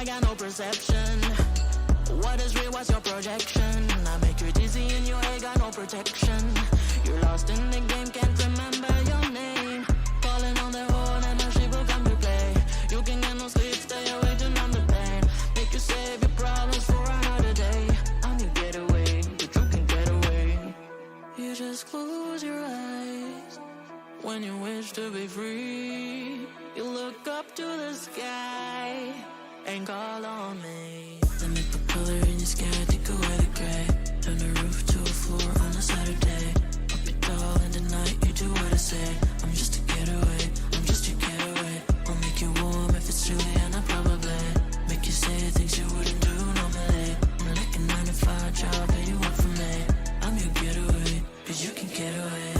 got no perception. What is real, what's your projection? I make you dizzy and you ain't got no protection. You're lost in the game, can't remember your name. Calling on the horn and now she will come to play. You can get no sleep, stay awake to numb the pain. Make you save your problems for another day. I'm your getaway, but you can get away. You just close your eyes when you wish to be free. You look up to the sky and call on me. Let me put color in your sky, take away the gray. Turn the roof to a floor on a Saturday. Up it all in the night, you do what I say. I'm just a getaway, I'm just your getaway. I'll make you warm if it's chilly and I probably make you say things you wouldn't do normally. I'm like a 9 to 5 job and you work for me. I'm your getaway, 'cause you can get away.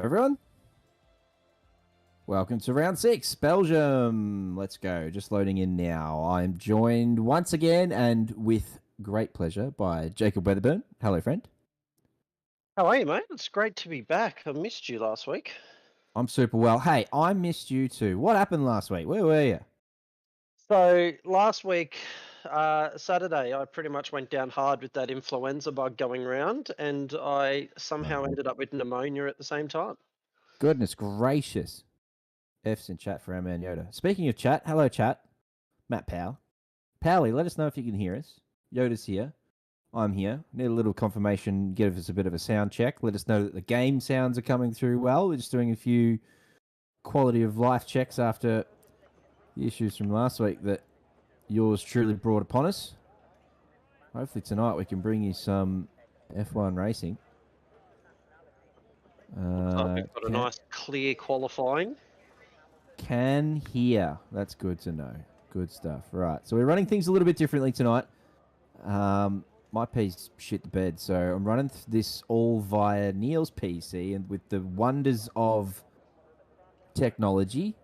Everyone, welcome to round 6, Belgium. Let's go. Just loading in now. I'm joined once again and with great pleasure by Jacob Weatherburn. Hello, friend. How are you, mate? It's great to be back. I missed you last week. I'm super well. Hey, I missed you too. What happened last week? Where were you? So last week, Saturday, I pretty much went down hard with that influenza bug going around, and I somehow ended up with pneumonia at the same time. Goodness gracious. F's in chat for our man Yoda. Speaking of chat, hello chat. Matt Powell. Powley, let us know if you can hear us. Yoda's here. I'm here. Need a little confirmation, give us a bit of a sound check. Let us know that the game sounds are coming through well. We're just doing a few quality of life checks after the issues from last week that yours truly brought upon us. Hopefully tonight we can bring you some F1 racing. We've got a nice clear qualifying. Can hear. That's good to know. Good stuff. Right. So we're running things a little bit differently tonight. My piece shit the bed, so I'm running this all via Neil's PC, and with the wonders of technology,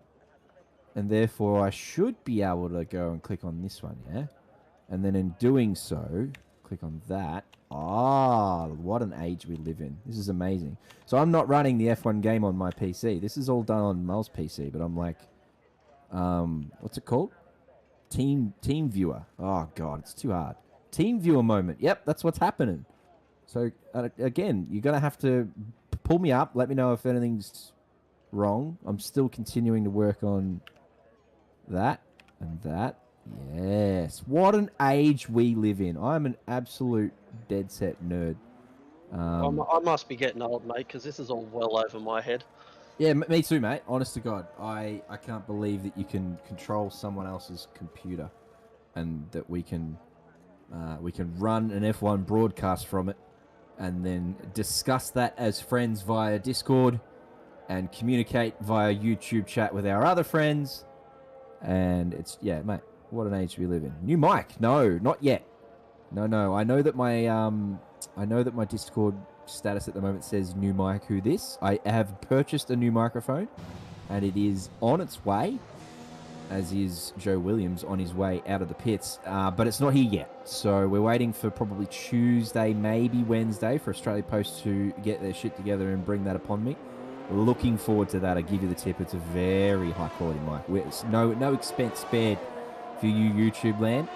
and therefore I should be able to go and click on this one, yeah? And then in doing so, click on that. Ah, what an age we live in. This is amazing. So I'm not running the F1 game on my PC. This is all done on Mel's PC, but I'm like, what's it called? Team viewer. Oh god, it's too hard. Team viewer moment. Yep, that's what's happening. So again, you're gonna have to pull me up. Let me know if anything's wrong. I'm still continuing to work on that and that. Yes. What an age we live in. I'm an absolute dead set nerd. I must be getting old, mate, because this is all well over my head. Yeah, me too, mate. Honest to God, I can't believe that you can control someone else's computer, and that we can run an F1 broadcast from it, and then discuss that as friends via Discord, and communicate via YouTube chat with our other friends. And it's, yeah, mate, what an age we live in. New mic? No, not yet. No. I know that my Discord status at the moment says new mic. Who this? I have purchased a new microphone, and it is on its way, as is Joe Williams on his way out of the pits. But it's not here yet, so we're waiting for probably Tuesday, maybe Wednesday, for Australia Post to get their shit together and bring that upon me. Looking forward to that. I give you the tip. It's a very high quality mic. It's no expense spared for you YouTube land.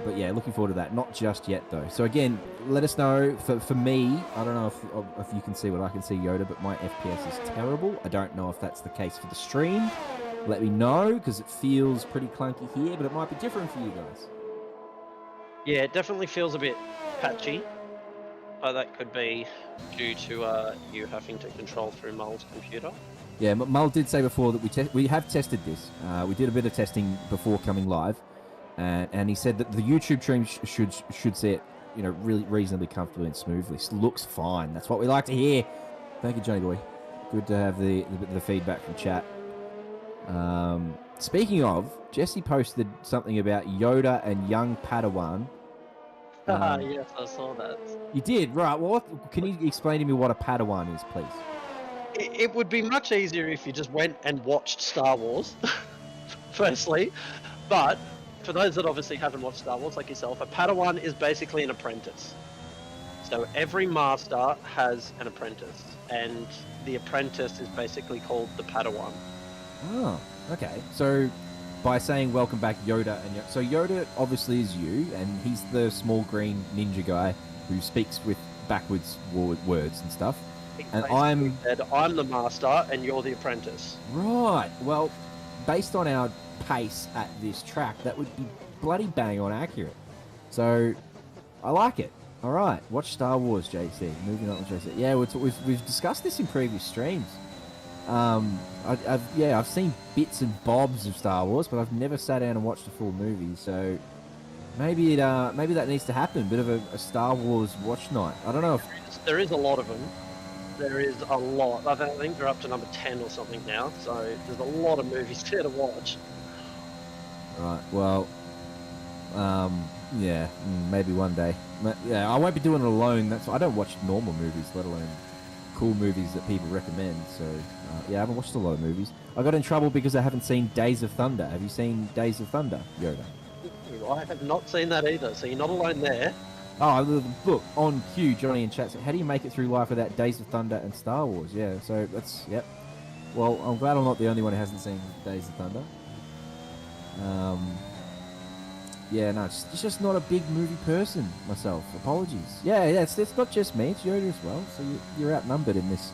But yeah, looking forward to that. Not just yet though. So again, let us know. For me, I don't know if you can see what I can see, Yoda, but my FPS is terrible. I don't know if that's the case for the stream. Let me know, because it feels pretty clunky here, but it might be different for you guys. Yeah, it definitely feels a bit patchy. That could be due to you having to control through Mul's computer. Yeah, Mul did say before that we have tested this. We did a bit of testing before coming live, and he said that the YouTube stream should see it, really reasonably comfortably and smoothly. It looks fine. That's what we like to hear. Thank you, Johnny boy. Good to have the feedback from chat. Speaking of, Jesse posted something about Yoda and young Padawan. Yes, I saw that. You did, right? Well, can you explain to me what a Padawan is, please? It would be much easier if you just went and watched Star Wars, firstly. But for those that obviously haven't watched Star Wars, like yourself, a Padawan is basically an apprentice. So every master has an apprentice, and the apprentice is basically called the Padawan. Oh, okay. So by saying welcome back, Yoda, so Yoda obviously is you, and he's the small green ninja guy who speaks with backwards words and stuff. And I'm the master, and you're the apprentice. Right. Well, based on our pace at this track, that would be bloody bang on accurate. So I like it. All right. Watch Star Wars, JC. Moving on to JC. Yeah, we've discussed this in previous streams. I've seen bits and bobs of Star Wars, but I've never sat down and watched a full movie. So maybe that needs to happen. A bit of a Star Wars watch night. I don't know if there is a lot of them. There is a lot. I think they're up to number 10 or something now. So there's a lot of movies there to watch. Right. Well, yeah, maybe one day. Yeah, I won't be doing it alone. I don't watch normal movies, let alone cool movies that people recommend. So yeah, I haven't watched a lot of movies. I got in trouble because I haven't seen Days of Thunder. Have you seen Days of Thunder, Yoda? I have not seen that either, so you're not alone there. Oh, look, on cue, Johnny in chat said, how do you make it through life without Days of Thunder and Star Wars? Yeah, so that's, yep. Well, I'm glad I'm not the only one who hasn't seen Days of Thunder. Yeah, no, it's just not a big movie person myself. Apologies. Yeah, it's not just me, it's Yoda as well. So you're outnumbered in this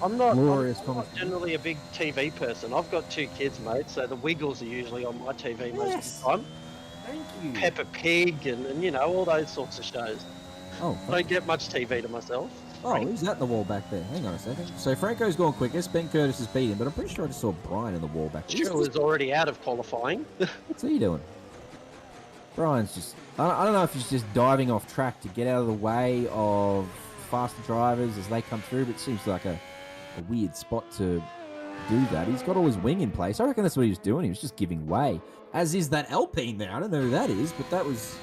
I'm not conversation. generally a big TV person. I've got 2 kids, mate, so the Wiggles are usually on my TV most of the time. Thank you. Peppa Pig and all those sorts of shows. Oh, I don't get much TV to myself. Oh, who's that in the wall back there? Hang on a second. So Franco's gone quickest. Ben Curtis has beat him, but I'm pretty sure I just saw Brian in the wall back there. Stu is already out of qualifying. What's he doing? Brian's just... I don't know if he's just diving off track to get out of the way of faster drivers as they come through, but it seems like a weird spot to do that. He's got all his wing in place. I reckon that's what he was doing. He was just giving way. As is that Alpine there. I don't know who that is, but that was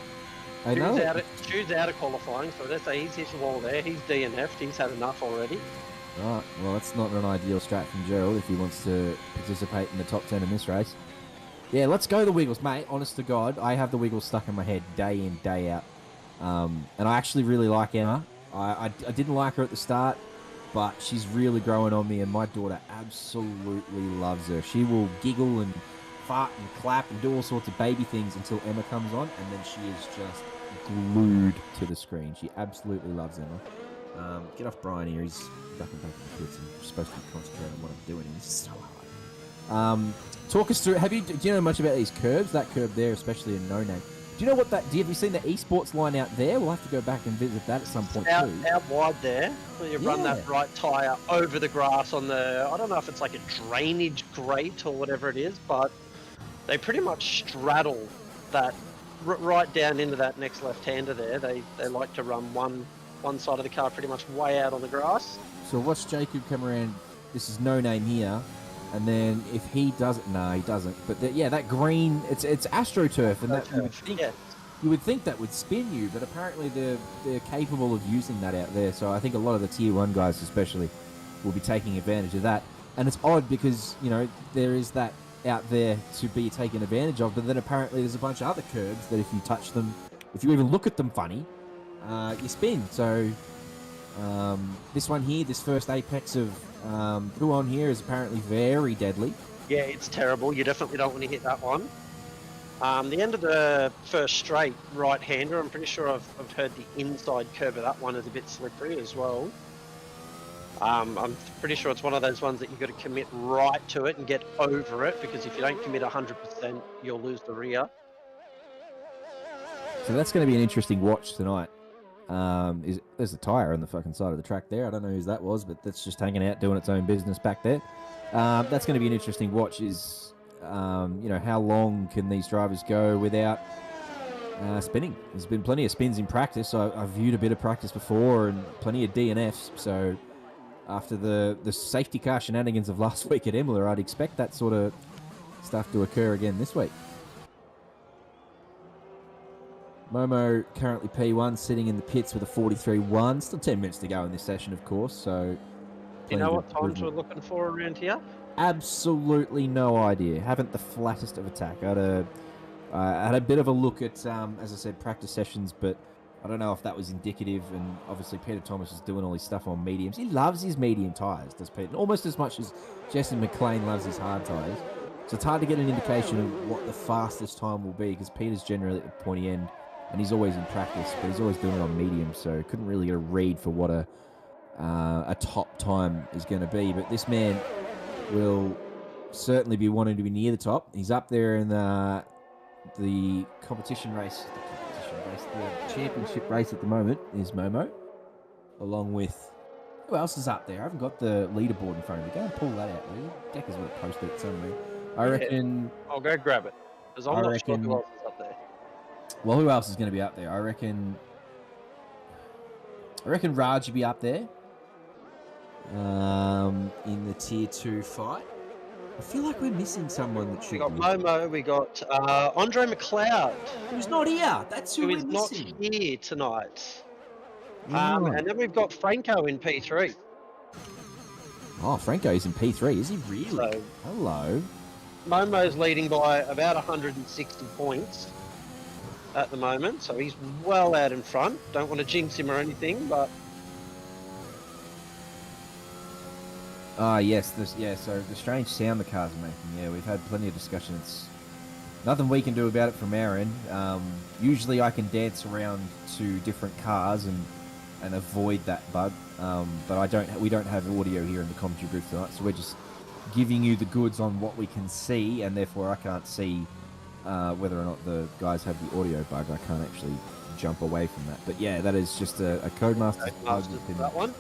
I know. Choose out of qualifying, so let's say he's hit the wall there. He's DNF'd. He's had enough already. Right. Well, that's not an ideal strat from Gerald if he wants to participate in the top 10 in this race. Yeah, let's go the Wiggles, mate. Honest to God, I have the Wiggles stuck in my head day in, day out. And I actually really like Emma. I didn't like her at the start, but she's really growing on me, and my daughter absolutely loves her. She will giggle and fart and clap and do all sorts of baby things until Emma comes on, and then she is just glued to the screen. She absolutely loves Emma. Get off Brian here. He's ducking back in the pits. I'm supposed to be concentrating on what I'm doing. It's so hard. Talk us through. Do you know much about these curbs? That curb there, especially in No Name. Do you know what that? Have you seen the esports line out there? We'll have to go back and visit that at some point out, too. Out wide there, where you run that right tyre over the grass on the. I don't know if it's like a drainage grate or whatever it is, but they pretty much straddle that right down into that next left-hander there. They like to run one side of the car pretty much way out on the grass. So watch Jacob come around. This is No Name here. And then if he does it, no, he doesn't. But that green, it's AstroTurf, and that you would think that would spin you, but apparently they're capable of using that out there. So I think a lot of the Tier 1 guys especially will be taking advantage of that. And it's odd because, there is that out there to be taken advantage of, but then apparently there's a bunch of other curbs that if you touch them, if you even look at them funny, you spin. So this one here, this first apex of who on here is apparently very deadly. Yeah, it's terrible. You definitely don't want to hit that one. The end of the first straight right-hander, I'm pretty sure I've heard the inside curve of that one is a bit slippery as well. I'm pretty sure it's one of those ones that you've got to commit right to it and get over it, because if you don't commit 100%, you'll lose the rear. So that's going to be an interesting watch tonight. There's a tyre on the fucking side of the track there. I don't know whose that was, but that's just hanging out doing its own business back there. That's going to be an interesting watch. Is how long can these drivers go without spinning? There's been plenty of spins in practice. I've viewed a bit of practice before and plenty of DNFs. So after the safety car shenanigans of last week at Imola, I'd expect that sort of stuff to occur again this week. Momo currently P1, sitting in the pits with a 43.1. Still 10 minutes to go in this session, of course. So, do you know what times we're looking for around here? Absolutely no idea. Haven't the flattest of attack. I had a bit of a look at, as I said, practice sessions, but I don't know if that was indicative. And obviously, Peter Thomas is doing all his stuff on mediums. He loves his medium tyres, does Peter? Almost as much as Jesse McLean loves his hard tyres. So it's hard to get an indication of what the fastest time will be, because Peter's generally at the pointy end. And he's always in practice, but he's always doing it on medium, so couldn't really get a read for what a top time is going to be. But this man will certainly be wanting to be near the top. He's up there in the competition race, the championship race at the moment is Momo, along with, who else is up there? I haven't got the leaderboard in front of me. Go and pull that out, will you? Decker's will posted it somewhere. I reckon. I'll go grab it, because I'm not sure who else is up there. Well, who else is going to be up there? I reckon Raj will be up there in the Tier 2 fight. I feel like we're missing someone that should be. We got Momo, we got Andre McLeod. Who's not here. That's who we're missing. Who is not here tonight. And then we've got Franco in P3. Oh, Franco is in P3. Is he really? So, hello. Momo's leading by about 160 points at the moment, so he's well out in front. Don't want to jinx him or anything, but yes, so the strange sound the cars are making. Yeah, we've had plenty of discussion. It's nothing we can do about it from our end. Usually I can dance around to different cars and avoid that bug, but we don't have audio here in the commentary booth tonight, so we're just giving you the goods on what we can see, and therefore I can't see whether or not the guys have the audio bug. I can't actually jump away from that. But yeah, that is just a Codemasters bug that's been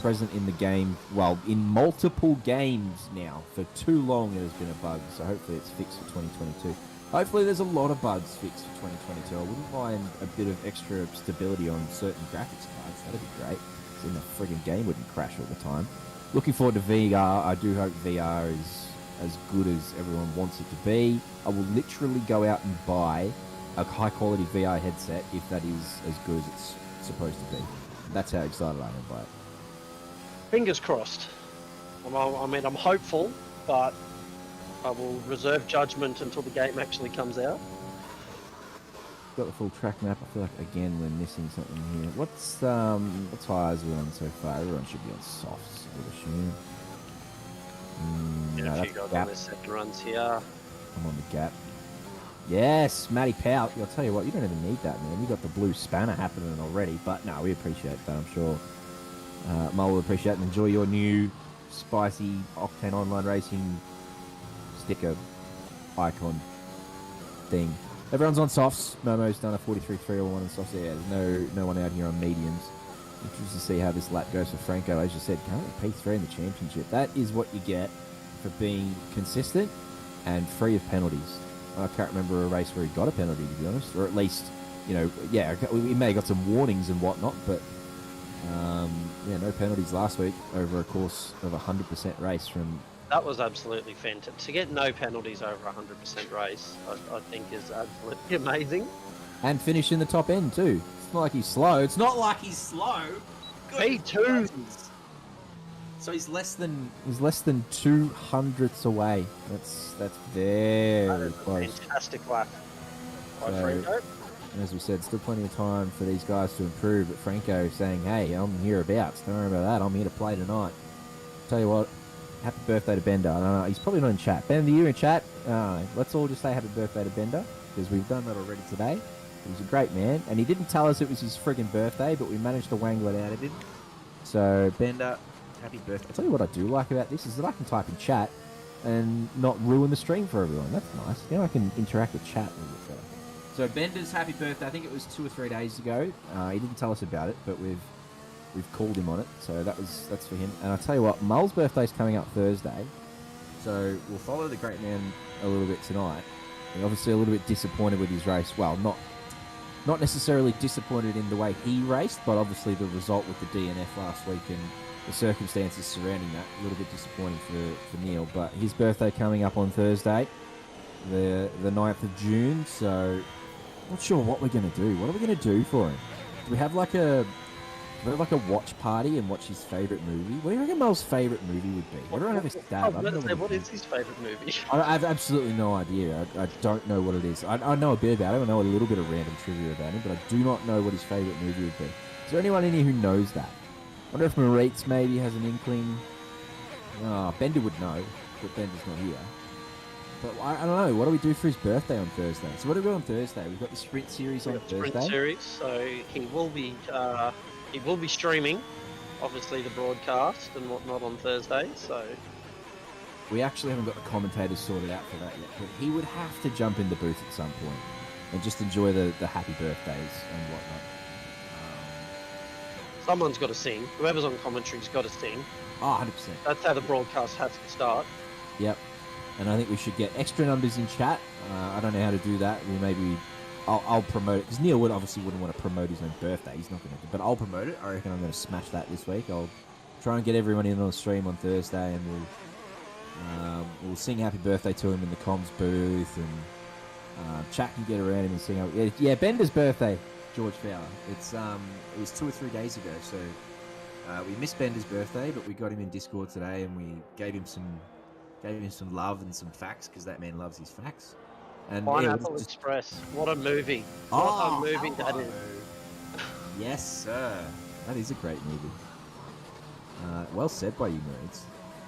present in the game, well, in multiple games now. For too long it has been a bug, so hopefully it's fixed for 2022. Hopefully there's a lot of bugs fixed for 2022. I wouldn't mind a bit of extra stability on certain graphics cards. That'd be great. So then the friggin' game wouldn't crash all the time. Looking forward to VR. I do hope VR is as good as everyone wants it to be. I will literally go out and buy a high quality VR headset if that is as good as it's supposed to be. That's how excited I am by it. Fingers crossed. I mean, I'm hopeful, but I will reserve judgment until the game actually comes out. Got the full track map. I feel like again we're missing something here. What tyres are we on so far? Everyone should be on softs, I would assume. Get No, a that's few guys gap. on their second runs here. I'm on the gap. Yes, Matty Powell. I'll tell you what, you don't even need that, man. You got the blue spanner happening already. But no, we appreciate that. I'm sure Mull will appreciate and enjoy your new spicy Octane Online Racing sticker icon thing. Everyone's on softs. Momo's done a 43.301 on softs. Yeah, there's no one out here on mediums. Interested to see how this lap goes for Franco. As you said, currently P3 in the championship. That is what you get for being consistent and free of penalties. I can't remember a race where he got a penalty, to be honest, or at least, you know, yeah, we may have got some warnings and whatnot, but yeah, no penalties last week over a course of a 100% race from. That was absolutely fantastic. To get no penalties over a 100% race, I think is absolutely amazing. And finish in the top end too. It's not like he's slow. It's not like He's slow. P2. So he's less than. he's less than 200ths away. That's very That is a close. fantastic lap by So- Franco. And as we said, still plenty of time for these guys to improve. But Franco saying, "Hey, I'm hereabouts. Don't worry about that. I'm here to play tonight." Tell you what, happy birthday to Bender. I don't know, he's probably not in chat. Bender, you in chat? Let's all just say happy birthday to Bender because we've done that already today. He's a great man, and he didn't tell us it was his friggin' birthday, but we managed to wangle it out of him. So Bender, happy birthday! I'll tell you what I do like about this is that I can type in chat and not ruin the stream for everyone. That's nice. Now I can interact with chat a little bit better. So Bender's happy birthday. I think it was 2 or 3 days ago. He didn't tell us about it, but we've called him on it. So that's for him. And I'll tell you what, Mull's birthday's coming up Thursday. So we'll follow the great man a little bit tonight. He's obviously a little bit disappointed with his race. Well, not necessarily disappointed in the way he raced, but obviously the result with the DNF last week and the circumstances surrounding that, a little bit disappointing for Neil. But his birthday coming up on Thursday, the 9th of June. So not sure what we're going to do. What are we going to do for him? Do we have like a watch party and watch his favourite movie? What do you reckon Mel's favourite movie would be? Everyone have a stab. What is his favourite movie? I have absolutely no idea. I don't know what it is. I know a bit about him. I know a little bit of random trivia about him, but I do not know what his favourite movie would be. Is there anyone in here who knows that? I wonder if Moritz maybe has an inkling. Bender would know, but Bender's not here. But I don't know. What do we do for his birthday on Thursday? So what do we do on Thursday? We've got the sprint series on Thursday. Sprint series, so he will be streaming, obviously the broadcast and whatnot on Thursday. So We actually haven't got the commentators sorted out for that yet, but he would have to jump in the booth at some point and just enjoy the happy birthdays and whatnot. someone's got to sing. Whoever's on commentary's got to sing. 100%. That's how the broadcast has to start. Yep. And I think we should get extra numbers in chat. I don't know how to do that. I'll promote it because Neil wouldn't want to promote his own birthday. He's not going to. But I'll promote it. I reckon I'm going to smash that this week. I'll try and get everyone in on the stream on Thursday, and we'll sing happy birthday to him in the comms booth, and chat can get around him and sing. Yeah, Bender's birthday, George Fowler. It was 2 or 3 days ago. So we missed Bender's birthday, but we got him in Discord today, and we gave him some love and some facts because that man loves his facts. And Pineapple Express. What a movie. What a movie that is. Yes, sir. That is a great movie. Well said by you, Moritz.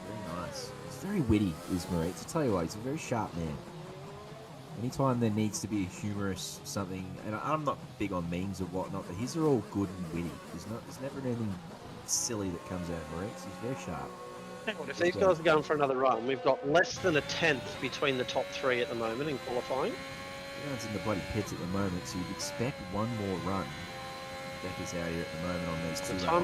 Very nice. He's very witty, is Moritz. I tell you what, he's a very sharp man. Anytime there needs to be a humorous something, and I'm not big on memes or whatnot, but his are all good and witty. There's never anything silly that comes out of Moritz. He's very sharp. Hang on, if these guys are going for another run, we've got less than a tenth between the top three at the moment in qualifying. Everyone's in the bloody pits at the moment, so you'd expect one more run. Becker's out here at the moment on these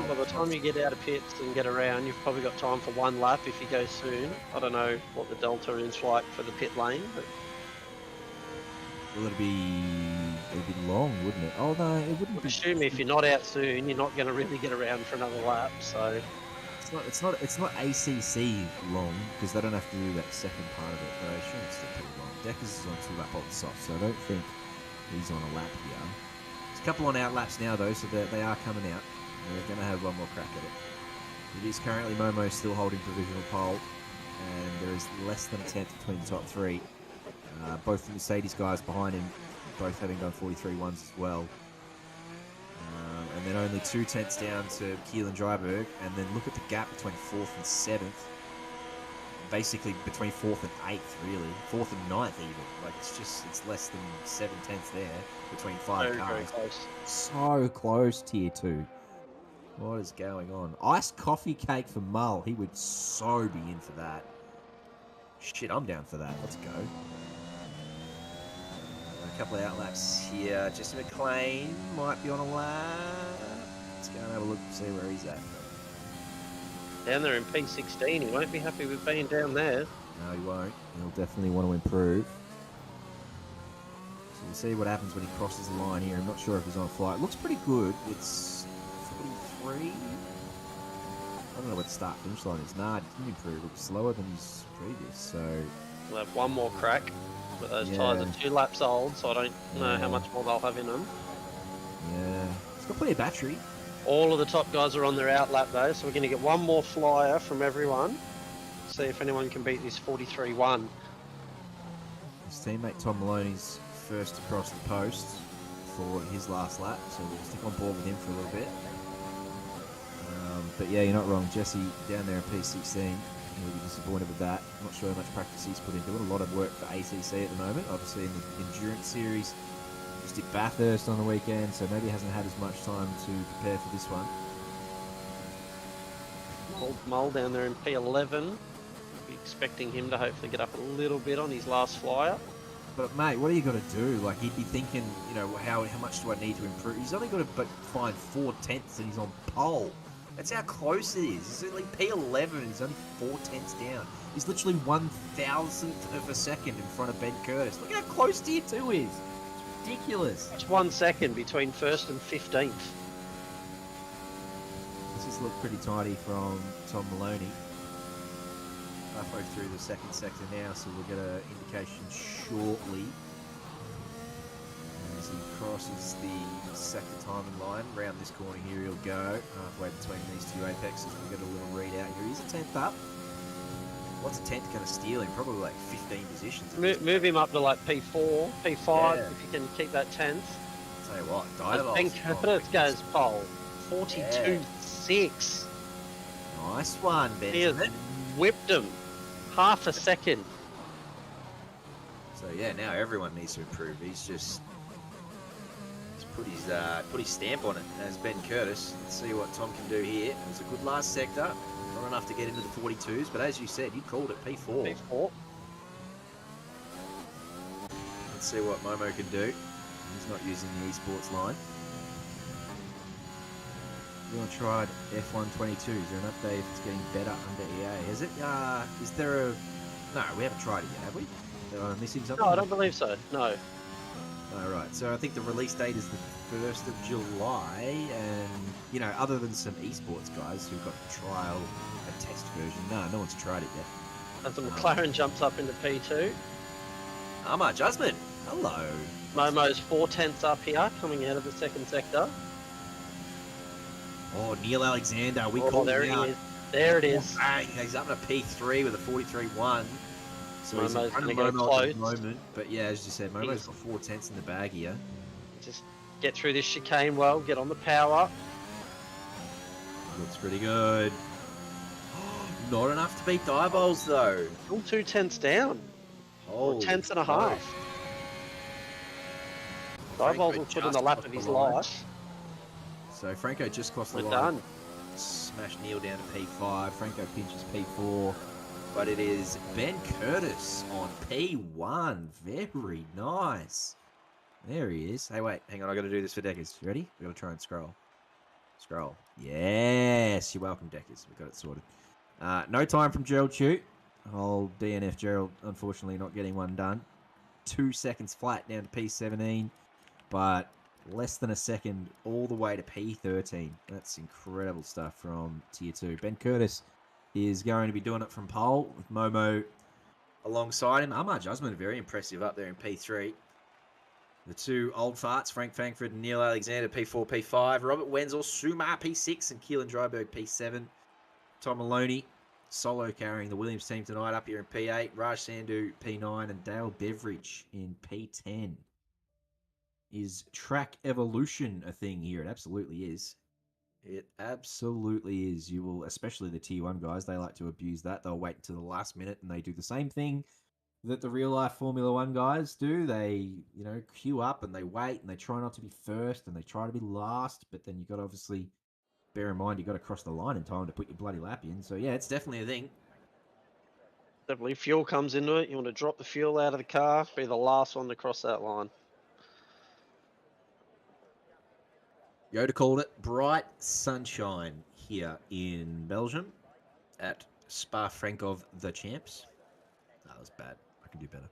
By the time you get out of pits and get around, you've probably got time for one lap if you go soon. I don't know what the delta is like for the pit lane, but Well, it'd be long, wouldn't it? Oh no, it wouldn't I be. assume if you're not out soon, you're not going to really get around for another lap. So It's not ACC long because they don't have to do that second part of it. But I assume it's still pretty long. Deckers is on 2 lap on soft, so I don't think He's on a lap here. There's a couple on out laps now, though, so they are coming out. They're going to have one more crack at it. It is currently Momo still holding provisional pole, and there is less than a tenth between the top three. Both the Mercedes guys behind him, both having done 43 ones as well. And then only 2 tenths down to Keelan Dryberg, and then look at the gap between 4th and 7th. Basically between 4th and 8th, really. 4th and 9th even. Like, it's less than 7 tenths there between 5 cars. Very close. So close, tier 2. What is going on? Iced coffee cake for Mull. He would so be in for that. Shit, I'm down for that. Let's go. A couple of outlaps here. Jesse McLean might be on a lap. Let's go and have a look and see where he's at. Down there in P16, he won't be happy with being down there. No, he won't. He'll definitely want to improve. So we'll see what happens when he crosses the line here. I'm not sure if he's on flight. Looks pretty good. It's 43. I don't know what the start finish line is. Nah, he didn't improve. Looks slower than his previous. So We'll have one more crack. But those Yeah. tyres are 2 laps old, so I don't know how much more they'll have in them. yeah, he's got plenty of battery. All of the top guys are on their out lap though, so we're going to get one more flyer from everyone. See if anyone can beat this 43-1. His teammate Tom Maloney's first across the post for his last lap, so we'll stick on board with him for a little bit. But yeah, you're not wrong. Jesse down there in P16, he'll be disappointed with that. I'm not sure how much practice he's put in. Doing a lot of work for ACC at the moment, obviously in the endurance series. Just did Bathurst on the weekend, so maybe he hasn't had as much time to prepare for this one. Old Mull down there in P11. Be expecting him to hopefully get up a little bit on his last flyer. But mate, what are you going to do? Like, he'd be thinking, you know, how much do I need to improve? He's only got to find 4 tenths and he's on pole. That's how close it is. He's like P11, he's only 4 tenths down. He's literally 1,000th of a second in front of Ben Curtis. Look how close tier 2 is. It's ridiculous. It's 1 second between 1st and 15th. This has looked pretty tidy from Tom Maloney. Halfway through the second sector now, so we'll get an indication shortly. As he crosses the sector timing line, round this corner here he'll go. Halfway between these two apexes, we'll get a little readout here. He's a 10th up. What's a 10th going to steal him? Probably like 15 positions. Move him up to like P4, P5 Yeah. if you can keep that 10th. Tell you what, I Dynamos. think Curtis goes pole. 42.6. Nice one, He has Benjamin. whipped him. Half a second. So yeah, now everyone needs to improve. He's put his stamp on it as Ben Curtis. Let's see what Tom can do here. It was a good last sector. Not enough to get into the 42s, but as you said, you called it P4. P4. Let's see what Momo can do. He's not using the esports line. Everyone tried F1 22. Is there an update if it's getting better under EA? Is it? Is there a... No, we haven't tried it yet, have we? Am I missing something? No, I don't believe so. No. Oh, right. So I think the release date is the 1st of July, and, you know, other than some esports guys who've got the trial and test version, no one's tried it yet. As the McLaren jumps up into P2. Amar Jasmine, hello. Momo's 4 tenths up here, coming out of the second sector. Oh, Neil Alexander, we Oh, called there him he out. is. There it is. Bang, he's up to P3 with a 43.1. So he's in Momo's front of gonna go Momo at the close. moment. But yeah, as you said, Momo's He's- got 4 tenths in the bag here. Just get through this chicane well, get on the power. Looks pretty good. Not enough to beat Diabol's though. Still 2 tenths down. Or Holy 10ths and a smokes. half. Diabol's will put in the lap of his life. So Franco just crossed the We're line. done. Smash Neil down to P5. Franco pinches P4. But it is Ben Curtis on P1. Very nice. There he is. Hey, wait. Hang on. I got to do this for Deckers. You ready? We got to try and scroll. Scroll. Yes. You're welcome, Deckers. We got it sorted. No time from Gerald Chu. Old DNF Gerald, unfortunately, not getting one done. 2 seconds flat down to P17. But less than a second all the way to P13. That's incredible stuff from Tier 2. Ben Curtis is going to be doing it from pole with Momo alongside him. Amar Jasmine, very impressive up there in P3. The two old farts, Frank Frankfurt and Neil Alexander, P4, P5. Robert Wenzel, Sumar, P6, and Keelan Dryberg, P7. Tom Maloney, solo carrying the Williams team tonight up here in P8. Raj Sandhu, P9, and Dale Beveridge in P10. Is track evolution a thing here? It absolutely is. It absolutely is. You will, especially the Tier 1 guys, they like to abuse that. They'll wait until the last minute and they do the same thing that the real life Formula 1 guys do. They, queue up and they wait and they try not to be first and they try to be last, but then you've got to obviously bear in mind you've got to cross the line in time to put your bloody lap in. So yeah, it's definitely a thing. Definitely, fuel comes into it. You want to drop the fuel out of the car, be the last one to cross that line. Yoda called it bright sunshine here in Belgium at Spa-Francorchamps the Champs. That was bad. I can do better.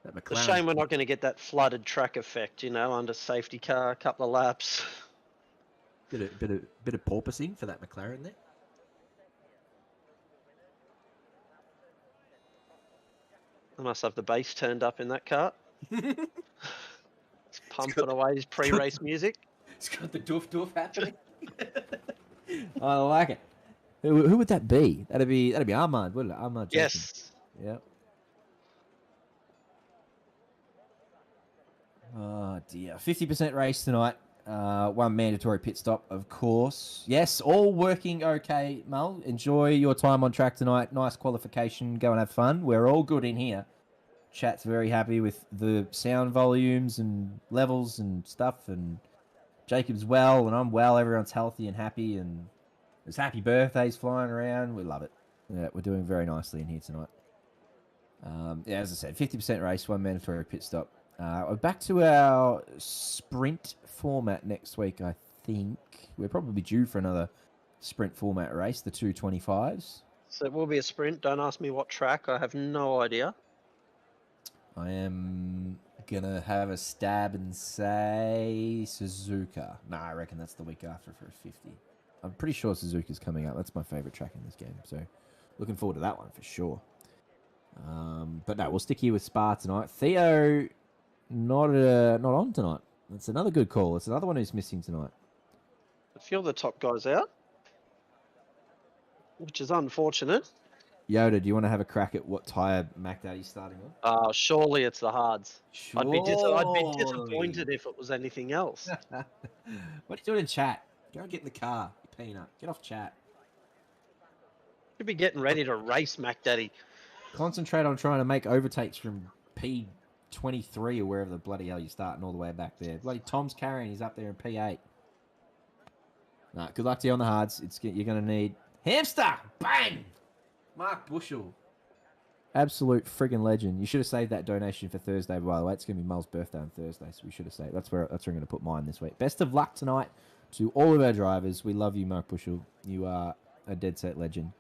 That It's a shame we're not going to get that flooded track effect, under safety car, a couple of laps. Bit of porpoising for that McLaren there. I must have the bass turned up in that car. It's pumping away his pre-race music. It's got the doof happening. I like it. Who would that be? That'd be Armand, wouldn't it? Armand Jackson. Yes. Yep. Oh dear. 50% race tonight. One mandatory pit stop, of course. Yes, all working okay, Mel. Enjoy your time on track tonight. Nice qualification. Go and have fun. We're all good in here. Chat's very happy with the sound volumes and levels and stuff. And Jacob's well, and I'm well. Everyone's healthy and happy. And there's happy birthdays flying around. We love it. Yeah, we're doing very nicely in here tonight. As I said, 50% race, one mandatory pit stop. We're back to our sprint format next week, I think. We're probably due for another sprint format race, the 225s. So it will be a sprint. Don't ask me what track. I have no idea. I am going to have a stab and say Suzuka. Nah, I reckon that's the week after for a 50. I'm pretty sure Suzuka's coming up. That's my favourite track in this game. So looking forward to that one for sure. But no, we'll stick here with Spa tonight. Theo, not on tonight. That's another good call. It's another one who's missing tonight. A few of the top guys out, which is unfortunate. Yoda, do you want to have a crack at what tyre Mac Daddy's starting on? Surely it's the hards. Surely. I'd be disappointed if it was anything else. What are you doing in chat? Go and get in the car, you peanut. Get off chat. You'd be getting ready to race Mac Daddy. Concentrate on trying to make overtakes from P23 or wherever the bloody hell you're starting all the way back there. Bloody Tom's carrying. He's up there in P8. Nah, good luck to you on the hards. You're going to need... Hamster! Bang! Mark Bushell. Absolute friggin' legend. You should have saved that donation for Thursday, by the way. It's going to be Mel's birthday on Thursday, so we should have saved. That's where I'm going to put mine this week. Best of luck tonight to all of our drivers. We love you, Mark Bushell. You are a dead set legend.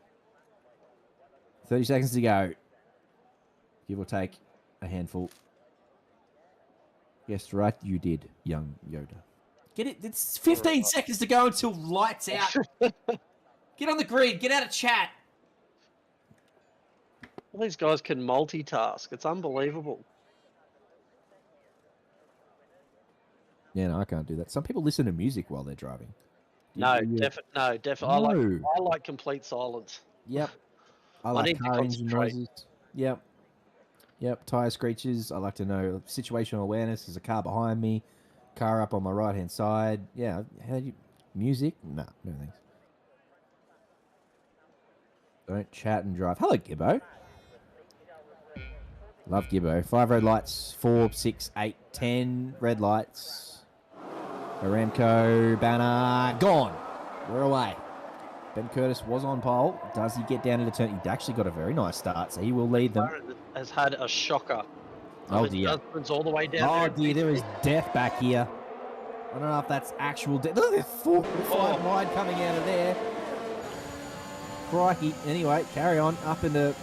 30 seconds to go. Give or take a handful. Yes, right, you did, young Yoda. Get it? It's 15 seconds to go until lights out. Get on the grid. Get out of chat. All these guys can multitask. It's unbelievable. Yeah, no, I can't do that. Some people listen to music while they're driving. Definitely. No. I like complete silence. Yep. I I like need to car engine concentrate. noises. Yep. Tire screeches. I like to know situational awareness. There's a car behind me. Car up on my right hand side. Yeah. Music? No thanks. Don't chat and drive. Hello, Gibbo. Love Gibbo. 5 red lights. 4, 6, 8, 10 red lights. Aramco banner gone. We're away. Ben Curtis was on pole. Does he get down into turn? He actually got a very nice start, so he will lead them. Has had a shocker. Oh dear. Husband's all the way down Oh there. dear, there is death back here. I don't know if that's actual death. Look, there's 4 or 5 wide coming out of there. Crikey. Anyway, carry on. Up into...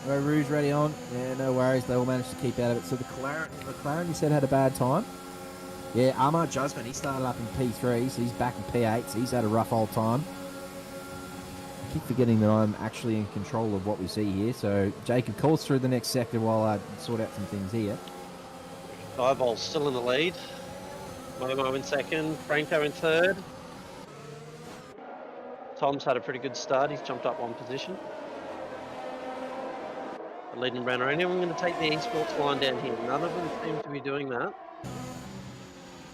Row Rouge ready on. Yeah, no worries. They all managed to keep out of it. So the McLaren you said had a bad time. Yeah, Armand Jusman, he started up in P3, so he's back in P8, so he's had a rough old time. keep forgetting that I'm actually in control of what we see here. So Jacob calls through the next sector while I sort out some things here. Diabol's still in the lead. Momo in second, Franco in third. Tom's had a pretty good start. He's jumped up one position. The leading runner. Anyone going to take the esports line down here? None of them seem to be doing that.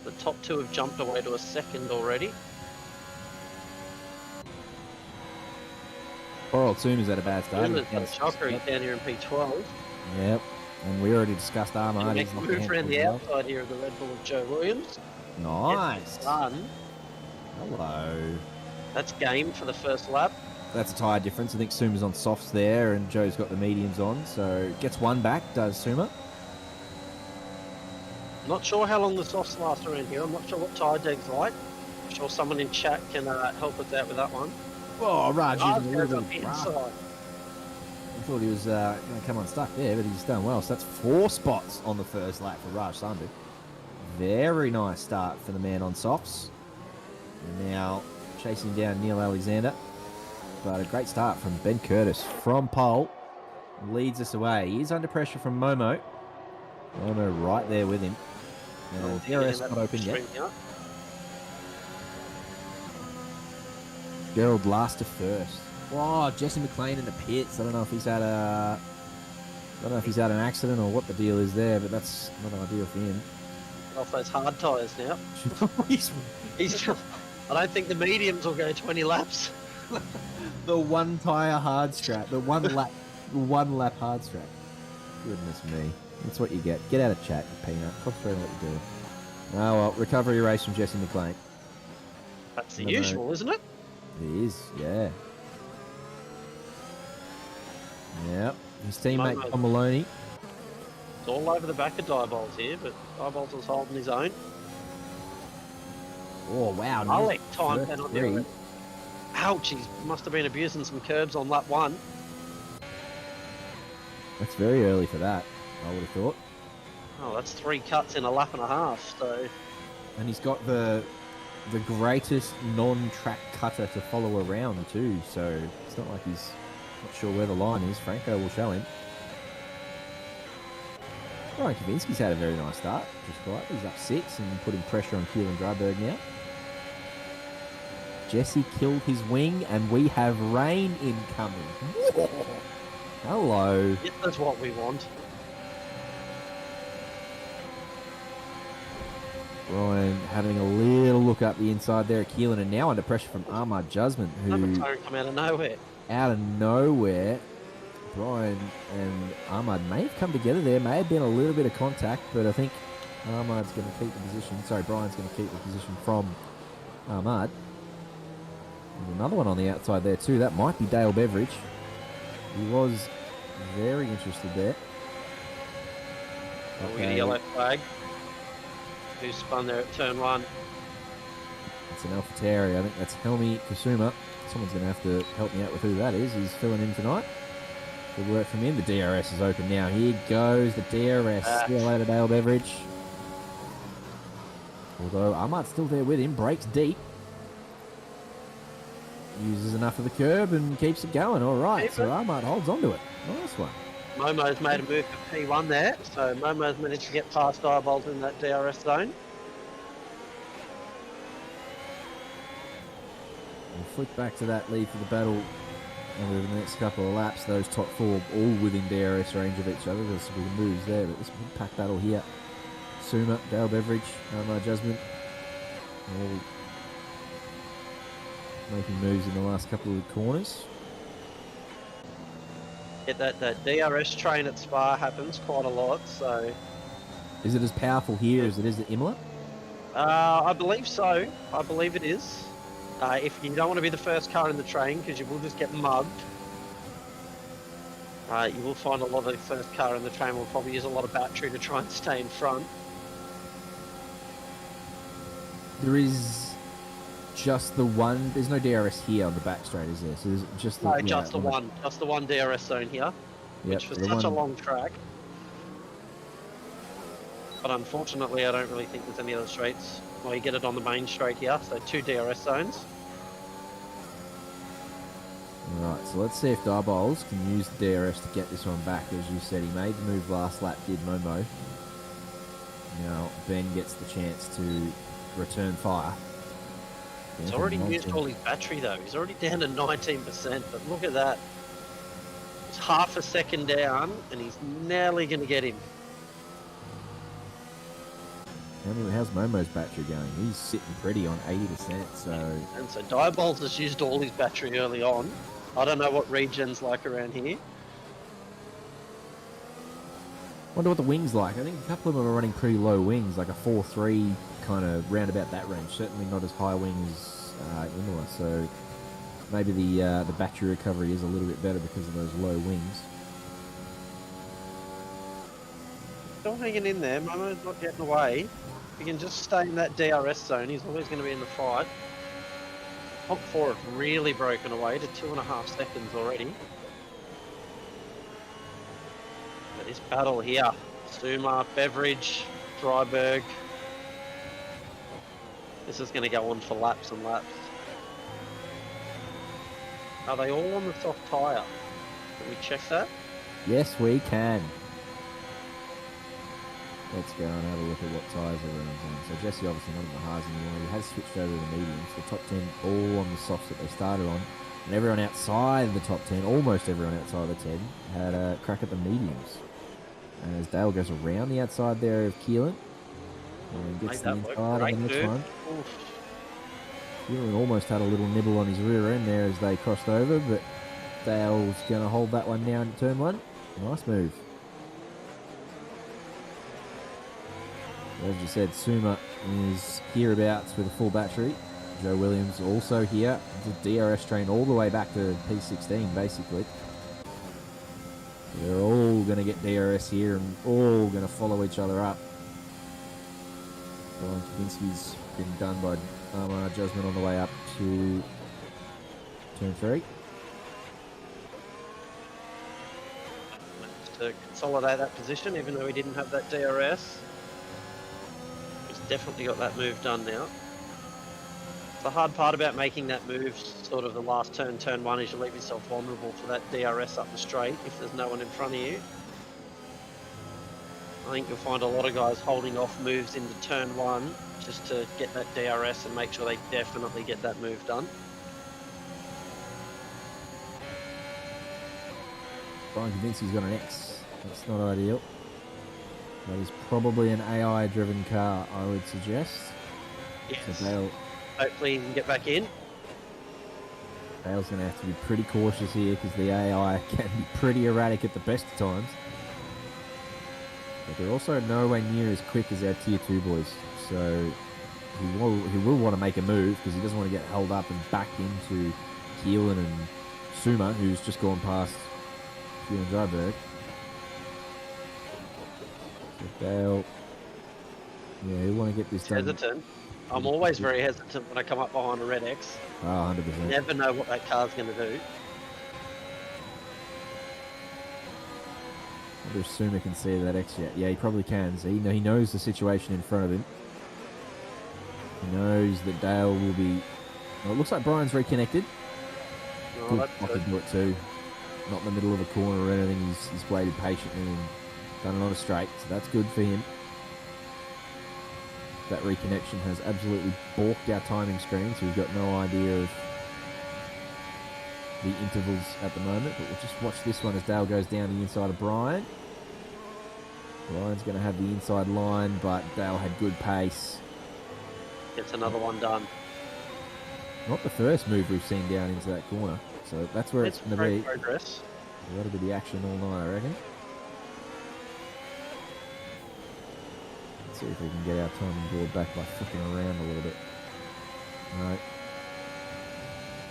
The top two have jumped away to a second already. Poor old Suma's had a bad start. Suma's got a shocker. He's down here in P12. Yep. And we already discussed Armad. Next move around the outside here of the Red Bull of Joe Williams. Nice. Done. Hello. That's game for the first lap. That's a tyre difference. I think Suma's on softs there and Joe's got the mediums on. So gets one back, does Suma. Not sure how long the softs last around here. I'm not sure what tyre deg's like. I'm sure someone in chat can help us out with that one. Oh, Raj Raj using a goes little up bit the of inside. I thought he was going to come unstuck there, but he's done well. So that's 4 spots on the first lap for Raj Sandhu. Very nice start for the man on softs. And now chasing down Neil Alexander. But a great start from Ben Curtis from pole. Leads us away. He is under pressure from Momo. Momo right there with him. And DRS not open yet. Gerald last to first. Oh, Jesse McLean in the pits. I don't know if he's had an accident or what the deal is there, but that's not ideal for him. Off those hard tyres now. He's I don't think the mediums will go 20 laps. The one tyre hard strap, the one lap hard strap. Goodness me, that's what you get. Get out of chat, you peanut. Concentrate on what you're doing. Oh well, recovery race from Jesse McLean. That's the usual, isn't it? It is, yeah. Yep. His teammate Tom Maloney. It's all over the back of Diabol's here, but Diabol's is holding his own. Oh wow! Alec time first on three. there. Ouch! He must have been abusing some curbs on lap 1. That's very early for that. I would have thought. Oh, that's 3 cuts in a lap and a half. So And he's got the greatest non-track cutter to follow around too. So it's not like he's not sure where the line is. Franco will show him. Brian Kavinsky's had a very nice start. Just right. He's up 6 and putting pressure on Keelan Dryberg now. Jesse killed his wing and we have rain incoming. Hello. yeah, that's what we want. Brian having a little look up the inside there at Keelan and now under pressure from Ahmad Jasmine, who Don't come out of nowhere. out of nowhere, Brian and Ahmad may have come together there, may have been a little bit of contact, but I think Ahmad's going to keep the position. Sorry, Brian's going to keep the position from Ahmad. There's another one on the outside there too. That might be Dale Beveridge. He was very interested there. We get a yellow flag. Who spun there at turn 1? It's an AlphaTauri. I think that's Helmi Kusuma. Someone's going to have to help me out with who that is. He's filling in tonight. Good work from him. The DRS is open now. Here goes the DRS. See you later, Dale Beveridge. Although Ahmad's still there with him. Breaks deep. Uses enough of the curb and keeps it going. All right. So Ahmad holds on to it. Nice one. Momo's made a move for P1 there. So Momo's managed to get past Diabold in that DRS zone. We'll flick back to that lead for the battle over the next couple of laps. Those top 4 all within DRS range of each other. There's some good moves there, but this big pack battle here. Suma, Dale Beveridge, Ahmad Jasmine, all making moves in the last couple of corners. Yeah, that DRS train at Spa happens quite a lot, so... Is it as powerful here as it is at Imola? I believe so. I believe it is. If you don't want to be the first car in the train, because you will just get mugged, you will find a lot of the first car in the train will probably use a lot of battery to try and stay in front. There is just the one. There's no DRS here on the back straight, is there? So there's just the, No, just the one DRS zone here, which for such a long track. But unfortunately, I don't really think there's any other straights. Well, you get it on the main straight here, so 2 DRS zones. Alright, so let's see if Diabols can use the DRS to get this one back. As you said, he made the move last lap, did Momo. Now Ben gets the chance to return fire. He's already used all his battery though. He's already down to 19%, but look at that. It's half a second down, and he's nearly going to get him. How's Momo's battery going? He's sitting pretty on 80%, so... And so Diabols has used all his battery early on. I don't know what regen's like around here. Wonder what the wings like. I think a couple of them are running pretty low wings, like a 4.3 kind of round about that range. Certainly not as high wing as Imola, so maybe the battery recovery is a little bit better because of those low wings. Still hanging in there. Momo's not getting away. If he can just stay in that DRS zone, he's always going to be in the fight. Top 4 have really broken away to 2.5 seconds already. But this battle here, Suma, Beveridge, Dryberg. This is going to go on for laps and laps. Are they all on the soft tyre? Can we check that? Yes, we can. Let's go and have a look at what tyres everyone's on. So Jesse obviously not in the hards anymore. He has switched over to the mediums. The top 10 all on the softs that they started on. And everyone outside the top 10, almost everyone outside the 10, had a crack at the mediums. And as Dale goes around the outside there of Keelan and gets the inside on the next one. Keelan almost had a little nibble on his rear end there as they crossed over, but Dale's going to hold that one down in turn 1. Nice move. As you said, Suma is hereabouts with a full battery. Joe Williams also here. The DRS train all the way back to P16, basically. They're all going to get DRS here and all going to follow each other up. Brian Kavinsky's been done by Amar Jasmine on the way up to turn 3. To consolidate that position, even though he didn't have that DRS. Definitely got that move done now. The hard part about making that move, sort of the last turn, turn 1, is you leave yourself vulnerable for that DRS up the straight if there's no one in front of you. I think you'll find a lot of guys holding off moves into turn 1 just to get that DRS and make sure they definitely get that move done. Brian Kavinsky's got an X. That's not ideal. That is probably an AI-driven car, I would suggest. Yes. So Hopefully he can get back in. Dale's going to have to be pretty cautious here because the AI can be pretty erratic at the best of times. But they're also nowhere near as quick as our Tier 2 boys. So he will want to make a move because he doesn't want to get held up and backed into Keelan and Suma, who's just gone past Keelan Dryberg. Dale, yeah, he'll want to get this done. Hesitant. I'm always very hesitant when I come up behind a Red X. Oh, 100%. You never know what that car's going to do. I wonder if Suma can see that X yet. Yeah, he probably can. So he knows the situation in front of him. He knows that Dale will be... Well, it looks like Brian's reconnected. Oh, Good that's block to good. do it too. Not in the middle of a corner or anything. He's waited patiently and done it on a straight. So that's good for him. That reconnection has absolutely balked our timing screen, so we've got no idea of the intervals at the moment. But we'll just watch this one as Dale goes down the inside of Brian. Brian's going to have the inside line, but Dale had good pace. Gets another one done. Not the first move we've seen down into that corner. So that's where it's going to great be. progress. That'll be the action all night, I reckon. See if we can get our timing board back by flicking around a little bit.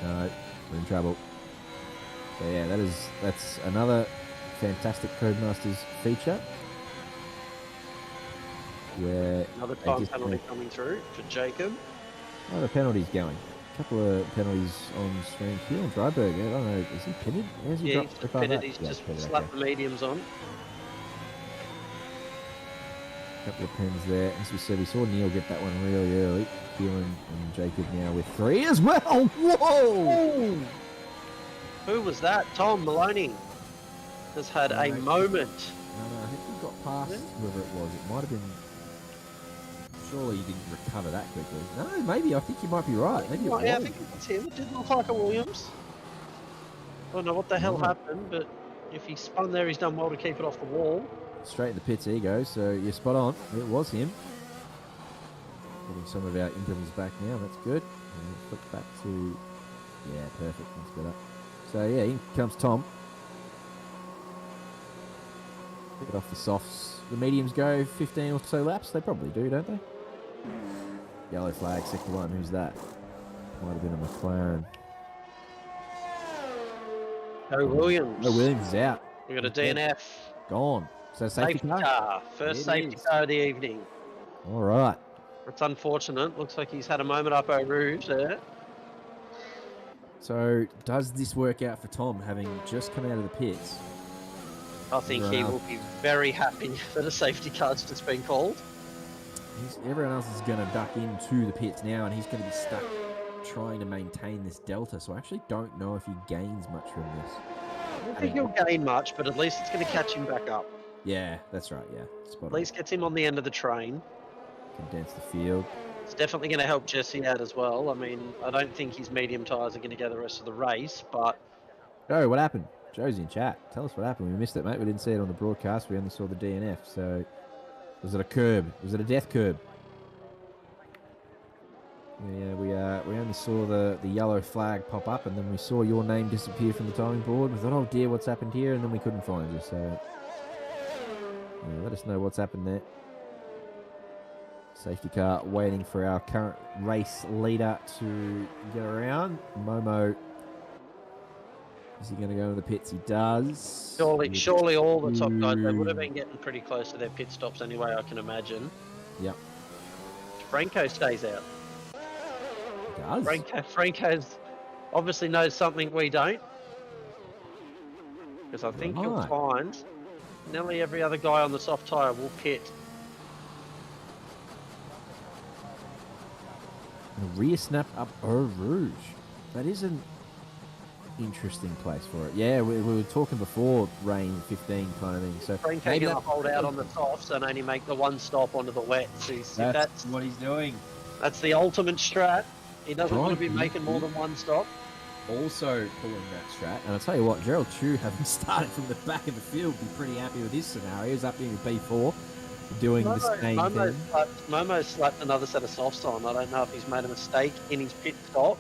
No, we're in trouble. So yeah, that's another fantastic Codemasters feature. Where Another time penalty coming through for Jacob. Oh, the penalty's going. A couple of penalties on screen. Keelan Dryberg, I don't know, is he pitted? Has he Yeah, dropped he's so just far pitted. back? He's Yeah, just pitted, slapped okay. the mediums on. Couple of pins there. As we said, we saw Neil get that one really early. Keelan and Jacob now with 3 as well. Whoa! Who was that? Tom Maloney has had a Right. moment. No, I think we got past whoever it was. It might have been. Surely you didn't recover that quickly. No, maybe. I think you might be right. Maybe it was. Yeah, I think it was him. It didn't look like a Williams. I don't know what the hell Right. happened, but if he spun there, he's done well to keep it off the wall. Straight in the pits he goes. So you're spot on. It was him. Getting some of our intervals back now. That's good. And we'll flip back to. Yeah, perfect. That's better. So yeah, in comes Tom. Get off the softs. The mediums go 15 or so laps. They probably do, don't they? Yellow flag, sector 1. Who's that? Might have been a McLaren. No Williams. No, Williams is out. We got a DNF. Gone. So safety car. First It safety is. car of the evening. All right. It's unfortunate. Looks like he's had a moment up Eau Rouge there. So does this work out for Tom, having just come out of the pits? I think he will be very happy that a safety car's just been called. Everyone else is going to duck into the pits now, and he's going to be stuck trying to maintain this delta. So I actually don't know if he gains much from this. I don't think he'll gain much, but at least it's going to catch him back up. Yeah, that's right. Yeah, spot At least gets him on the end of the train. Condense the field. It's definitely going to help Jesse out as well. I mean, I don't think his medium tyres are going to go the rest of the race, but... Oh, what happened? Joe's in chat. Tell us what happened. We missed it, mate. We didn't see it on the broadcast. We only saw the DNF. So, was it a curb? Was it a death curb? Yeah, we only saw the yellow flag pop up, and then we saw your name disappear from the timing board. We thought, oh dear, what's happened here? And then we couldn't find you. So, yeah, let us know what's happened there. Safety car waiting for our current race leader to get around. Momo. Is he going to go in the pits? He does. Surely all the top guys, they would have been getting pretty close to their pit stops anyway, I can imagine. Yep. Franco stays out. He does. Franco's obviously knows something we don't. Because I think you'll Right. find nearly every other guy on the soft tyre will pit. A rear snap up Eau Rouge. That is an interesting place for it. Yeah, we were talking before rain 15 kind of thing. So Franco maybe going to that- hold out on the softs and only make the one stop onto the wets. That's what he's doing. That's the ultimate strat. He doesn't want to be Right. making more than one stop. Also pulling that strat. And I'll tell you what, Gerald Chu, having started from the back of the field, be pretty happy with this scenario. He's up here with B4, doing the same thing. Momo slapped another set of softs on. I don't know if he's made a mistake in his pit stop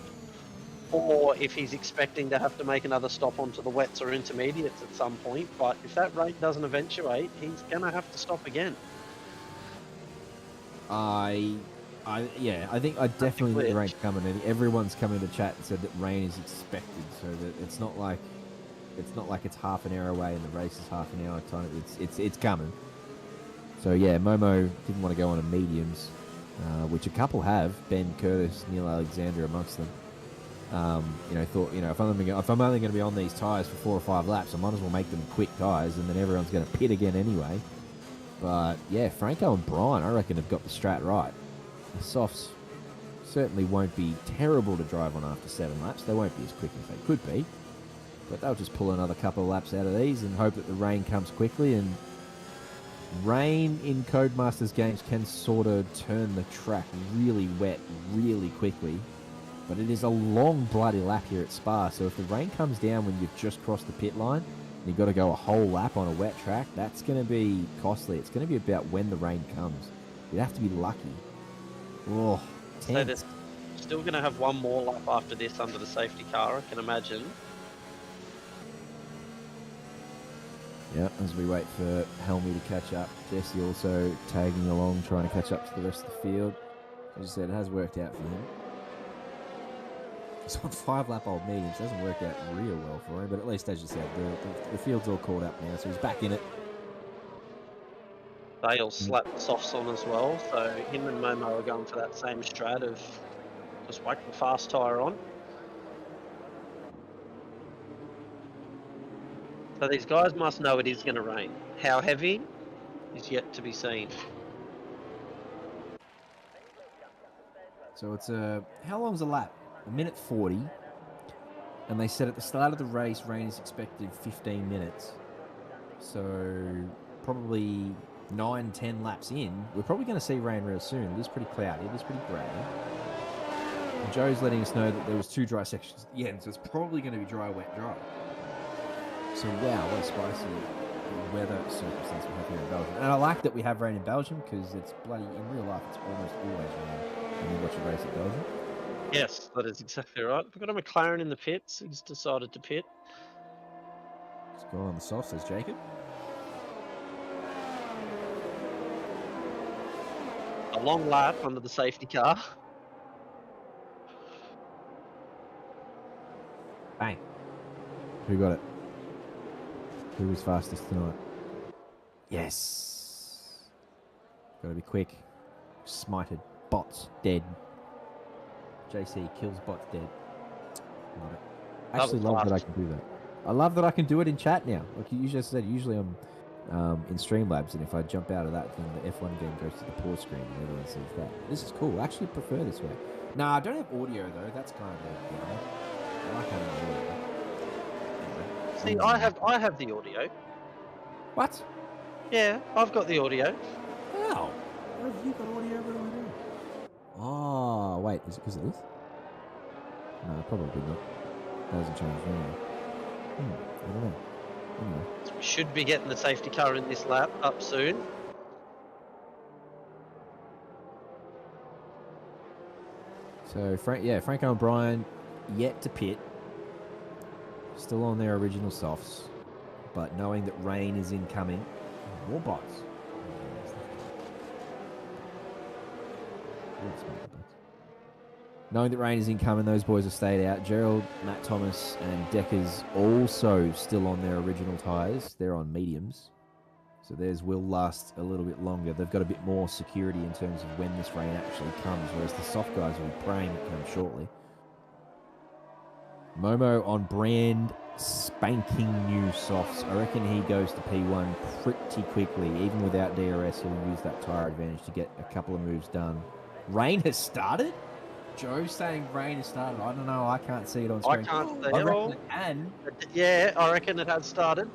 or if he's expecting to have to make another stop onto the wets or intermediates at some point. But if that rain doesn't eventuate, he's going to have to stop again. I think I definitely think the rain's coming. And everyone's come into chat and said that rain is expected, so that it's not like it's half an hour away and the race is half an hour time. It's coming. So yeah, Momo didn't want to go on a mediums, which a couple have. Ben Curtis, Neil Alexander amongst them. Thought if I'm only going to be on these tyres for 4 or 5 laps, I might as well make them quick tyres, and then everyone's going to pit again anyway. But yeah, Franco and Brian, I reckon, have got the strat right. The softs certainly won't be terrible to drive on after 7 laps. They won't be as quick as they could be, but they'll just pull another couple of laps out of these and hope that the rain comes quickly. And rain in Codemasters games can sort of turn the track really wet really quickly, but it is a long bloody lap here at Spa. So if the rain comes down when you've just crossed the pit line and you've got to go a whole lap on a wet track, that's going to be costly. It's going to be about when the rain comes. You'd have to be lucky. Oh, So tense. there's still going to have one more lap after this under the safety car, I can imagine. Yeah, as we wait for Helmy to catch up. Jesse also tagging along, trying to catch up to the rest of the field. As I said, it has worked out for him. He's on 5-lap-old mediums. Doesn't work out real well for him, but at least, as you said, the field's all caught up now, so he's back in it. They all slap the softs on as well, so him and Momo are going for that same strat of just whack the fast tyre on. So these guys must know it is going to rain. How heavy is yet to be seen. So it's how long's a lap? 1 minute 40. And they said at the start of the race, rain is expected 15 minutes. So probably 9, 10 laps in, we're probably going to see rain real soon. It is pretty cloudy. It is pretty grey. And Joe's letting us know that there was 2 dry sections at the end, so it's probably going to be dry, wet, dry. So wow, what a spicy weather circumstance we have here in Belgium. And I like that we have rain in Belgium because it's bloody, in real life, it's almost always rain when you watch a race at Belgium. Yes, that is exactly right. We've got a McLaren in the pits. He's decided to pit. Let's go on the soft, says Jacob. A long lap under the safety car. Bang. Who got it? Who was fastest tonight? Yes. Gotta be quick. Smited. Bots dead. JC kills bots dead. Love it. I actually love that I can do that. I love that I can do it in chat now. Like you just said, usually I'm in Streamlabs, and if I jump out of that, then the F1 game goes to the pause screen and everyone sees that. This is cool. I actually prefer this way. Nah, I don't have audio though. That's kind of I like having audio. See, I have the audio. What? Yeah, I've got the audio. How? How have you got audio? What do I do? Oh, wait. Is it because of this? No, probably not. That hasn't changed anyway. I don't know. Anyway. So we should be getting the safety car in this lap up soon. So, Franco and Brian yet to pit. Still on their original softs. But knowing that rain is incoming. More bots. Knowing that rain is incoming, those boys have stayed out. Gerald, Matt Thomas, and Decker's also still on their original tyres. They're on mediums. So theirs will last a little bit longer. They've got a bit more security in terms of when this rain actually comes, whereas the soft guys will be praying it comes shortly. Momo on brand spanking new softs. I reckon he goes to P1 pretty quickly. Even without DRS, he'll use that tyre advantage to get a couple of moves done. Rain has started? Joe saying rain has started. I don't know. I can't see it on screen. I can't see I it reckon all. it can. Yeah, I reckon it has started.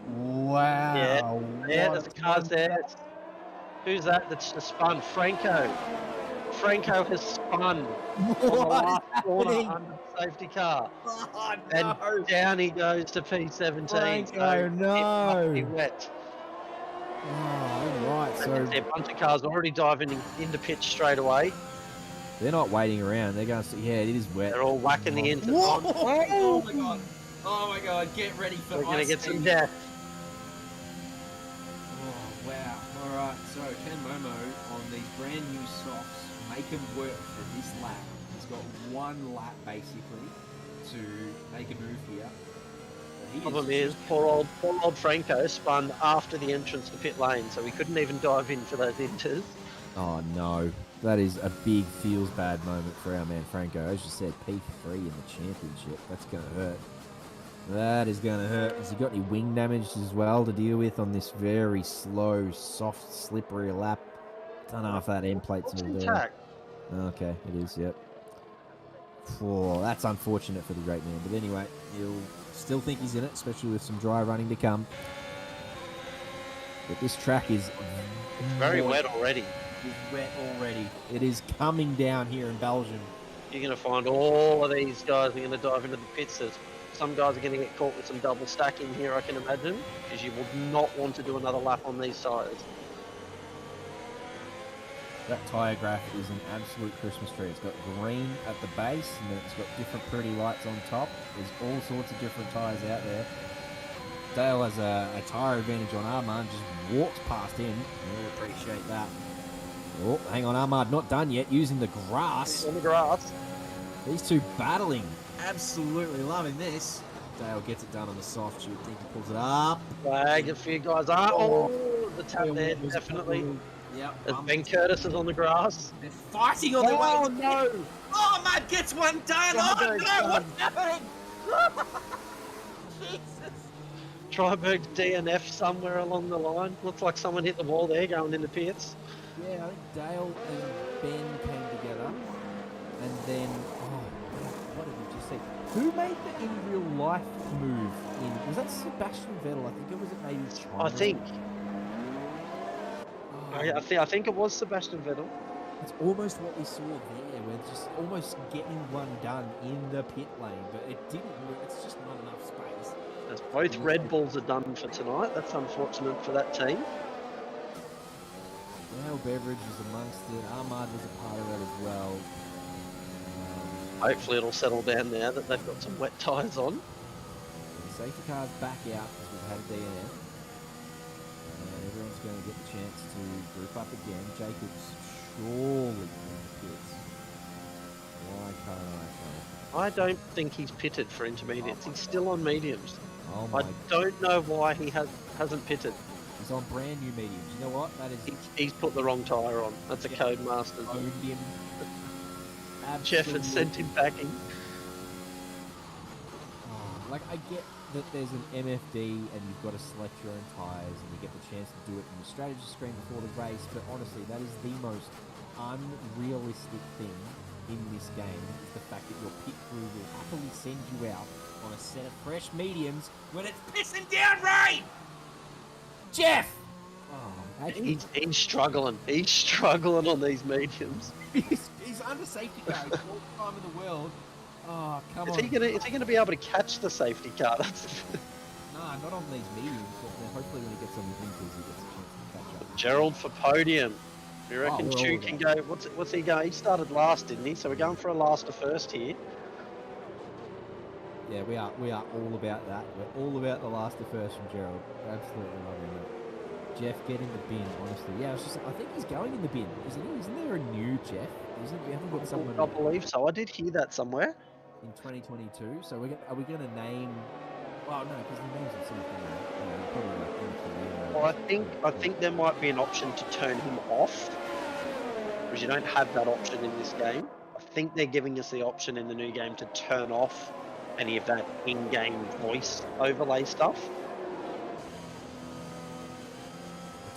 Wow. Yeah, there's a car there. Who's that that's just spun? Franco. Franco has spun on the last corner under the safety car. Oh, And down he goes to P17. Franco, no. It must be wet. Oh, all right. So A bunch of cars already diving into pitch straight away. they're not waiting around. They're going to. Yeah, it is wet. They're all whacking the into. Whoa! Oh my god. Oh my god, get ready for We're going to ice get some skating. death. Oh wow. Alright, so Ken Momo on these brand new softs make him work for this lap. He's got 1 lap basically to make a move here. But he Problem is, poor old Franco spun after the entrance to pit lane, so he couldn't even dive in for those inters. Oh no, that is a big feels bad moment for our man Franco. As you said, P3 in the championship. That's going to hurt. That is going to hurt. Has he got any wing damage as well to deal with on this very slow, soft, slippery lap? Don't know if that end plate's What's all there. intact? Okay, it is, yep. Oh, that's unfortunate for the great man. But anyway, he'll still think he's in it, especially with some dry running to come. But this track is Very wet already. It's wet already. It is coming down here in Belgium. You're going to find all of these guys are going to dive into the pits. Some guys are going to get caught with some double stacking here, I can imagine, because you would not want to do another lap on these tyres. That tyre graph is an absolute Christmas tree. It's got green at the base, and then it's got different pretty lights on top. There's all sorts of different tyres out there. Dale has a tyre advantage on Armand, just walks past him. I really appreciate that. Oh, hang on, Armand not done yet, using the grass. On the grass. These two battling. Absolutely loving this. Dale gets it done on the soft. You would think he pulls it up. Flag, a few guys are. Oh, the tap there, definitely. Yep. As Ben Curtis is on the grass. They're fighting on their way. Oh, no. Oh, Matt gets one done. Oh, Tryberg's no, done. what's happening? Jesus. Tryberg DNF somewhere along the line. Looks like someone hit the wall there going into pits. Yeah, I think Dale and Ben came together. And then, what did we just see? Who made the in real life move? Was that Sebastian Vettel? I think it was maybe China. I think. Oh, I think it was Sebastian Vettel. it's almost what we saw there. We're just almost getting one done in the pit lane, but it didn't work. It's just not enough space. As both Red Bulls are done for tonight. That's unfortunate for that team. Now Beveridge is amongst it. Ahmad was a part of that as well. Hopefully it'll settle down now that they've got some wet tyres on. The safety car's back out because we've had a DNF. And everyone's going to get the chance to group up again. Jacobs surely in the pits. Why can't I? I don't think he's pitted for intermediates. He's still on mediums. Oh my! I don't know why he hasn't pitted. He's on brand new mediums. You know what? That is He's put the wrong tyre on. That's a Codemasters. owned him. Jeff had sent him packing. Oh, like, I get that there's an MFD and you've got to select your own tyres and you get the chance to do it in the strategy screen before the race, but honestly, that is the most unrealistic thing in this game, is the fact that your pit crew will happily send you out on a set of fresh mediums when it's pissing down rain! Jeff! Oh, He's struggling. He's struggling on these mediums. he's under safety car. He's all the time in the world. Oh, come on. Is he gonna be able to catch the safety car? That's Nah, not on these mediums, but then hopefully when he gets on the winters, he gets a chance to catch up. Gerald for podium. You reckon we're Chu all can about go? What's he going? He started last, didn't he? So we're going for a last to first here. Yeah, we are all about that. We're all about the last to first from Gerald. Absolutely loving it. Jeff, get in the bin, honestly. Yeah, I think he's going in the bin, isn't he? Isn't there a new Jeff? We haven't got someone I believe so. I did hear that somewhere. in 2022. So are we going to name? Well, no, because the names are something. Probably like MQM. Well, I think there might be an option to turn him off, because you don't have that option in this game. I think they're giving us the option in the new game to turn off any of that in-game voice overlay stuff.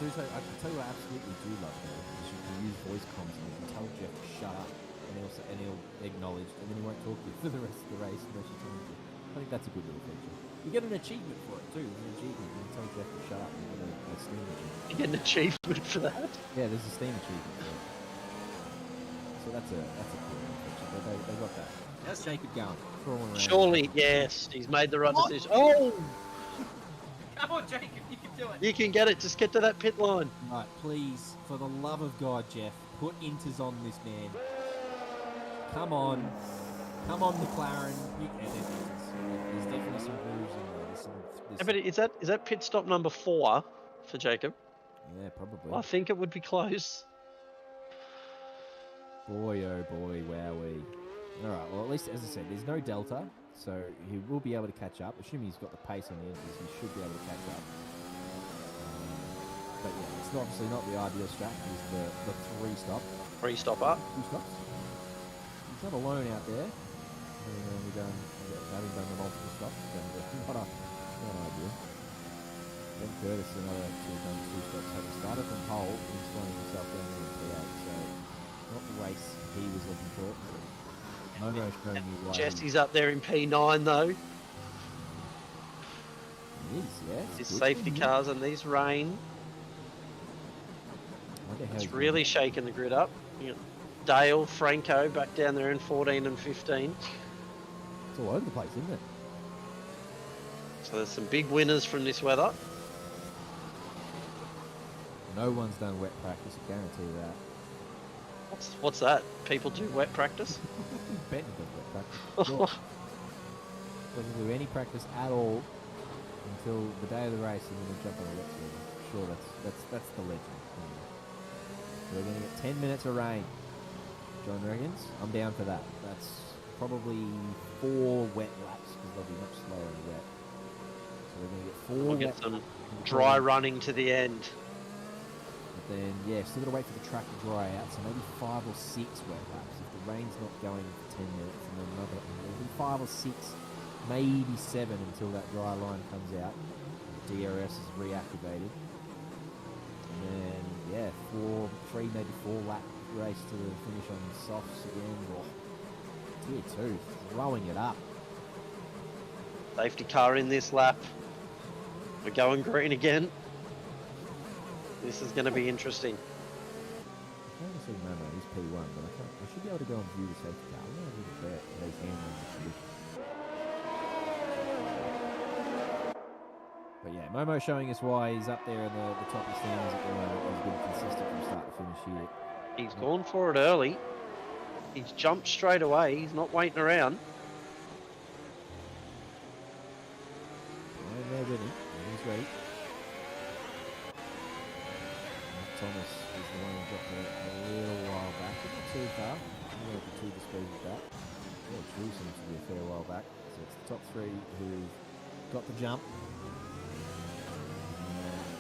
I tell you what I absolutely do love though, is you can use voice comms and you can tell Jeff to shut up and he'll acknowledge and then he won't talk to you for the rest of the race unless you tell him to. I think that's a good little feature. You get an achievement for it too. There's an achievement. You can tell Jeff to shut up and you get a Steam achievement. You get an achievement for that. Yeah, there's a Steam achievement for it. So that's a cool little feature. They got that. How's Jacob going? Crawling around. Surely, yes, he's made the right decision. Oh! Come on, Jacob, you can do it. You can get it. Just get to that pit line. Right, please, for the love of God, Jeff, put inters on this man. Come on, McLaren. There's definitely some grooves in there. Yeah, but is that pit stop number 4 for Jacob? Yeah, probably. I think it would be close. Boy, oh boy, wowee. All right, well, at least, as I said, there's no delta, so he will be able to catch up. Assuming he's got the pace on the entries, he should be able to catch up. But yeah, it's obviously not the ideal strat. It's the 3-stop. 3-stop up. 2 stops. He's not alone out there. Having done the multiple stops, but not ideal. Ben Curtis, another 2 stops, having started from pole, he's finding himself down there in P8, so not the race he was looking for. Momo showing you why Jesse's up there in P9 though. he is, yeah. His good safety for him. cars and these rain. Wonder how It's he's really shaking the grid up. You got Dale, Franco back down there in 14 and 15. It's all over the place, isn't it? So there's some big winners from this weather. No one's done wet practice, I guarantee you that. What's that? People do wet practice? Benton does wet practice. Sure. Doesn't do any practice at all until the day of the race and then he'll jump on a wet season. Sure, that's the legend. So we're going to get 10 minutes of rain. John reckons? I'm down for that. That's probably 4 wet laps because they'll be much slower in wet. So we're going to get 4 We'll wet get some laps. dry running to the end. But then, yeah, still got to wait for the track to dry out, so maybe 5 or 6 wet laps if the rain's not going for 10 minutes, and then another maybe 5 or 6, maybe 7 until that dry line comes out. DRS is reactivated. And then, yeah, 3, maybe 4 lap race to the finish on softs again. Oh, tier 2, throwing it up. Safety car in this lap. We're going green again. This is going to be interesting. I can't see Momo, he's P1, but I should be able to go and view the safety car. I'm going to look at those handling the position. But yeah, Momo showing us why he's up there in the top of the standings at the moment. He's been consistent from start to finish here. He's gone for it early. He's jumped straight away. He's not waiting around. Ryan there with him. He's ready. Thomas is the one who got there a little while back, but not too far. I'm going to the speed with that. Yeah, Drew seems to be a fair while back. So it's the top three who've got the jump.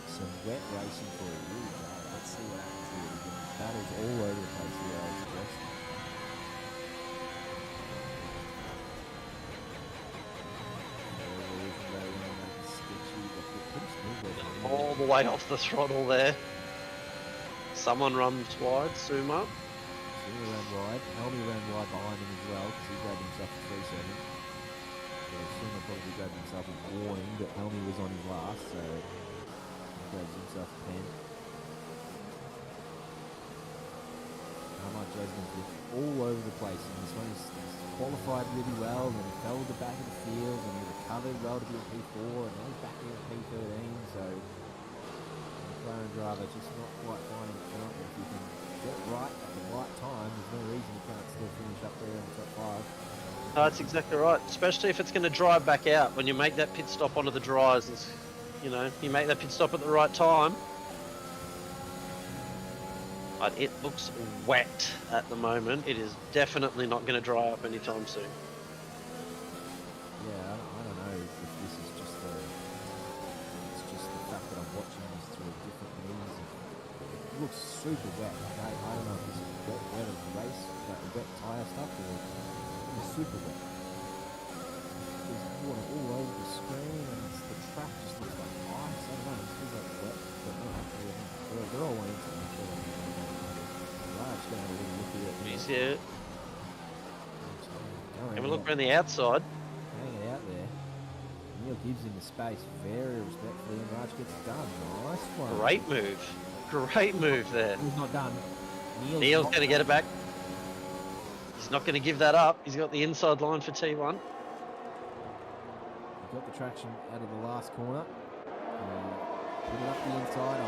Some wet racing for you. Let's see what happens here. Battles all over the place here, I suggest. All the way off the throttle there. Someone runs wide, Suma. Suma ran wide. Helmy ran wide behind him as well because he grabbed himself a 3 seconds. Yeah, Suma probably grabbed himself a warning, but Helmy was on his last, so he grabs himself a 10. Jasmine's been all over the place, and this one he's qualified really well, and then he fell to the back of the field, and he recovered well to be a P4, and now he's back in at P13, so the McLaren driver just not quite finding it out. If you can get it right at the right time, there's no reason you can't still finish up there in the top 5. No, that's exactly right, especially if it's going to drive back out. When you make that pit stop onto the dries, you know, you make that pit stop at the right time. But it looks wet at the moment. It is definitely not going to dry up anytime soon. Yeah, I don't know if this is just it's just the fact that I'm watching this through a different lens. It looks super wet. Like I don't know if this is wet of the race, like wet tyre stuff, or it's super wet. There's water all over the screen, and the track just looks like ice. I don't know, it feels like wet, but no, they're all wanting to make sure that He's here. Have a look around the outside. Hanging out there. Neil gives him the space very respectfully, and Raj gets it done. Nice one. Great move. Great move there. He's not done. Neil's going to get it back. He's not going to give that up. He's got the inside line for T1. He got the traction out of the last corner. Put it up the inside.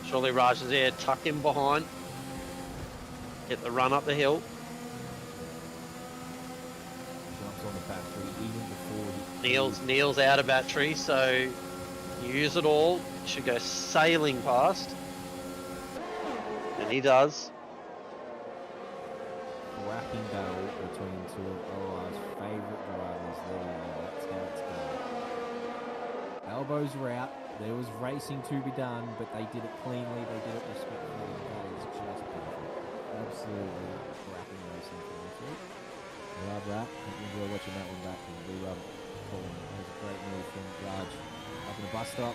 Surely Raj is there, tuck him behind. Get the run up the hill. Jumps on the battery even before Neil's out of battery, so use it all. Should go sailing past. And he does. Whacking battle between two of OR's favourite drivers there. That's how it's going. Elbows are out. There was racing to be done, but they did it cleanly, they did it respectfully, and that is just perfect. Absolutely cracking racing for this week. Love that. I think you enjoy watching that one back, and we love Colin. That was a great move from Raj up in the bus stop.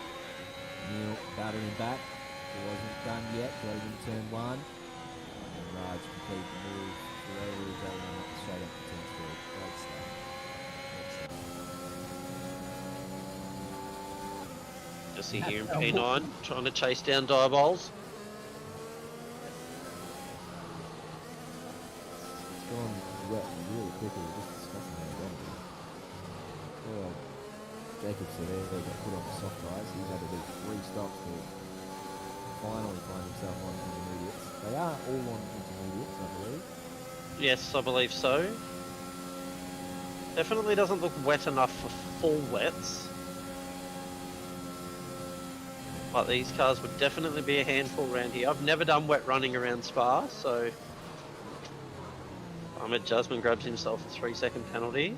Neil battering back. It wasn't done yet, drove in turn 1. And Raj completed the move forever, going straight up to 10th. Great stuff. Just see here in P9, trying to chase down Diabols. It's gone wet really quickly, just discussing that one. Jacobs there, they got put on the soft tyres. He's had to do 3 stops to finally find himself on intermediates. They are all on intermediates, I believe. Yes, I believe so. Definitely doesn't look wet enough for full wets. But these cars would definitely be a handful around here. I've never done wet running around Spa, so Ahmed Jasmine grabs himself a 3-second penalty.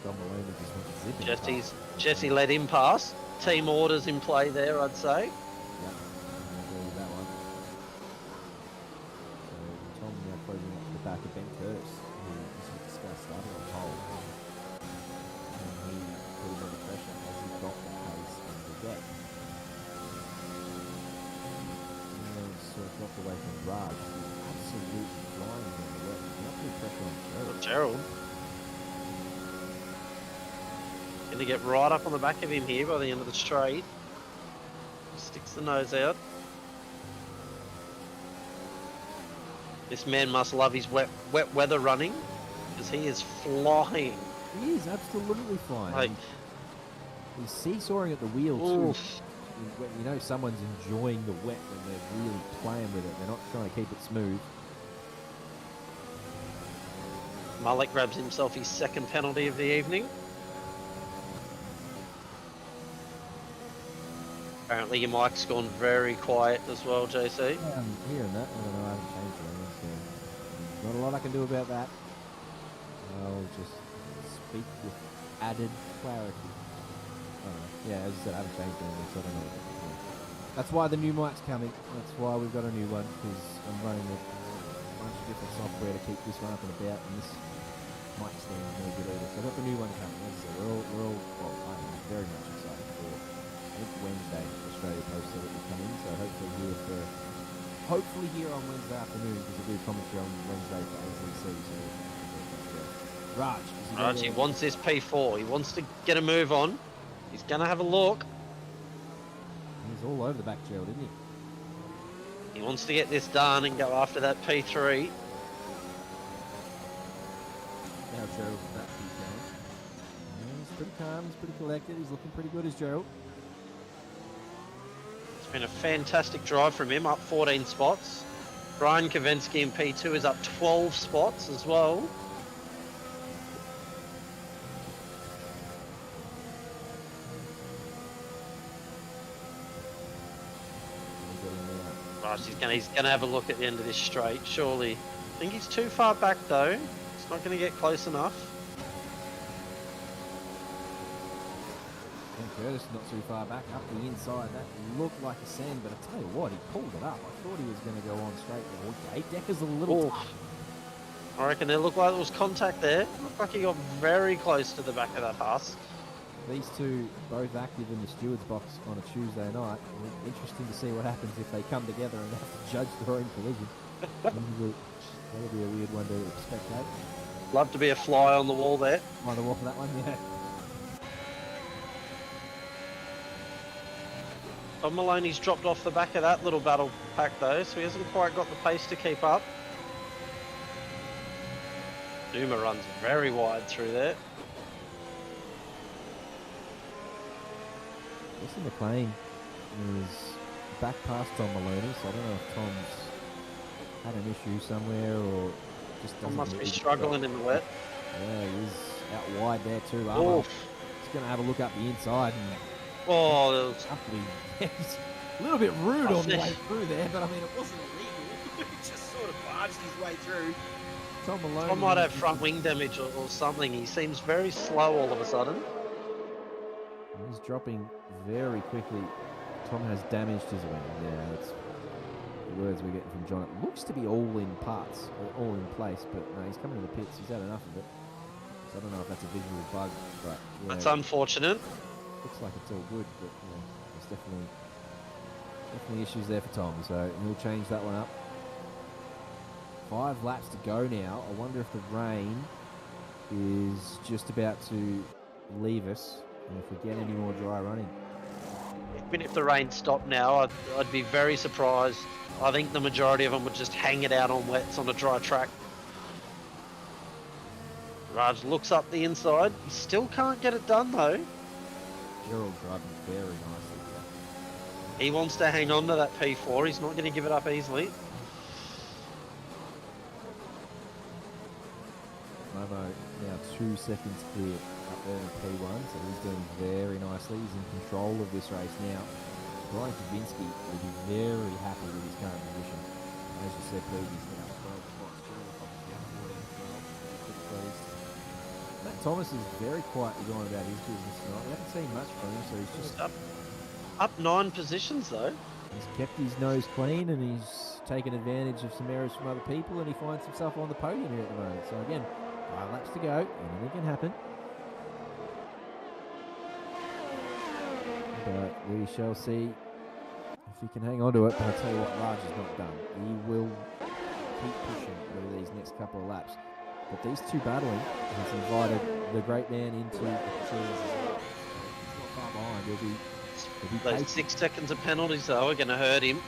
Don Maloney just went zipping past. Jesse let him pass. Team orders in play there, I'd say. Yeah, I agree with that one. So Tom now closing up to the back of Ben Curtis, who, as we discussed, started on pole. And he put him under pressure as he got the pace and the deck. And then sort of dropped away from Raj, who's absolutely flying in the wet. Not putting pressure on Curtis. Gerald. Going to get right up on the back of him here by the end of the straight. Sticks the nose out. This man must love his wet weather running, because he is flying. He is absolutely flying. Like, he's seesawing at the wheel oof. too. You know someone's enjoying the wet when they're really playing with it. They're not trying to keep it smooth. Mullet grabs himself his second penalty of the evening. Apparently your mic's gone very quiet as well, JC. Yeah, I'm hearing that. I don't know, I haven't changed anything, so not a lot I can do about that. I'll just speak with added clarity. Yeah, as I said, I haven't changed anything, so I don't know what to do. That's why the new mic's coming. That's why we've got a new one, because I'm running a bunch of different software to keep this one up and about, and this mic stand is no good either. So I've got the new one coming. As I said, we're all well, I'm very much excited for it. I think Wednesday, Australia posted it will come in, so hopefully here on Wednesday afternoon, because we'll do commentary on Wednesday for ACC. So Raj, He wants this P4. He wants to get a move on. He's going to have a look. He's all over the back, Gerald, isn't he? He wants to get this done and go after that P3. Now Gerald, that keep going. He's pretty calm, he's pretty collected, he's looking pretty good as Gerald. It's been a fantastic drive from him, up 14 spots. Brian Kavensky in P2 is up 12 spots as well. He's gonna have a look at the end of this straight, surely. I think he's too far back though. He's not gonna get close enough. And Curtis not too far back, up the inside. That looked like a sand, but I tell you what, he pulled it up. I thought he was going to go on straight. Okay, Decker's a little tough. I reckon it looked like there was contact there. Looked like he got very close to the back of that Haas. These two both active in the stewards box on a Tuesday night. Interesting to see what happens if they come together and have to judge their own collision. That'll be a weird one to spectate. Love to be a fly on the wall there. On the wall for that one, yeah. Tom Maloney's dropped off the back of that little battle pack though, so he hasn't quite got the pace to keep up. Duma runs very wide through there. Jesse McLean is back past Tom Maloney, so I don't know if Tom's had an issue somewhere or just doesn't. Tom must be struggling in the wet. Yeah, he is out wide there too. Oof. He's going to have a look up the inside and. Oh, that was... He's a little bit rude on the way through there, but I mean, it wasn't illegal. He just sort of barged his way through. Tom Maloney. Tom might have front wing damage or something. He seems very slow all of a sudden. He's dropping very quickly. Tom has damaged his wing. Yeah, that's the words we're getting from John. It looks to be all in parts, or all in place, but no, he's coming to the pits. He's had enough of it. So I don't know if that's a visual bug, but yeah, That's unfortunate. looks like it's all good, but yeah, there's definitely issues there for Tom. So he'll change that one up. 5 laps to go now. I wonder if the rain is just about to leave us, and if we get any more dry running. Even if the rain stopped now, I'd be very surprised. I think the majority of them would just hang it out on wets on a dry track. Raj looks up the inside. He still can't get it done though. Gerald driving very nicely here. He wants to hang on to that P4. He's not going to give it up easily. Momo now 2 seconds clear up there in P1, so he's doing very nicely. He's in control of this race now. Brian Kavinsky will be very happy with his current position. As you said previously, up 12 spots. Gerald obviously up 14 as well. Matt Thomas is very quietly going about his business tonight. We haven't seen much from him, so he's just Up 9 positions though. he's kept his nose clean and he's taken advantage of some errors from other people, and he finds himself on the podium here at the moment. So again, 5 laps to go, anything can happen. But we shall see if he can hang on to it. But I'll tell you what, Raj is not done. He will keep pushing over these next couple of laps. But these two battling has invited the great man into the trees as well. He's not far behind. He'll be Those patient. 6 seconds of penalties, though, are going to hurt him.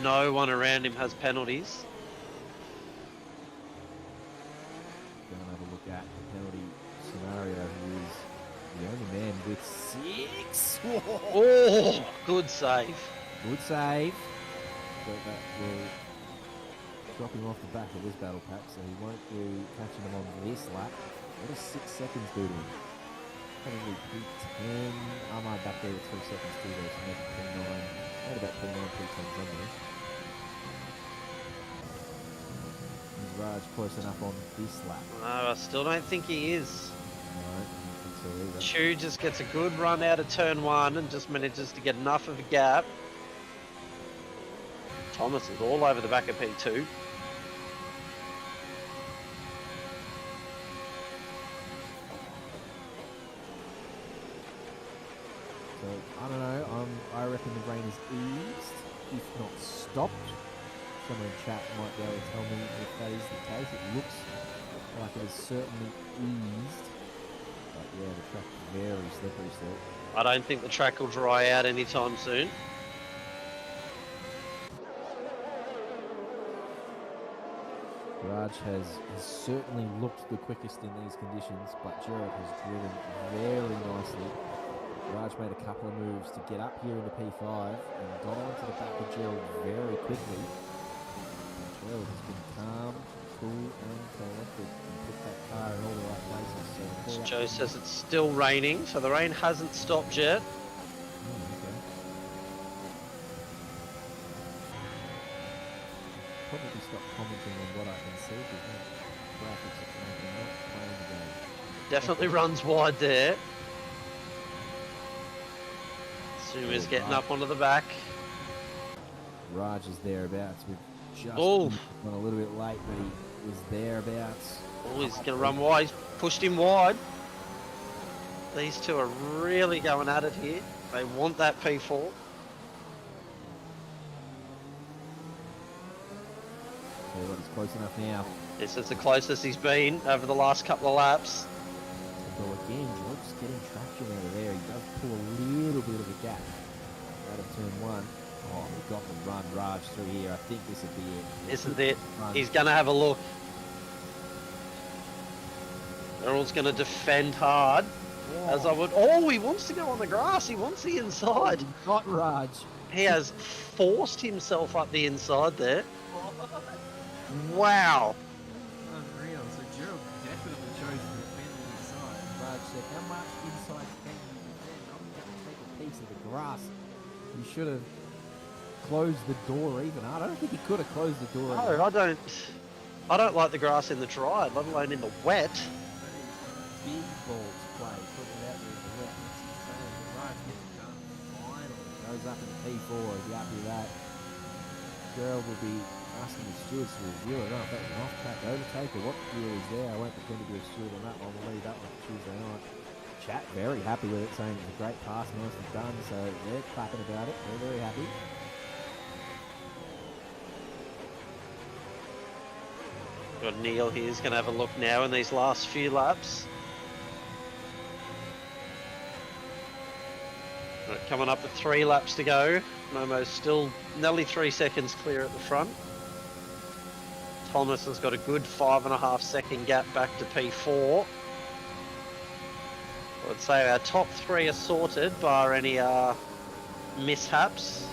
No one around him has penalties. Going to have a look at the penalty scenario. He is the only man with 6. Oh, good save. Good save. But that will drop him off the back of this battle pack, so he won't be catching him on this lap. What does 6 seconds do to him? Probably P10. I might back there with 3 seconds too, though, so maybe P9. What about P9, P10s on there? Is Raj close enough on this lap? No, I still don't think he is. No, I don't think so either. Chu just gets a good run out of turn 1 and just manages to get enough of a gap. Thomas is all over the back of P2. So, I don't know, I reckon the rain is eased, if not stopped. Someone in chat might be able to tell me if that is the case. It looks like it is certainly eased. But yeah, the track is very slippery still. I don't think the track will dry out anytime soon. Raj has certainly looked the quickest in these conditions, but Jared has driven very nicely. Raj made a couple of moves to get up here into P5 and got onto the back of Gerald very quickly. Gerald has been calm, cool and collected and put that car in all the right places. So Joe says it's still raining, so the rain hasn't stopped yet. okay. Probably stop commenting on what I can see because graphics are currently not playing the game. Definitely runs wide there. Suma's getting up onto the back. Raj is thereabouts with just Oh. gone a little bit late, but he was thereabouts. Oh, he's going to run wide. He's pushed him wide. These two are really going at it here. They want that P4. So what, he's close enough now. This is the closest he's been over the last couple of laps. So again, George's getting traction out of there. He does pull a little bit of a gap out of turn 1. Oh, we've got the run Raj through here. I think this would be it. This is it. Run. He's going to have a look. Errol's going to defend hard. As I would. Oh, he wants to go on the grass. He wants the inside. Got Raj. He has forced himself up the inside there. Wow. Unreal. So Gerald definitely chose to defend the inside. Raj said, how much inside can you defend? I'm going to take a piece of the grass. You should have closed the door even. I don't think he could have closed the door. No, I don't like the grass in the dry, let alone in the wet. Big balls play. Putting it out there in the wet. That's insane. The Raj gets it done. Finally. Goes up in the P4. He'll be happy with that. Gerald will be asking the stewards to review it. I don't know if that was an off-track overtake or what gear is there. I won't pretend to be a steward on that one. We'll leave that one for Tuesday night. Chat very happy with it, saying it was a great pass, nicely done. So they're clapping about it. They're very happy. Got Neil here. He's going to have a look now in these last few laps. Right, coming up with 3 laps to go. Momo's still nearly 3 seconds clear at the front. Thomas has got a good 5.5 second gap back to P4. I would say our top 3 are sorted, bar any mishaps.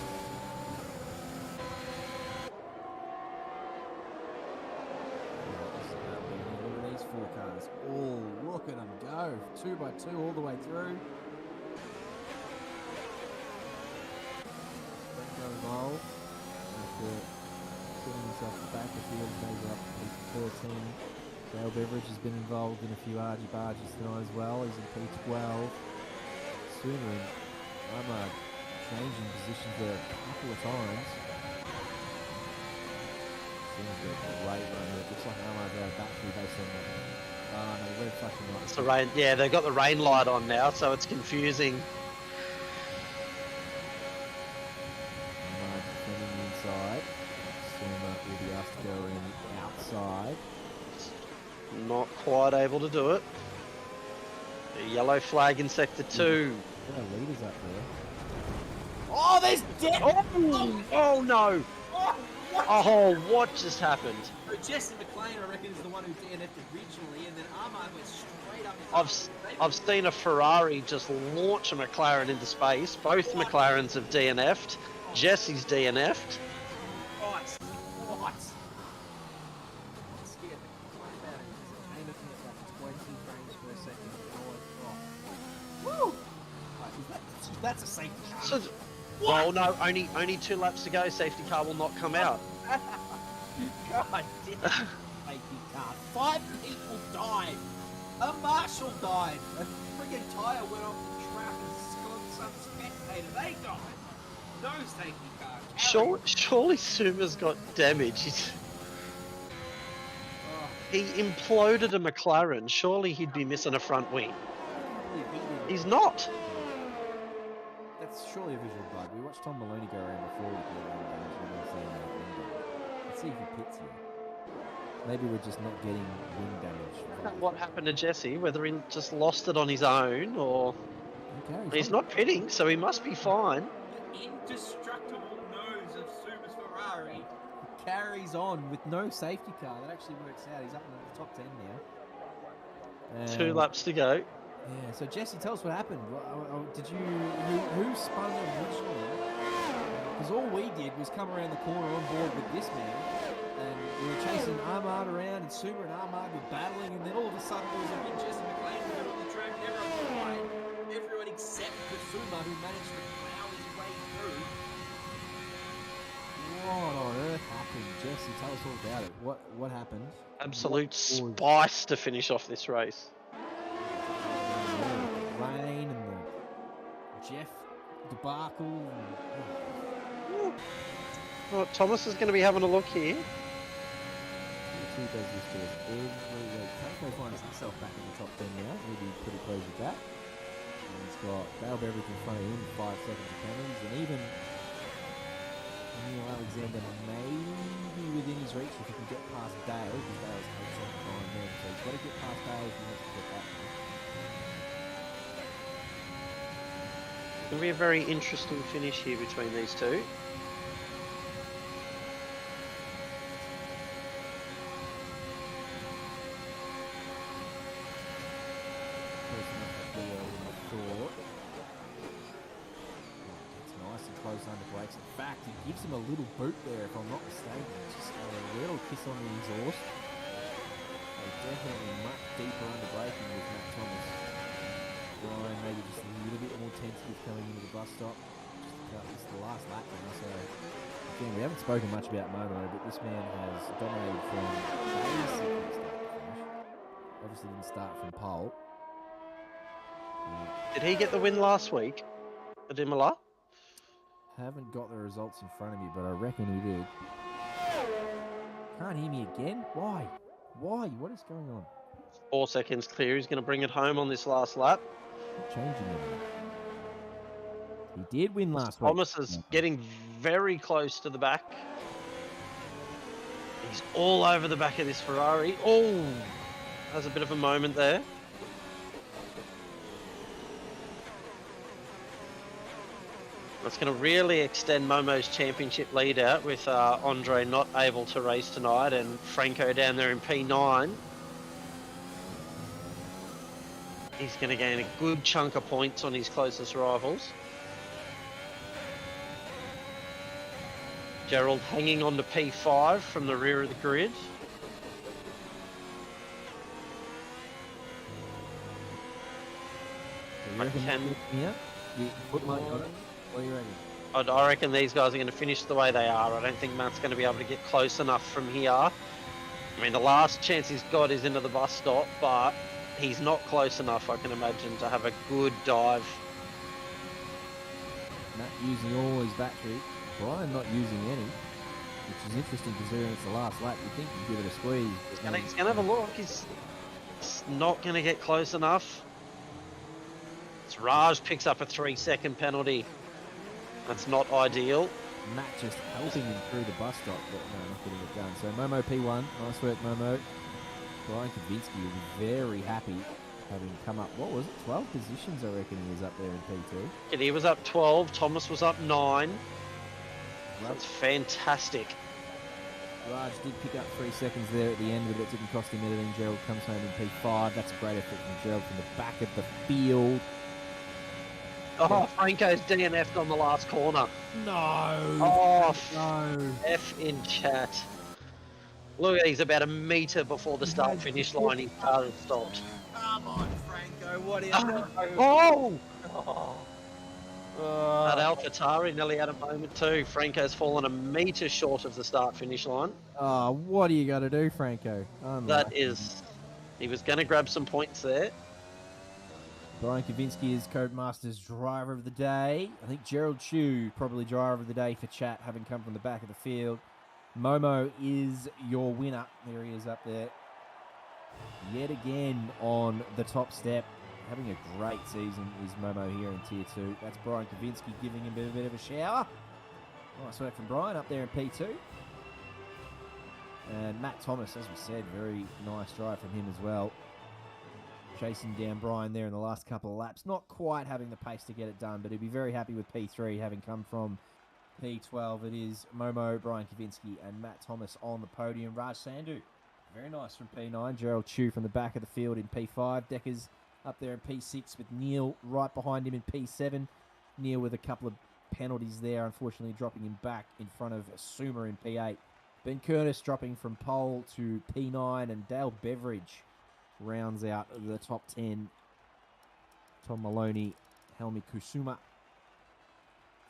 Look at these 4 cars. Oh, look at them go. 2 by 2 all the way through. Involved after putting himself back a field, maybe up to P13. Dale Beveridge has been involved in a few argy-bargies tonight as well. He's in P12. Sooner and Ahmad changing positions there a couple of times. Seems to be a great run here. It looks like Ahmad's out of battery based on that. Oh no, red flashing light. It's the rain. Yeah, they've got the rain light on now, so it's confusing. Defending the inside. Suma will be asked to go around the outside. Not quite able to do it. A yellow flag in sector 2. There are leaders up there. Oh, there's death! Oh no! Oh, what? Oh, what just happened? So Jesse McLean, I reckon, is the one who DNF'd originally, and then Armand went straight up. I've seen a Ferrari just launch a McLaren into space. Both McLarens have DNF'd. Jesse's DNF'd. What? What? I'm scared. Came at me at like 20 frames per second. Woo! Right, that's a safety car. So, well, no, only 2 laps to go. Safety car will not come out. God damn. Safety car. 5 people died. A marshal died. A friggin' tyre went off the track and some spectator. They died. No safety car. Surely Suma's got damage. He imploded a McLaren. Surely he'd be missing a front wing. He's not. That's surely a visual bug. We watched Tom Maloney go around before with the damage. We're going to see him window. Let's see if he pits here. Maybe we're just not getting wing damage. What happened to Jesse? Whether he just lost it on his own or Okay, he's not pitting, so he must be fine. The indestructible nose of Suba's Ferrari. carries on with no safety car. That actually works out. He's up in the top 10 now. 2 laps to go. Yeah, so Jesse, tell us what happened. Did you who spun originally? Because all we did was come around the corner on board with this man, and we were chasing Armand around, and Suma and Armand were battling, and then all of a sudden there was a big Jesse McLean in the middle of the track, and everyone died. Everyone except for Suma, who managed to plow his way through. What on earth happened? Jesse, tell us all about it. What happened? Absolute spice to finish off this race. Rain and the Jeff debacle. And, Well, Thomas is going to be having a look here. He does this to us every week. Franco finds himself back in the top 10 now. He'll be pretty pleased with that. And he's got Dale Beveridge in front of him, 5 seconds of penalties, and even Neil Alexander maybe within his reach if he can get past Dale, because Dale's 8 seconds behind them. So he's got to get past Dale if he wants to get that. It'll be a very interesting finish here between these two. It's nice and close under brakes. In fact, he gives him a little boot there, if I'm not mistaken. Just a little kiss on the exhaust. They're definitely much deeper under braking with Matt Thomas. Ryan maybe just a little bit more tentative coming into the bus stop. Just the last lap now, so again, we haven't spoken much about Momo, but this man has dominated from basically start to finish. Obviously didn't start from pole. Did he get the win last week at Imola? Haven't got the results in front of me, but I reckon he did. Can't hear me again? Why? Why? What is going on? 4 seconds clear. He's going to bring it home on this last lap. Changing it. He did win last week. Thomas is getting very close to the back. He's all over the back of this Ferrari. Oh, has a bit of a moment there. That's going to really extend Momo's championship lead out with Andre not able to race tonight and Franco down there in P9. He's going to gain a good chunk of points on his closest rivals. Gerald hanging on to P5 from the rear of the grid. What do you reckon? I reckon these guys are going to finish the way they are. I don't think Matt's going to be able to get close enough from here. I mean, the last chance he's got is into the bus stop, but he's not close enough, I can imagine, to have a good dive. Matt using all his battery. Brian not using any, which is interesting considering it's the last lap. You think you'd give it a squeeze. He's going to have a look. He's not going to get close enough. Raj picks up a 3-second penalty. That's not ideal. Matt just helping him through the bus stop, but no, not getting it done. So Momo P1, nice work Momo. Brian Kavinsky will be very happy having come up, what was it, 12 positions, I reckon he was up there in P2. And he was up 12, Thomas was up 9. That's fantastic. Raj did pick up 3 seconds there at the end, but it didn't cost him anything. Gerald comes home in P5. That's a great effort from Gerald from the back of the field. Oh, Franco's DNF'd on the last corner. No! Oh, No! F in chat. Look, he's about a metre before the start-finish line. His car has stopped. Come on, Franco. What is Oh! That AlphaTauri nearly had a moment too. Franco's fallen a metre short of the start-finish line. Oh, what do you got to do, Franco? That is... He was going to grab some points there. Brian Kavinsky is Codemasters driver of the day. I think Gerald Chu, probably driver of the day for chat, having come from the back of the field. Momo is your winner. There he is up there. Yet again on the top step. Having a great season is Momo here in Tier 2. That's Brian Kavinsky giving him a bit of a shower. Nice work from Brian up there in P2. And Matt Thomas, as we said, very nice drive from him as well. Chasing down Brian there in the last couple of laps. Not quite having the pace to get it done, but he'd be very happy with P3, having come from P12. It is Momo, Brian Kavinsky, and Matt Thomas on the podium. Raj Sandhu, very nice from P9. Gerald Chu from the back of the field in P5. Deckers up there in P6 with Neil right behind him in P7. Neil with a couple of penalties there, unfortunately dropping him back in front of Suma in P8. Ben Curtis dropping from pole to P9, and Dale Beveridge rounds out the top 10. Tom Maloney, Helmi Kusuma.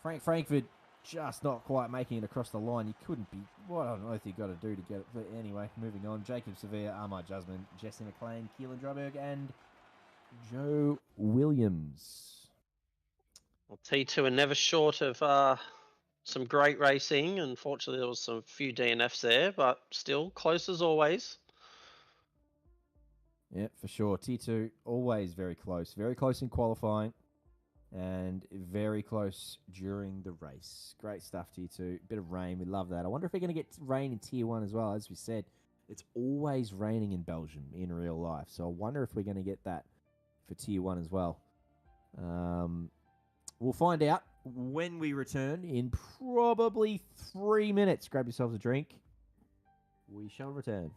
Frank Frankfurt just not quite making it across the line. You couldn't be... What on earth you got to do to get it? But anyway, moving on. Jacob Sevilla, Ahmad Jasmine, Jesse McLean, Keelan Dryberg, and Joe Williams. Well, T2 are never short of some great racing. Unfortunately, there was some few DNFs there, but still close as always. Yeah, for sure. T2, always very close. Very close in qualifying and very close during the race. Great stuff, T2. Bit of rain. We love that. I wonder if we're going to get rain in Tier 1 as well. As we said, it's always raining in Belgium in real life. So I wonder if we're going to get that for Tier 1 as well. We'll find out when we return in probably 3 minutes. Grab yourselves a drink. We shall return.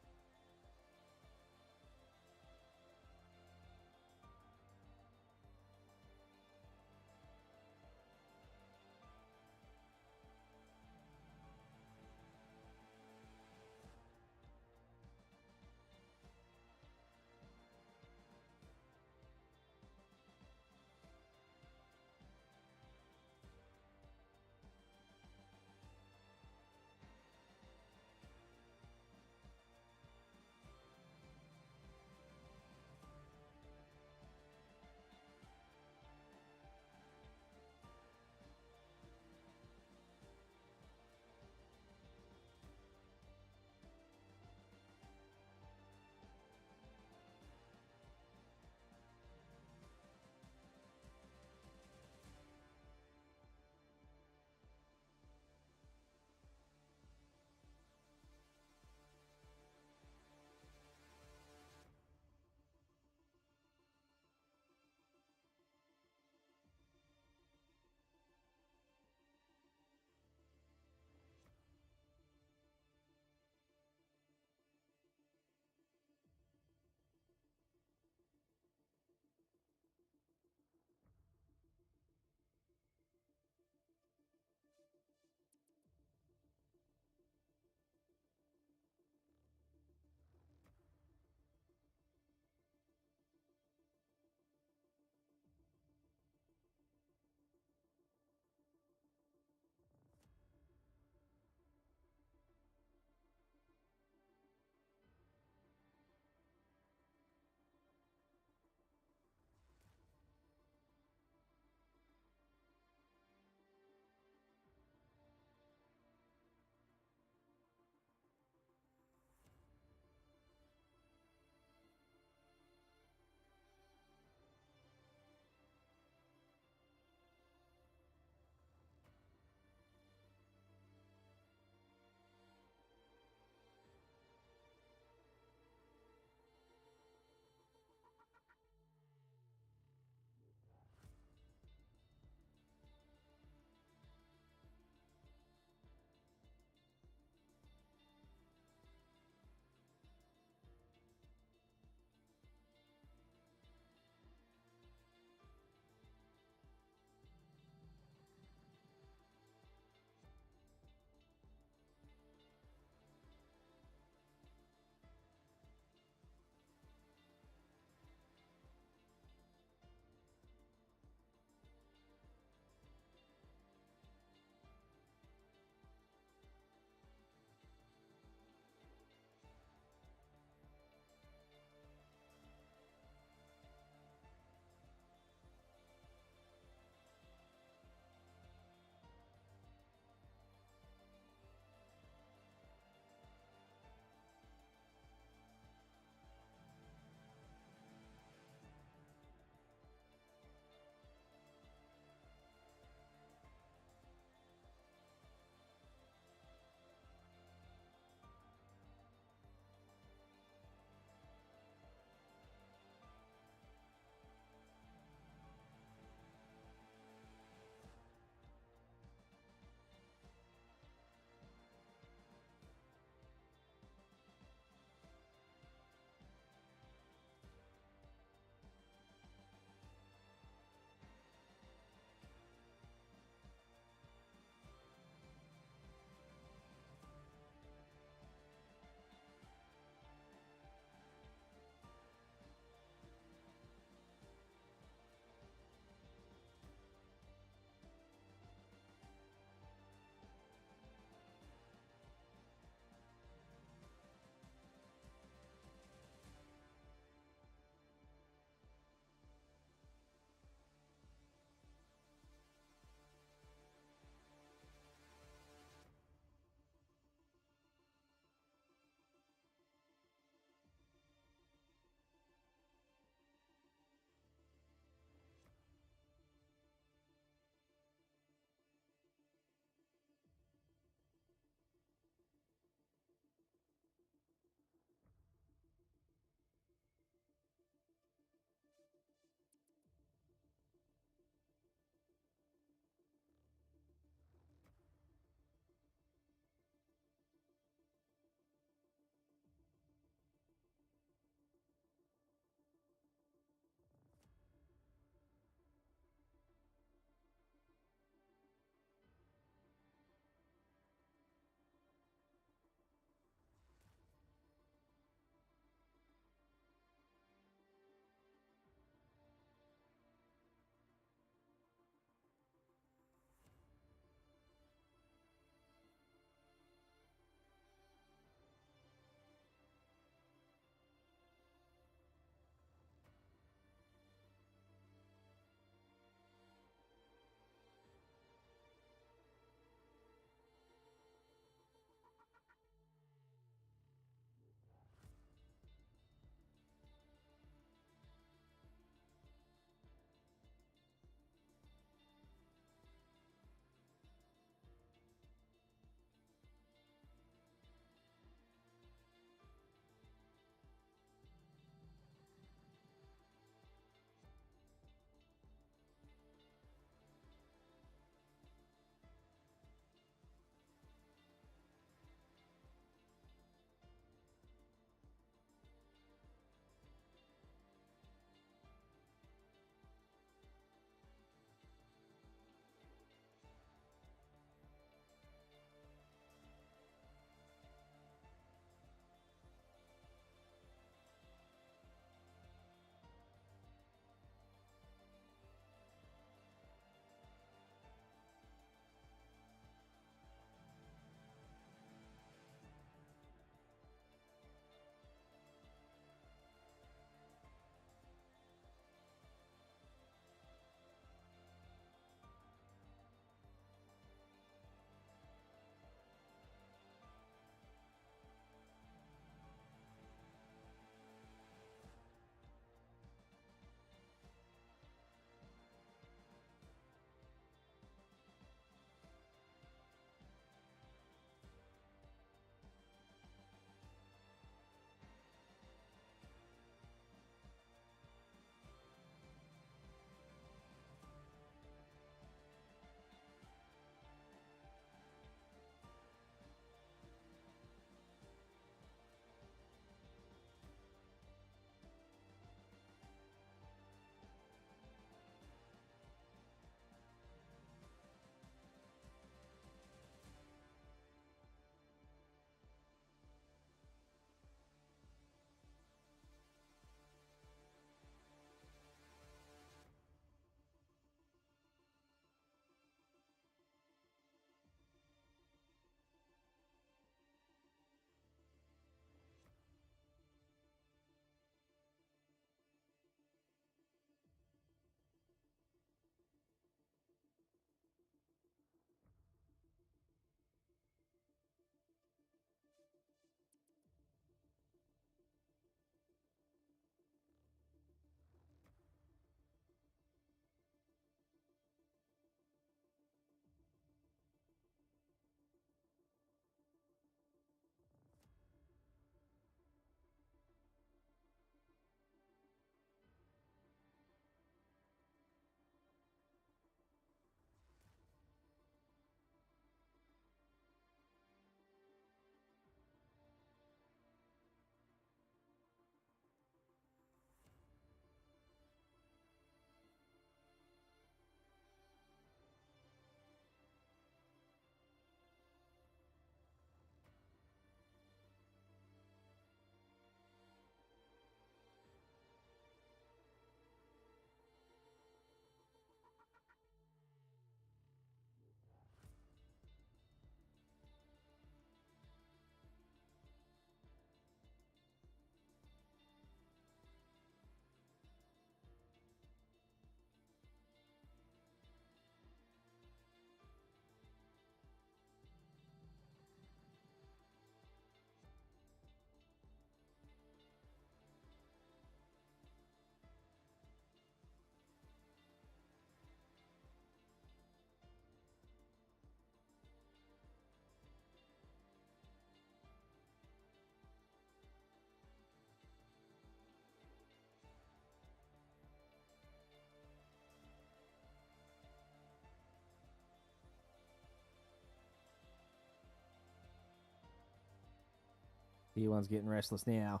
Tier 1's getting restless now.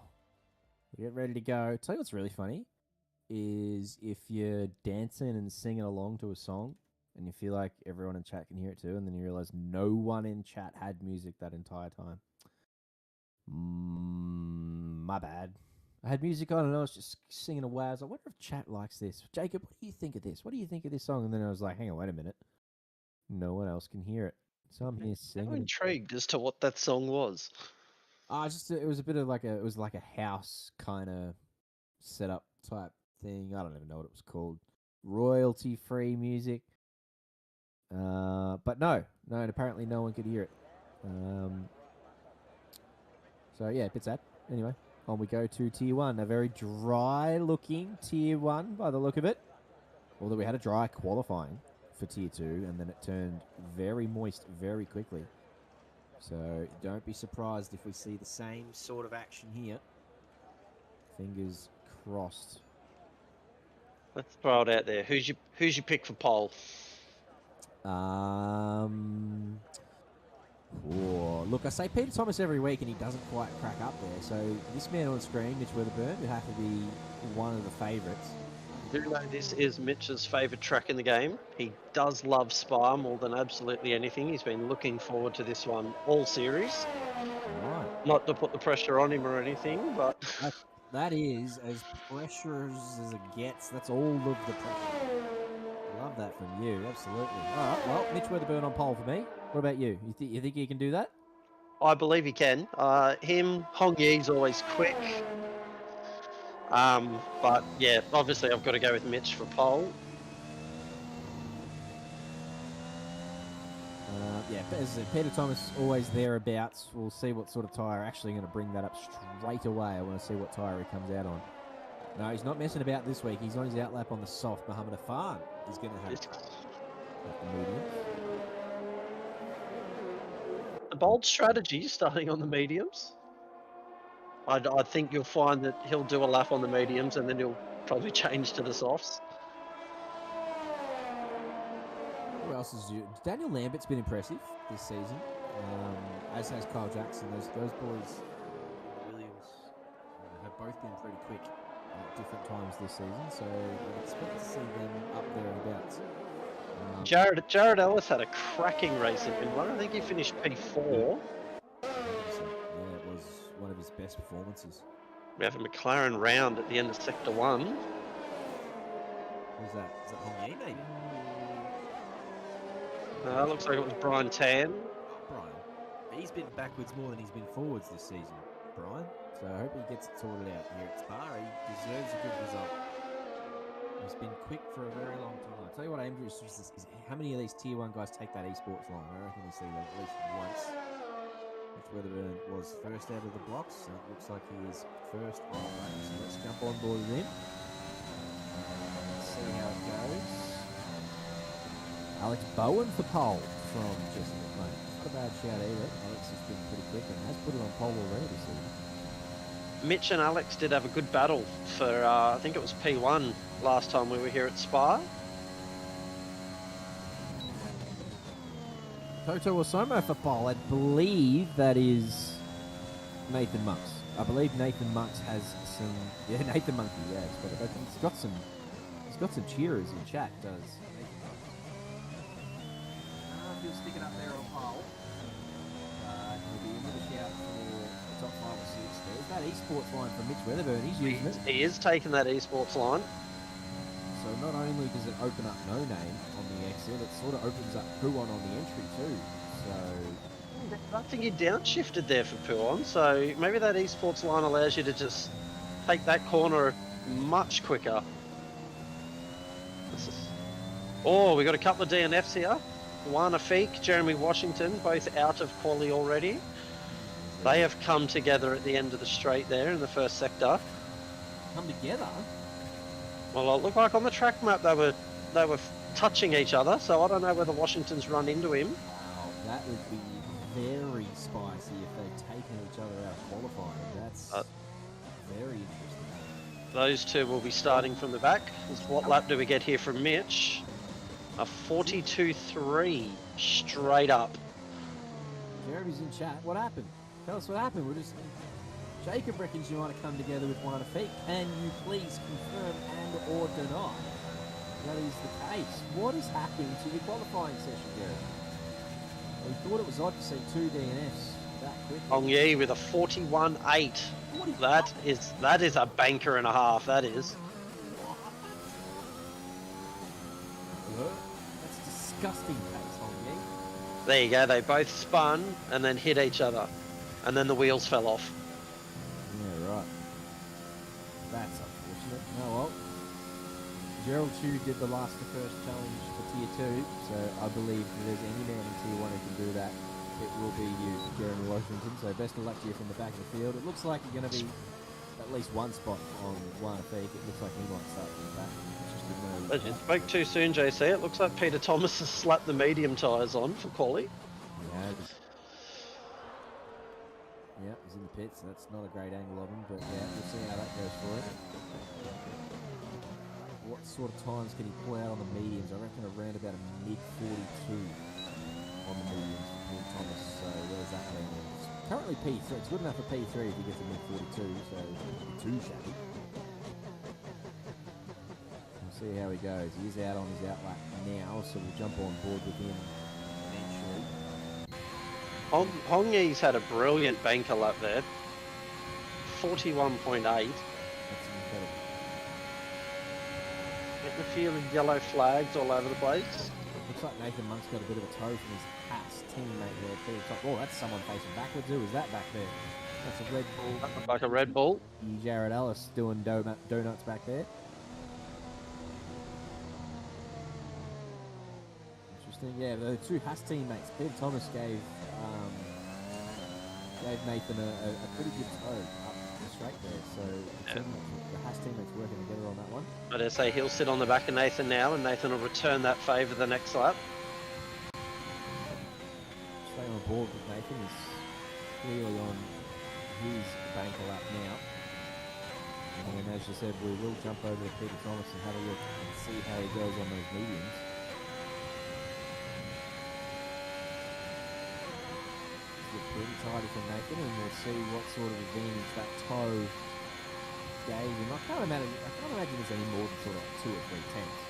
We get ready to go. Tell you what's really funny is if you're dancing and singing along to a song and you feel like everyone in chat can hear it too, and then you realize no one in chat had music that entire time. My bad. I had music on and I was just singing away. I was like, I wonder if chat likes this. Jacob, what do you think of this? What do you think of this song? And then I was like, hang on, wait a minute. No one else can hear it. So I'm here I'm singing. intrigued as to what that song was. It was a bit of like a house kind of setup type thing. I don't even know what it was called. Royalty free music. But no, apparently no one could hear it. So yeah, a bit sad. Anyway, on we go to Tier 1. A very dry looking Tier 1 by the look of it. Although we had a dry qualifying for Tier 2 and then it turned very moist very quickly. So don't be surprised if we see the same sort of action here. Fingers crossed. Let's throw it out there. Who's your pick for pole? Look, I say Peter Thomas every week and he doesn't quite crack up there. So this man on screen, Mitch Weatherburn, would have to be one of the favourites. Do you know this is Mitch's favourite track in the game? He does love Spa more than absolutely anything. He's been looking forward to this one all series. Right. Not to put the pressure on him or anything, but That is as pressure as it gets. That's all of the pressure. Love that from you, absolutely. All right, well, Mitch Weatherburn on pole for me. What about you? You think he can do that? I believe he can. Hong Yi's always quick. But yeah, obviously I've got to go with Mitch for pole. Yeah, as I said, Peter Thomas always thereabouts. We'll see what sort of tyre. Actually going to bring that up straight away. I want to see what tyre he comes out on. No, he's not messing about this week. He's on his outlap on the soft. Muhammad Afan is going to have the medium. A bold strategy starting on the mediums. I think you'll find that he'll do a lap on the mediums and then he'll probably change to the softs. Who else is you? Daniel Lambert's been impressive this season, as has Kyle Jackson. Those boys, Williams, have both been pretty quick at different times this season, so I'd expect to see them up there and abouts. Jared Ellis had a cracking race in one. I think he finished P4. Yeah, it was one of his best performances. We have a McLaren round at the end of Sector 1. Who's that? Is that Hong Yi, maybe? Looks like it was Brian Tan. Brian. He's been backwards more than he's been forwards this season, Brian. So I hope he gets it sorted out here at Spa. He deserves a good result. He's been quick for a very long time. I'll tell you what I'm interested in is how many of these Tier 1 guys take that esports line. I reckon we see that at least once. Which Weatherburn was first out of the blocks. So it looks like he is first on race. So let's jump on board with him. Let's see how it goes. Alex Bowen for pole from Jesse McLean. Not a bad shout either. Alex has been pretty quick and has put it on pole already this season. Mitch and Alex did have a good battle for, I think it was P1 last time we were here at Spa. Toto Osomo for pole. I believe that is Nathan Monks. I believe Nathan Monks has some... Yeah, Nathan Monkey, yeah. He's got some cheerers in chat, does. He'll stick it up there on pole. He'll be in with a shout for top 5 or 6. There's that esports line from Mitch Weatherburn. He's using it. He is taking that esports line. So not only does it open up no name on the exit, it sort of opens up Puon on the entry too. So I think he downshifted there for Puon, so maybe that esports line allows you to just take that corner much quicker. Oh, we got a couple of DNFs here. One Afik, Jeremy Washington, both out of quali already. They have come together at the end of the straight there in the first sector. Come together? Well, it looked like on the track map they were touching each other, so I don't know whether Washington's run into him. Wow, that would be very spicy if they'd taken each other out of qualifying. That's very interesting. Those two will be starting from the back. What lap do we get here from Mitch? A 42.3 straight up. Jeremy's in chat. What happened? Tell us what happened. Jacob reckons you might have come together with one feet. Can you please confirm and or deny that is the case? What is happening to your qualifying session, Gary? We thought it was odd to see 2 DNFs that quickly. Hong Yi with a 41.8. That is a banker and a half. That is. That's disgusting, pace, Hong Yi. There you go. They both spun and then hit each other, and then the wheels fell off. Yeah, right. That's unfortunate. Oh well. Gerald Chu did the last to first challenge for Tier 2, so I believe if there's any man in Tier 1 who can do that, it will be you, Jeremy Washington. So best of luck to you from the back of the field. It looks like you're going to be at least one spot on one feet. It looks like he might start from the back. I just spoke too soon, JC. It looks like Peter Thomas has slapped the medium tyres on for quali. Yeah, he's in the pits. That's not a great angle of him, but yeah, we'll see how that goes for him. What sort of times can he pull out on the mediums? I reckon around about a mid-42 on the mediums for Peter Thomas. So where's that leading? It's currently P3. It's good enough for P3 if he gets a mid-42, so too shabby. We'll see how he goes. He is out on his outlap now, so we'll jump on board with him eventually. Hong Yi's had a brilliant banker lap there. 41.8. That's incredible. Getting a few yellow flags all over the place. Looks like Nathan Monk's got a bit of a toe from his Haas teammate there. Pretty top. Oh, that's someone facing backwards. Who is that back there? That's a Red Bull. Like a Red Bull. Jared Ellis doing donuts back there. Interesting. Yeah, the two Haas teammates. Peter Thomas gave Nathan a pretty good toe up the straight there. So the Haas teammates working together on that one. But I say he'll sit on the back of Nathan now, and Nathan will return that favour the next lap. Staying on board with Nathan is clearly on his banker lap now. And then, as you said, we will jump over to Peter Thomas and have a look and see how he goes on those mediums. Pretty tidy from Nathan, and we'll see what sort of advantage that toe gave him. I can't imagine there's any more than sort of 2 or 3 tenths.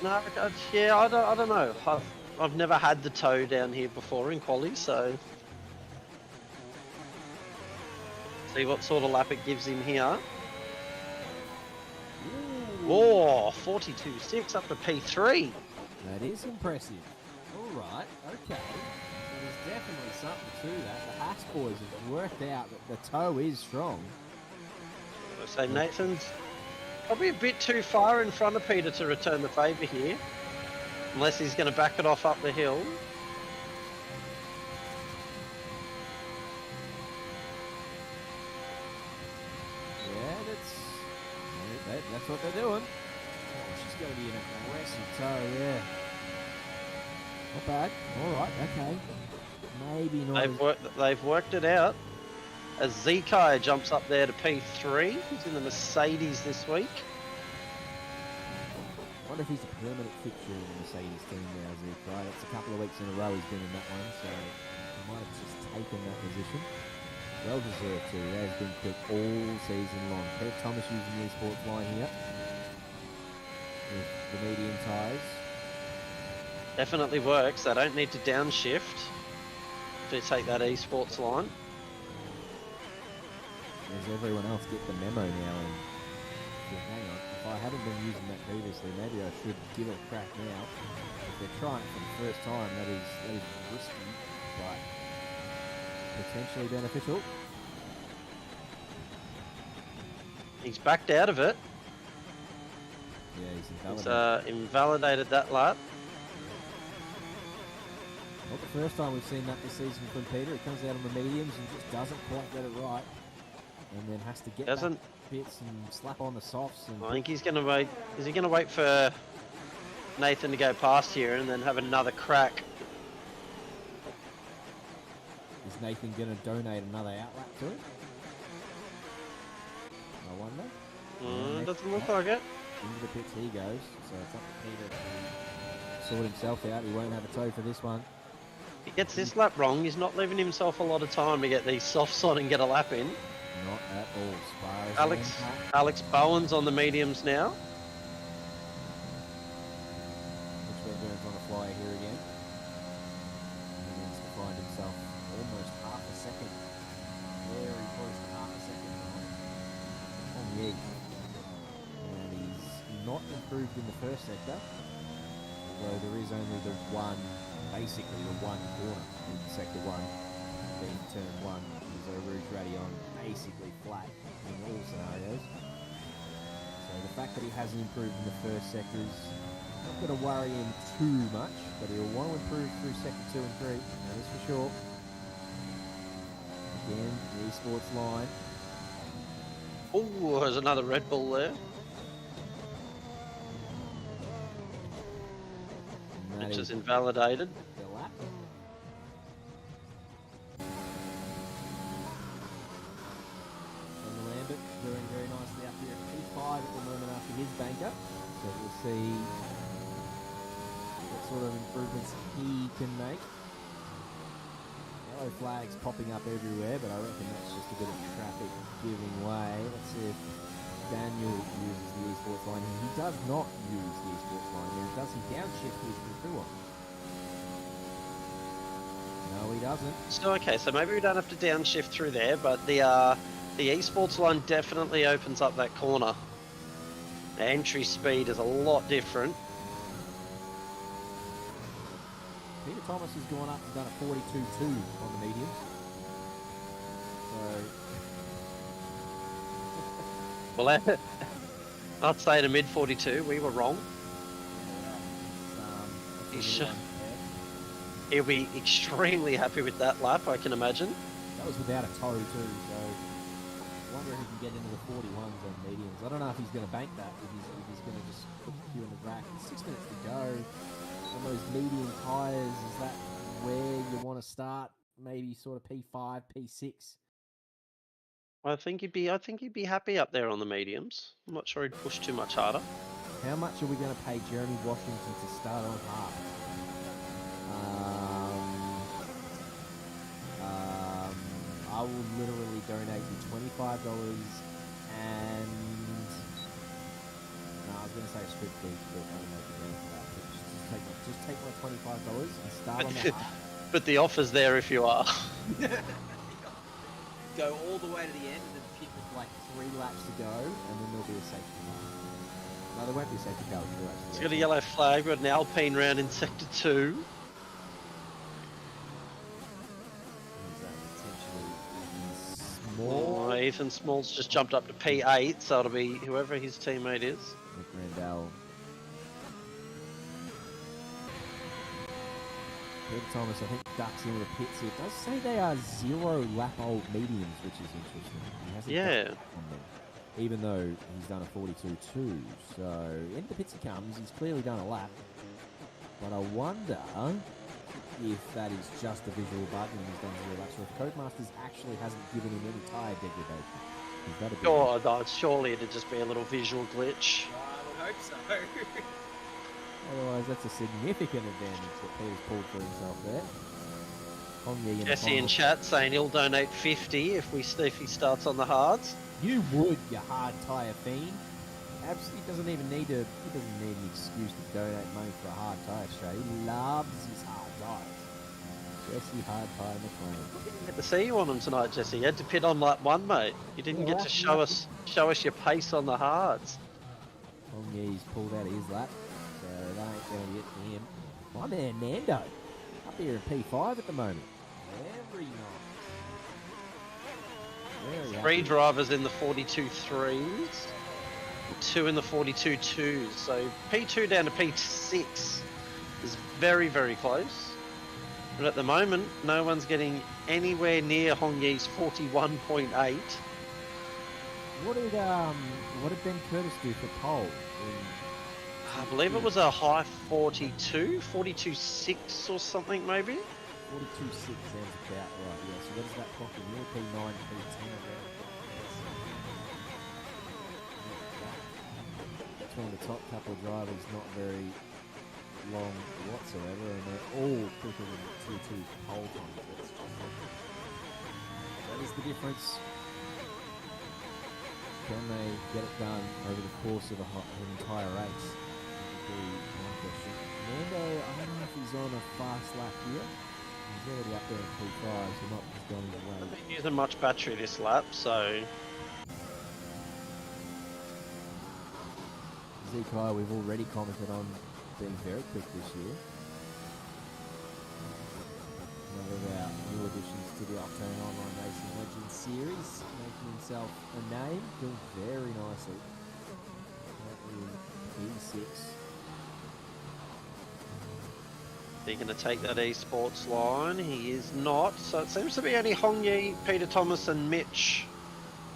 No, yeah, I don't know. I've never had the toe down here before in quali, so see what sort of lap it gives him here. Ooh. Oh, 42.6 up to P3. That is impressive. Alright, okay. So there's definitely something to that. The Haas boys have worked out that the toe is strong. I say Nathan's probably a bit too far in front of Peter to return the favour here. Unless he's going to back it off up the hill. Yeah, that's what they're doing. Oh, she's going to be an aggressive toe, yeah. Not bad. Alright, okay. Maybe not. They've worked it out. As Zekai jumps up there to P3. He's in the Mercedes this week. I wonder if he's a permanent fixture in the Mercedes team now, Zekai. It's a couple of weeks in a row he's been in that one, so he might have just taken that position. Well deserved too. He has been quick all season long. Peter Thomas using the esports line here with the medium tyres. Definitely works. They don't need to downshift to take that esports line. Does everyone else get the memo now? And yeah, hang on, if I haven't been using that previously, maybe I should give it a crack now. If they're trying it for the first time, that is risky, but potentially beneficial. He's backed out of it. Yeah, he's invalidated that lap. Not the first time we've seen that this season from Peter. He comes out on the mediums and just doesn't quite get it right. And then has to get back bits and slap on the softs. And I think he's going to wait. Is he going to wait for Nathan to go past here and then have another crack? Is Nathan going to donate another outlap to it? I wonder. Doesn't look like it. Into the pits he goes. So it's up to Peter to sort himself out. He won't have a toe for this one. He gets this lap wrong, he's not leaving himself a lot of time to get these softs on and get a lap in. Not at all. Sparrows Alex Bowen's on the mediums now. Which Weburn's on a flyer here again. He needs to find himself almost half a second. Very close to half a second behind on the edge. And he's not improved in the first sector. Although there is only basically the one corner in sector 1, being turn 1. There's a Rouge Radion basically flat in all scenarios. So the fact that he hasn't improved in the first sector is not going to worry him too much, but he'll want to improve through sector 2 and 3, that is for sure. Again, the esports line. Oh, there's another Red Bull there. Which is invalidated. The lap. And Lambert doing very nicely up here at P5 at the moment after his banker. So we'll see what sort of improvements he can make. Yellow flags popping up everywhere, but I reckon that's just a bit of traffic giving way. Let's see if Daniel uses the esports line. He does not use the esports line. Does he downshift his through on? No, he doesn't. So okay, so maybe we don't have to downshift through there, but the esports line definitely opens up that corner. The entry speed is a lot different. Peter Thomas has gone up and done a 42.2 on the mediums. So Well, I'd say in a mid 42, we were wrong. He'll be extremely happy with that lap, I can imagine. That was without a toe too, so I wonder if he can get into the 41s on mediums. I don't know if he's going to bank that, if he's going to just put the queue in the rack. There's 6 minutes to go. On those medium tyres, is that where you want to start? Maybe sort of P5, P6? I think he'd be happy up there on the mediums. I'm not sure he'd push too much harder. How much are we going to pay Jeremy Washington to start on hard? I will literally donate you $25 and... No, I was going to say strictly, but I don't know if you're for that. But just take my $25 and start on the hard. But the offer's there if you are. Go all the way to the end and then With like 3 laps to go, and then there'll be a safety car. No, there won't be a safety car. It's got a yellow flag. We've got an Alpine round in sector 2. Small. Oh, Ethan Small's just jumped up to P8, so it'll be whoever his teammate is. Nick Randall. Peter Thomas, I think, ducks into the pits here. It does say they are 0 lap old mediums, which is interesting. He hasn't Yeah. on them, even though he's done a 42.2. So, into the pits he comes. He's clearly done a lap. But I wonder if that is just a visual bug and he's done 0 laps, or if Codemasters actually hasn't given him any tyre degradation. Is that a bit Oh, no, surely it'd just be a little visual glitch. I would hope so. Otherwise, that's a significant advantage that Peter's pulled for himself there. Jesse in chat saying he'll donate 50 if he starts on the hards. You would, you hard tyre fiend. Absolutely doesn't even need to. He doesn't need an excuse to donate money for a hard tyre straight. He loves his hard tyres. Jesse Hard Tyre McLean. We didn't get to see you on them tonight, Jesse. You had to pit on lap 1, mate. You didn't get to show us your pace on the hards. He's pulled out of his lap, so that ain't going to get to him. My man Nando, up here in P5 at the moment. Very nice. Very 3 happy. drivers in the 42.3s, 2 in the 42.2s. So P2 down to P6 is very, very close. But at the moment, no one's getting anywhere near Hongyi's 41.8. What did Ben Curtis do for pole? I believe it was a high 42, 42.6 or something maybe. 42.6 sounds about right, yeah. So what does that clock in? You're P9, P10 between the top couple of drivers, not very long watch whatsoever, and they're all quicker than 2-2 whole time. That is the difference. Can they get it done over the course of an entire race? That would be one question. Mando, I don't know if he's on a fast lap here. He's already up there at P5, so not just going his way. Not using much battery this lap, so Zekai, we've already commented on being very quick this year. One of our new additions to the Octane Online Racing Legends series, making himself a name, doing very nicely. P6. Is he going to take that esports line? He is not. So it seems to be only Hongyi, Peter Thomas and Mitch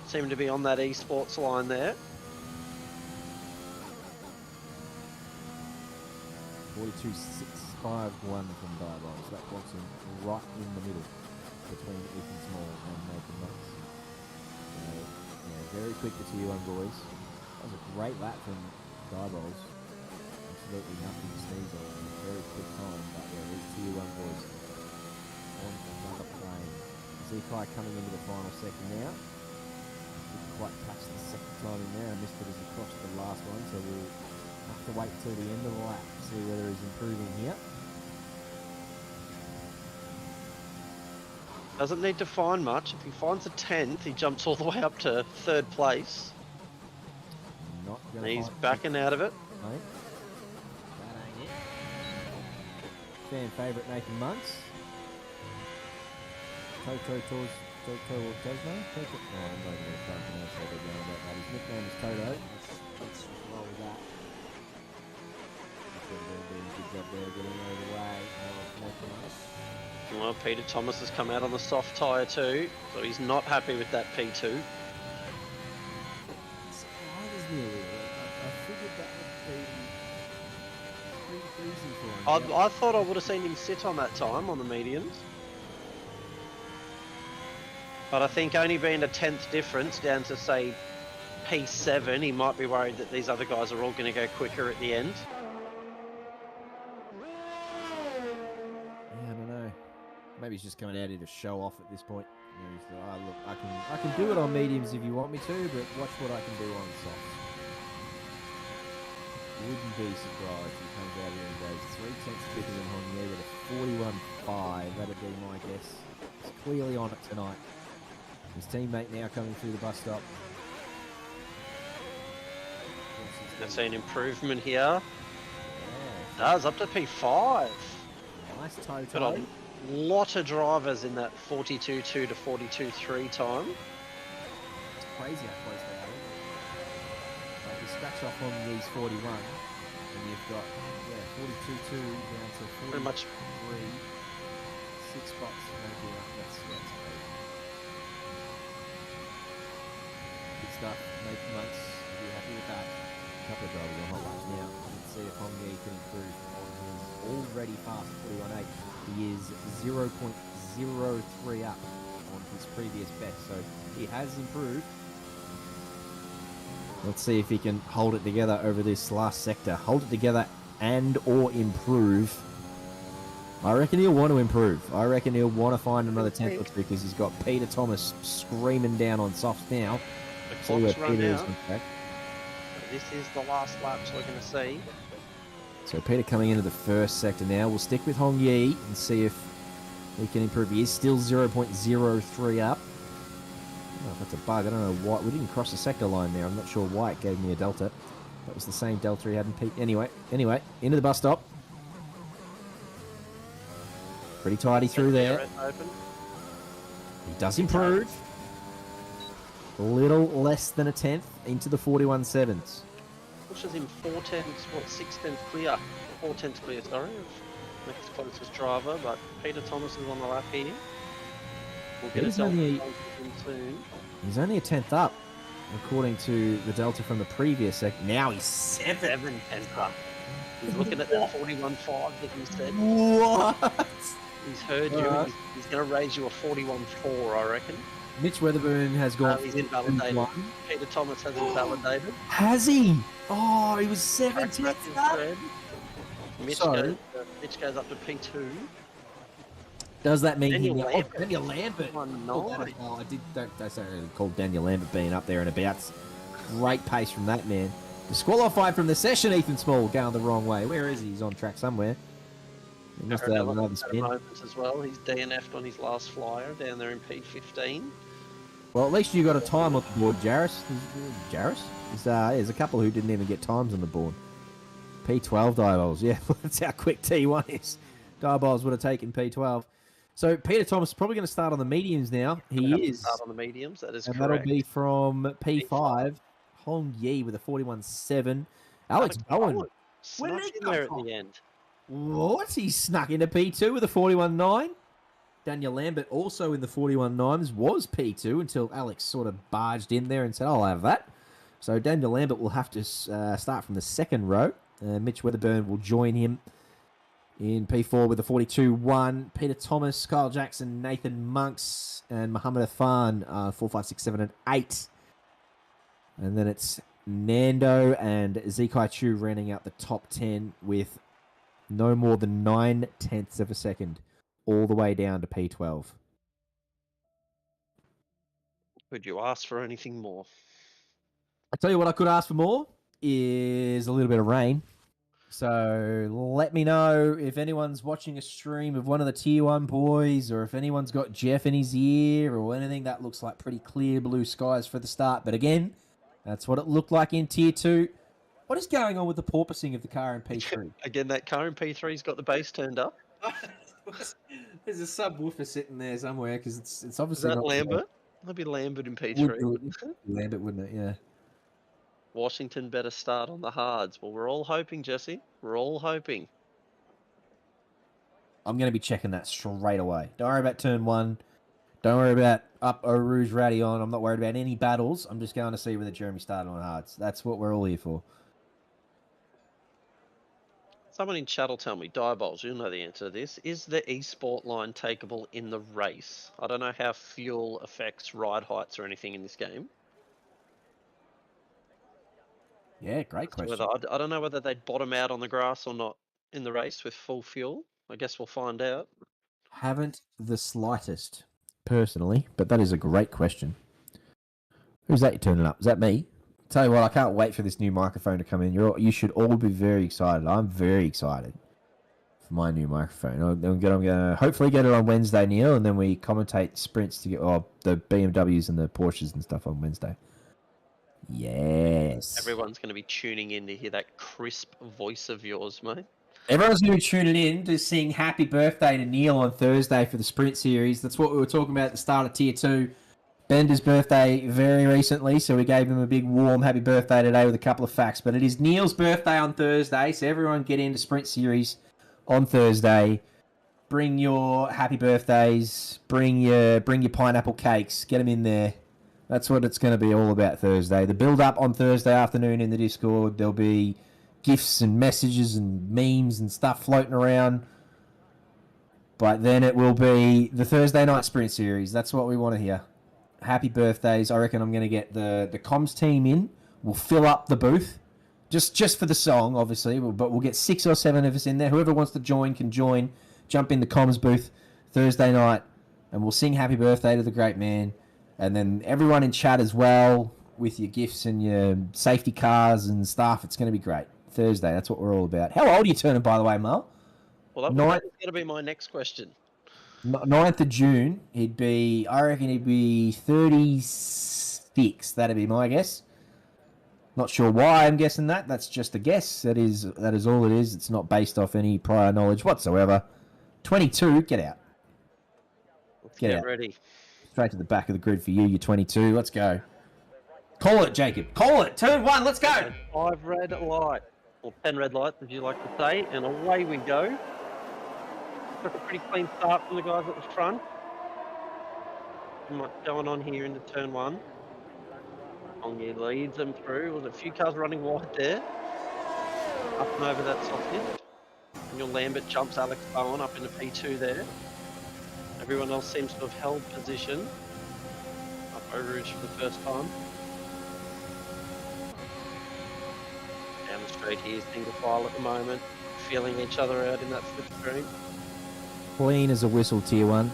seem to be on that esports line there. 42.651 from Diablo, so that blocks him right in the middle between Ethan Small and Nathan Knox. So, yeah, very quick to Tier 1 boys. That was a great lap from Diabol's. Absolutely nothing to sneeze on. Very quick time, but yeah, these Tier 1 boys on another plane. Zekai coming into the final second now. Didn't quite catch the second time in there. I missed it as he crossed the last one, so we'll have to wait till the end of the lap to see whether he's improving here. Doesn't need to find much. If he finds a 10th, he jumps all the way up to 3rd place. Not And gonna he's find backing out of it. mate. That ain't it. Fan favourite Nathan Muntz. Toto or Tosmo? Toto. No, I'm not going to try and pronounce how they're going about that. His nickname is Toto. Let's roll with that. Doing a good job there, getting over the way of Nathan Muntz. Well, Peter Thomas has come out on the soft tyre too, so he's not happy with that P2. It surprises me a little. I figured that would be pretty easy for him. I thought I would have seen him sit on that time on the mediums. But I think only being a 10th difference down to, say, P7, he might be worried that these other guys are all going to go quicker at the end. Yeah, I don't know. Maybe he's just coming out here to show off at this point. You know, he's like, oh, look, I can do it on mediums if you want me to, but watch what I can do on softs. Wouldn't be surprised if he comes out here and goes 3 tenths quicker than Hongye with a 41.5. That'd be my guess. He's clearly on it tonight. His teammate now coming through the bus stop. I've seen improvement here. Yeah, Does up to P5. nice Got Toto. a lot of drivers in that 42.2 to 42.3 time. It's crazy how close they are. Like you scratch off on these 41, and you've got 42.2 down to 43. Pretty much 6 spots maybe up. That's great. Good stuff. Nathan Muntz, are you happy with that? A couple of drivers on hot laps now. Let's see if Hongye can improve on his already fast 41.8. He is 0.03 up on his previous best, so he has improved. Let's see if he can hold it together over this last sector. Hold it together and or improve. I reckon he'll want to improve. I reckon he'll want to find another 10th or two because he's got Peter Thomas screaming down on softs now. The See where clock's run Peter is out. in fact. This is the last lap, so we're going to see. So Peter coming into the first sector now. We'll stick with Hongye and see if he can improve. He is still 0.03 up. Oh, that's a bug. I don't know why. We didn't cross the sector line there. I'm not sure why it gave me a delta. That was the same delta he had in Pete. Anyway, into the bus stop. Pretty tidy through there. Open. He does improve. A little less than a 10th into the 41.7s. Pushes him 4 tenths, 6 tenths clear. 4 tenths clear, sorry, of next closest driver, but Peter Thomas is on the lap here. We'll get a He's delta only- from him soon. He's only a 10th up, according to the delta from the previous sector. Now he's 7 tenths up. He's looking at that 41.5 that you said. What? He's heard you. Alright. He's going to raise you a 41.4, I reckon. Mitch Weatherburn has gone. He's invalidated. 41. Peter Thomas has invalidated. Has he? Oh, he was 7 That's tenths his up. thread. Mitch Sorry. goes to Mitch goes up to P2. Does that mean Daniel he... Lambert. Oh, Daniel Lambert. Oh, nice. I did. Don't say anything called Daniel Lambert being up there and about. Great pace from that man. Disqualified from the session, Ethan Small, going the wrong way. Where is he? He's on track somewhere. He must have had another spin. As well. He's DNF'd on his last flyer down there in P15. Well, at least you got a time on the board, Jarris. Jarris? There's a couple who didn't even get times on the board. P12 Diabols. Yeah, that's how quick T1 is. Diabols would have taken P12. So Peter Thomas is probably going to start on the mediums now. He is. Start on the mediums, that is and correct. that'll be from P5. Hong Yi with a 41.7. Alex Bowen. Snuck in there at the end. What? He snuck into P2 with a 41.9. Daniel Lambert also in the 41.9s was P2 until Alex sort of barged in there and said, I'll have that. So Daniel Lambert will have to start from the second row. Mitch Weatherburn will join him in P4 with a 42.1. Peter Thomas, Kyle Jackson, Nathan Monks, and Muhammad Afan, 4, 5, 6, 7, and 8. And then it's Nando and Zekai Chu rounding out the top 10 with no more than 9/10 of a second all the way down to P12. Could you ask for anything more? I tell you what I could ask for more is a little bit of rain. So let me know if anyone's watching a stream of one of the Tier 1 boys or if anyone's got Jeff in his ear or anything. That looks like pretty clear blue skies for the start. But again, that's what it looked like in Tier 2. What is going on with the porpoising of the car in P3? Again, that car in P3's got the bass turned up. There's a subwoofer sitting there somewhere because it's Is obviously that not Lambert? That'd be Lambert in P3. Lambert, wouldn't it? Yeah. Washington better start on the hards. Well, we're all hoping, Jesse. We're all hoping. I'm going to be checking that straight away. Don't worry about turn 1. Don't worry about up Eau Rouge Radion. I'm not worried about any battles. I'm just going to see whether Jeremy started on hards. That's what we're all here for. Someone in chat will tell me, Diabols, you'll know the answer to this. Is the esport line takeable in the race? I don't know how fuel affects ride heights or anything in this game. Yeah, great question. I don't know whether they'd bottom out on the grass or not in the race with full fuel. I guess we'll find out. Haven't the slightest, personally, but that is a great question. Who's that you turning up? Is that me? Tell you what, I can't wait for this new microphone to come in. You should all be very excited. I'm very excited for my new microphone. I'm going to hopefully get it on Wednesday, Neil, and then we commentate sprints to get the BMWs and the Porsches and stuff on Wednesday. Yes. Everyone's going to be tuning in to hear that crisp voice of yours, mate. Everyone's going to be tuning in to sing happy birthday to Neil on Thursday for the sprint series. That's what we were talking about at the start of Tier 2. Bender's birthday very recently, so we gave him a big warm happy birthday today with a couple of facts. But it is Neil's birthday on Thursday, so everyone get into Sprint Series on Thursday. Bring your happy birthdays, bring your pineapple cakes, get them in there. That's what it's going to be all about Thursday. The build-up on Thursday afternoon in the Discord, there'll be gifs and messages and memes and stuff floating around. But then it will be the Thursday night Sprint Series. That's what we want to hear. Happy birthdays. I reckon I'm going to get the comms team in. We'll fill up the booth. Just for the song, obviously. But we'll get 6 or 7 of us in there. Whoever wants to join can join. Jump in the comms booth Thursday night. And we'll sing happy birthday to the great man. And then everyone in chat as well with your gifts and your safety cars and stuff. It's going to be great. Thursday, that's what we're all about. How old are you turning, by the way, Mel? Well, that's going to be my next question. 9th of June, I reckon he'd be 36. That'd be my guess. Not sure why I'm guessing that. That's just a guess. That is all it is. It's not based off any prior knowledge whatsoever. 22, get out. Get out. Ready. Straight to the back of the grid for you. You're 22. Let's go. Call it, Jacob. Call it. Turn 1. Let's go. 5 red light. Or 10 red lights, as you like to say. And away we go. Took a pretty clean start from the guys at the front. What's going on here into turn 1? Ongi leads them through. Was a few cars running wide there. Up and over that sausage. And your Lambert jumps Alex Bowen up into P2 there. Everyone else seems to have held position. Up Eau Rouge for the first time. Down the straight here, single file at the moment. feeling each other out in that slipstream. Clean as a whistle, Tier 1.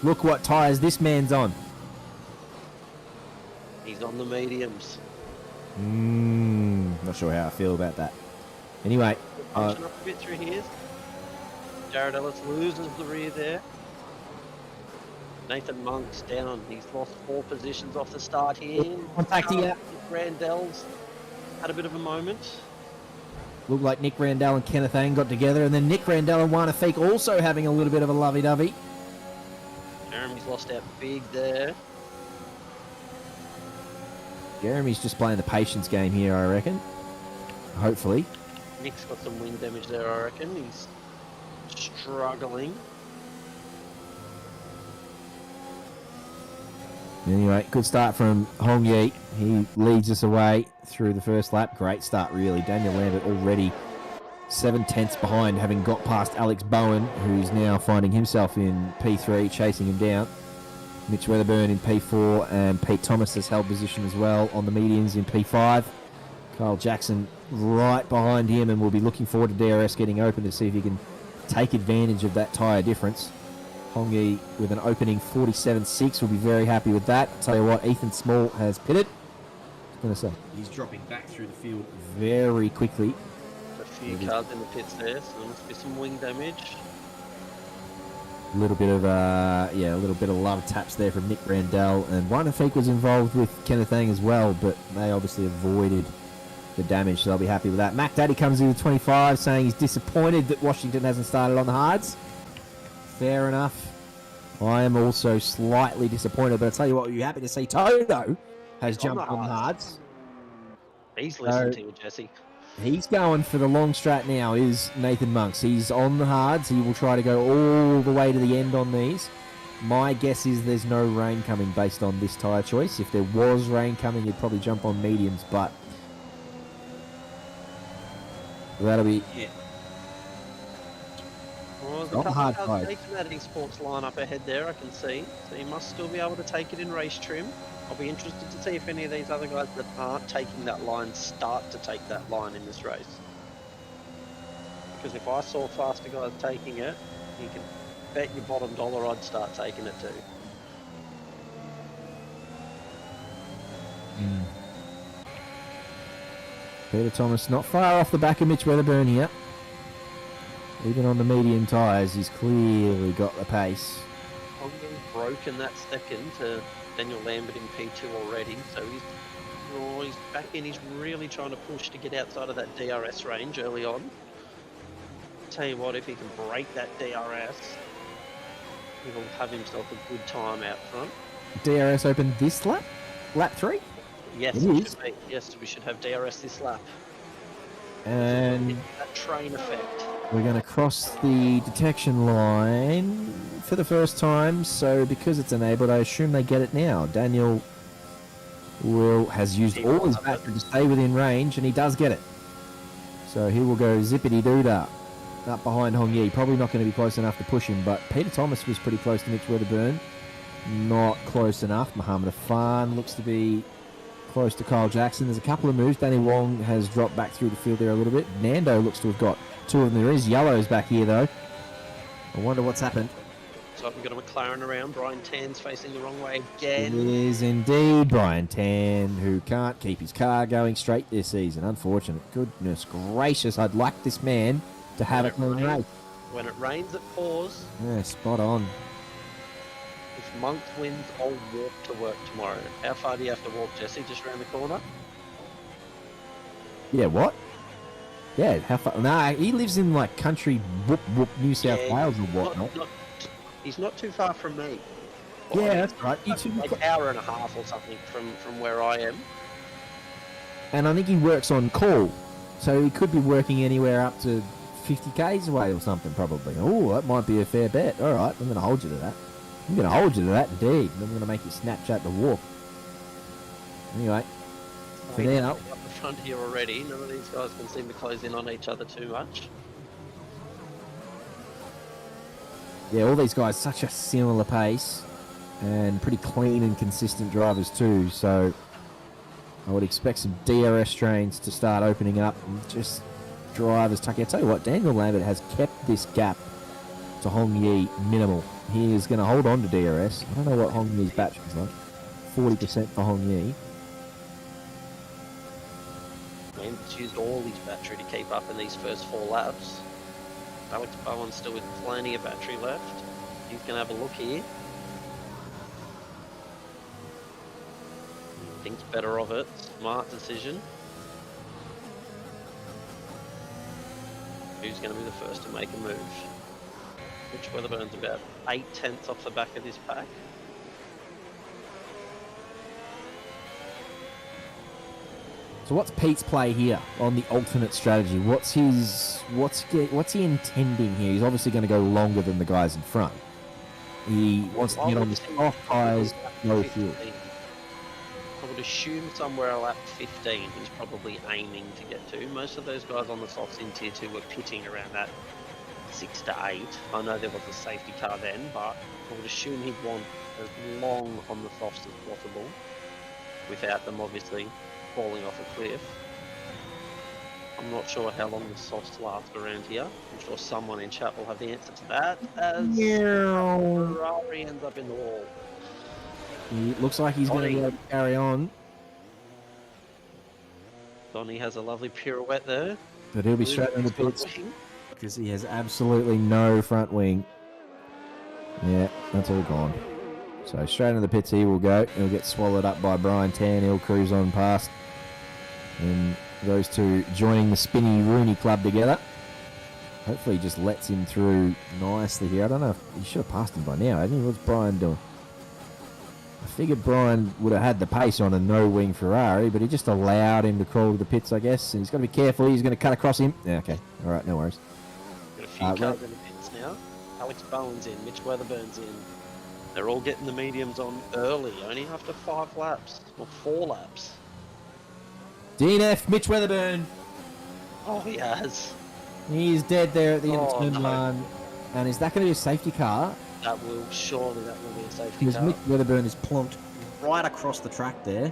Look what tyres this man's on. He's on the mediums. Not sure how I feel about that. Anyway, Pushing up a bit through here. Jared Ellis loses the rear there. Nathan Monk's down. He's lost 4 positions off the start here. contacting out. Randell's had a bit of a moment. Looked like Nick Randall and Kenneth Ang got together, and then Nick Randall and Wana Feek also having a little bit of a lovey-dovey. Jeremy's lost out big there. Jeremy's just playing the patience game here, I reckon. Hopefully. Nick's got some wing damage there, I reckon. He's struggling. Anyway, good start from Hong Yi. He leads us away through the first lap. Great start, really. Daniel Lambert already 7/10 behind, having got past Alex Bowen, who's now finding himself in P3, chasing him down. Mitch Weatherburn in P4, and Pete Thomas has held position as well on the medians in P5. Kyle Jackson right behind him, and we'll be looking forward to DRS getting open to see if he can take advantage of that tyre difference. Hong Yi with an opening 47.6 will be very happy with that. I'll tell you what, Ethan Small has pitted. I was going to say. He's dropping back through the field. Very quickly. A few cars in the pits there, so there must be some wing damage. A little bit of love taps there from Nick Randall, and Wana Feek was involved with Kenneth Ang as well, but they obviously avoided the damage, so they'll be happy with that. Mac Daddy comes in with 25, saying he's disappointed that Washington hasn't started on the hards. Fair enough. I am also slightly disappointed, but I'll tell you what, you're happy to see Toto has jumped on the hards. He's listening to you, Jesse. He's going for the long strat now, is Nathan Monks. He's on the hards. He will try to go all the way to the end on these. My guess is there's no rain coming based on this tyre choice. If there was rain coming, he'd probably jump on mediums, but that'll be... Yeah. Well, Not the hard car's fight. taking that esports lineup ahead there, I can see. So he must still be able to take it in race trim. I'll be interested to see if any of these other guys that aren't taking that line start to take that line in this race. Because if I saw faster guys taking it, you can bet your bottom dollar I'd start taking it too. Peter Thomas not far off the back of Mitch Weatherburn here. Even on the medium tyres, he's clearly got the pace. Hong's broken that second to Daniel Lambert in P2 already, so he's back in. He's really trying to push to get outside of that DRS range early on. Tell you what, if he can break that DRS, he will have himself a good time out front. DRS opened this lap? Lap 3? Yes, It it is. should be. Yes, we should have DRS this lap. And That train effect. we're going to cross the detection line for the first time, so because it's enabled, I assume they get it now. Daniel has used all his battery to stay within range, and he does get it. So he will go zippity-doo-dah up behind Hong Yi. Probably not going to be close enough to push him, but Peter Thomas was pretty close to Mitch Weatherburn. Not close enough. Muhammad Afan looks to be close to Kyle Jackson. There's a couple of moves. Danny Wong has dropped back through the field there a little bit. Nando looks to have got 2 of them. There is yellows back here, though. I wonder what's happened. So we've got a McLaren around. Brian Tan's facing the wrong way It again. is indeed Brian Tan, who can't keep his car going straight this season. Unfortunate. Goodness gracious. I'd like this man to have a clean race. When it rains, it pours. Yeah, spot on. If Monk wins, I'll walk to work tomorrow. How far do you have to walk, Jesse? Just around the corner? Yeah, what? Yeah, how far? Nah, he lives in like country whoop New South Yeah, Wales or whatnot. He's not too far from me. Yeah, that's right. You two, Like an hour and a half or something from where I am. and I think he works on call, so he could be working anywhere up to 50 k's away or something, probably. Oh, that might be a fair bet. All right, I'm going to hold you to that. I'm going to hold you to that, indeed. I'm going to make you Snapchat the walk. Anyway, for now, Up the front here already. None of these guys can seem to close in on each other too much. yeah, all these guys such a similar pace and pretty clean and consistent drivers too. So I would expect some DRS trains to start opening up and just drivers tucking. I tell you what, Daniel Lambert has kept this gap to Hong Yi minimal. He is going to hold on to DRS. I don't know what Hong Yi's battery is like. 40% for Hong Yi. Lambert's used all his battery to keep up in these first 4 laps. Alex Bowen's still with plenty of battery left. He's going to have a look here. Thinks better of it. Smart decision. Who's going to be the first to make a move? Mitch Weatherburn's about 8/10 off the back of this pack. So what's Pete's play here on the alternate strategy? What's he intending here? He's obviously going to go longer than the guys in front. He wants to get on the soft tyres, no fuel. I would assume somewhere at lap 15 he's probably aiming to get to. Most of those guys on the softs in tier 2 were pitting around that 6 to 8. I know there was a safety car then, but I would assume he'd want as long on the softs as possible without them obviously falling off a cliff. I'm not sure how long the softs last around here. I'm sure someone in chat will have the answer to that as Ferrari ends up in the wall. He looks like he's going to be able to carry on. Donny has a lovely pirouette there. But he'll be straight in the pits because he has absolutely no front wing. Yeah, that's all gone. So straight into the pits he will go. He'll get swallowed up by Brian Tan. He'll cruise on past. And those two joining the Spinny Rooney Club together. Hopefully he just lets him through nicely here. I don't know if he should have passed him by now, hadn't he? What's Brian doing? I figured Brian would have had the pace on a no-wing Ferrari, but he just allowed him to crawl to the pits, I guess. And he's got to be careful. He's going to cut across him. Yeah, okay. All right, no worries. Got a few cars in the pits now. Alex Bowen's in. Mitch Weatherburn's in. They're all getting the mediums on early, only after 5 laps, or 4 laps. DNF, Mitch Weatherburn. Oh, he has. He's dead there at the end of turn no. 1. And is that going to be a safety car? That will be a safety Because car. Mitch Weatherburn is plonked right across the track there.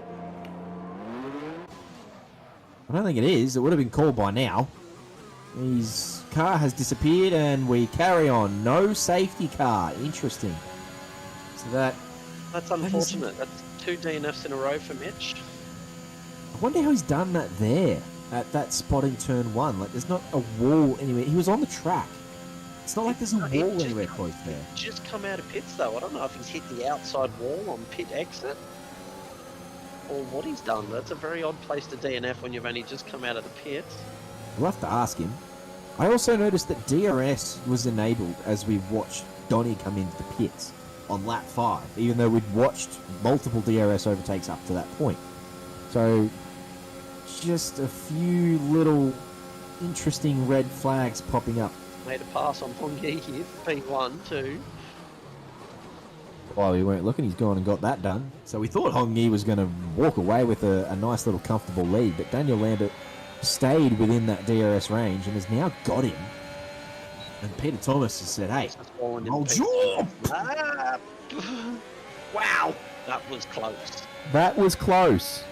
I don't think it is. It would have been called by now. His car has disappeared and we carry on. No safety car. Interesting. So that's unfortunate. That's 2 DNFs in a row for Mitch. I wonder how he's done that there at that spot in turn 1. Like, there's not a wall anywhere. He was on the track. It's not like there's a wall anywhere close there. Just come out of pits though. I don't know if he's hit the outside wall on pit exit or what he's done. That's a very odd place to DNF when you've only just come out of the pits. We'll have to ask him. I also noticed that DRS was enabled as we watched Donny come into the pits on lap 5, even though we'd watched multiple DRS overtakes up to that point. So, just a few little interesting red flags popping up. Made a pass on Hong Yi here, P1 too. While we weren't looking, he's gone and got that done. So we thought Hong Yi was going to walk away with a nice little comfortable lead, but Daniel Lambert stayed within that DRS range and has now got him. And Peter Thomas has said, hey, hold your... Wow, that was close. That was close.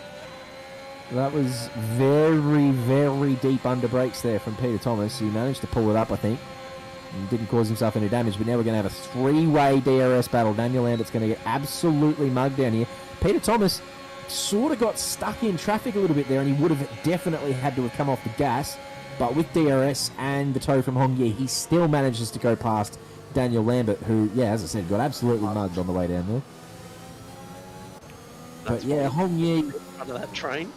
That was very, very deep under brakes there from Peter Thomas. He managed to pull it up, I think. And didn't cause himself any damage, but now we're going to have a 3-way DRS battle. Daniel Lambert's going to get absolutely mugged down here. Peter Thomas sort of got stuck in traffic a little bit there, and he would have definitely had to have come off the gas. But with DRS and the tow from Hong Yi, he still manages to go past Daniel Lambert, who, yeah, as I said, got absolutely mugged on the way down there. But yeah, Hong Yi... in front of that train.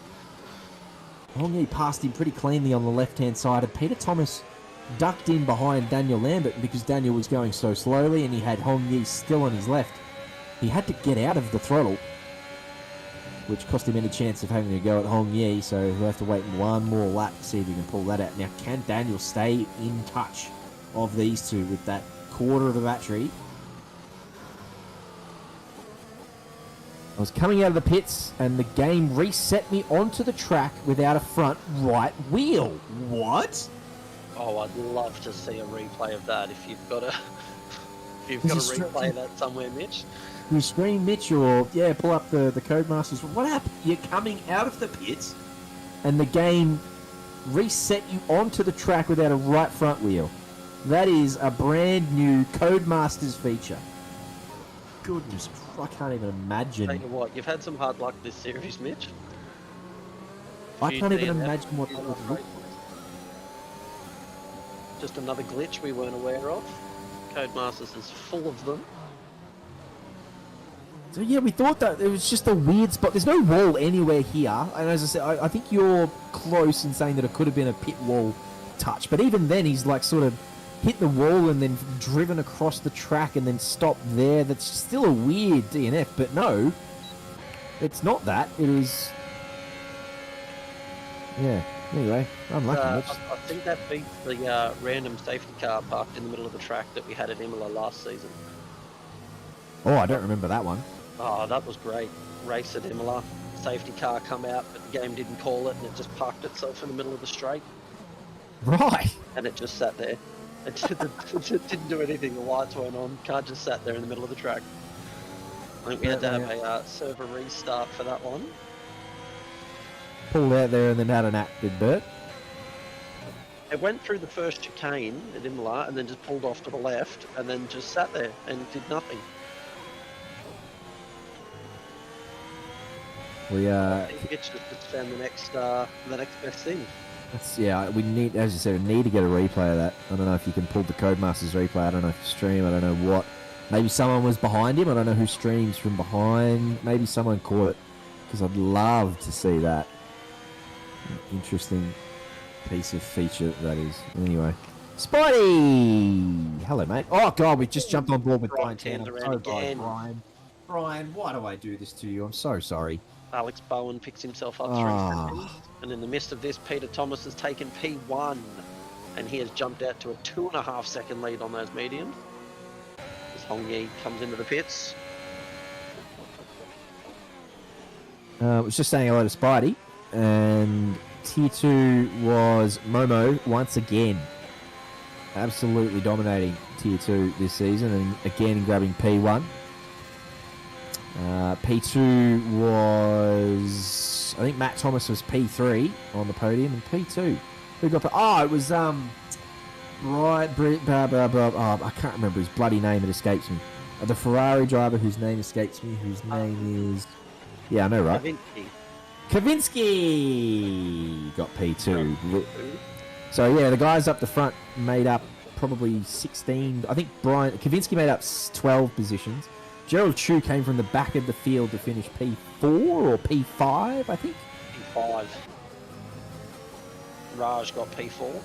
Hong Yi passed him pretty cleanly on the left-hand side, and Peter Thomas ducked in behind Daniel Lambert because Daniel was going so slowly and he had Hong Yi still on his left. He had to get out of the throttle, which cost him any chance of having to go at Hong Yi, so he'll have to wait one more lap to see if he can pull that out. Now, can Daniel stay in touch of these two with that quarter of the battery? I was coming out of the pits and the game reset me onto the track without a front right wheel. What? Oh, I'd love to see a replay of that if you've got a replay that somewhere, Mitch. You screen Mitch or, yeah, pull up the Codemasters. What happened? You're coming out of the pits and the game reset you onto the track without a right front wheel. That is a brand new Codemasters feature. Goodness, I can't even imagine. Tell you what, you've had some hard luck this series, Mitch. I can't even DNF, imagine what that would look like. Just another glitch we weren't aware of. Codemasters is full of them. So yeah, we thought that it was just a weird spot. There's no wall anywhere here, and as I said, I think you're close in saying that it could have been a pit wall touch. But even then, he's like sort of hit the wall and then driven across the track and then stopped there. That's still a weird DNF, but no, it's not that. It is. Yeah. Anyway, unlucky. Mitch. I think that beats the random safety car parked in the middle of the track that we had at Imola last season. Oh, I don't remember that one. Oh, that was great. Race at Imola. Safety car come out, but the game didn't call it, and it just parked itself in the middle of the straight. Right. And it just sat there. It didn't do anything. The lights weren't on. Car just sat there in the middle of the track. I think we had to have a server restart for that one. Pulled out there and then had an act, did Bert? It went through the first chicane at Imola and then just pulled off to the left and then just sat there and did nothing. We I think it's just found the next best thing. yeah, we need, as you said, we need to get a replay of that. I don't know if you can pull the Codemasters replay. I don't know if you stream. I don't know what. Maybe someone was behind him. I don't know who streams from behind. Maybe someone caught it, because I'd love to see that. Interesting piece of feature that is. Anyway, Spidey! Hello, mate. Oh, God, we just jumped on board with Brian Brian Tanner. around again. Brian, why do I do this to you? I'm so sorry. Alex Bowen picks himself up 3 seconds. And in the midst of this, Peter Thomas has taken P1. And he has jumped out to a 2.5 second lead on those mediums. As Hong Yi comes into the pits. I was just saying hello to Spidey. And Tier 2 was Momo once again. Absolutely dominating Tier 2 this season. And again grabbing P1. P2 was, I think Matt Thomas was P3 on the podium, and P2 who got? Oh, it was I can't remember his bloody name. It escapes me. The Ferrari driver whose name escapes me. Whose name is? Yeah, I know, right? Kavinsky got P2. So yeah, the guys up the front made up probably 16. I think Kavinsky made up 12 positions. Gerald Chu came from the back of the field to finish P4 or P5, I think. P5. Raj got P4.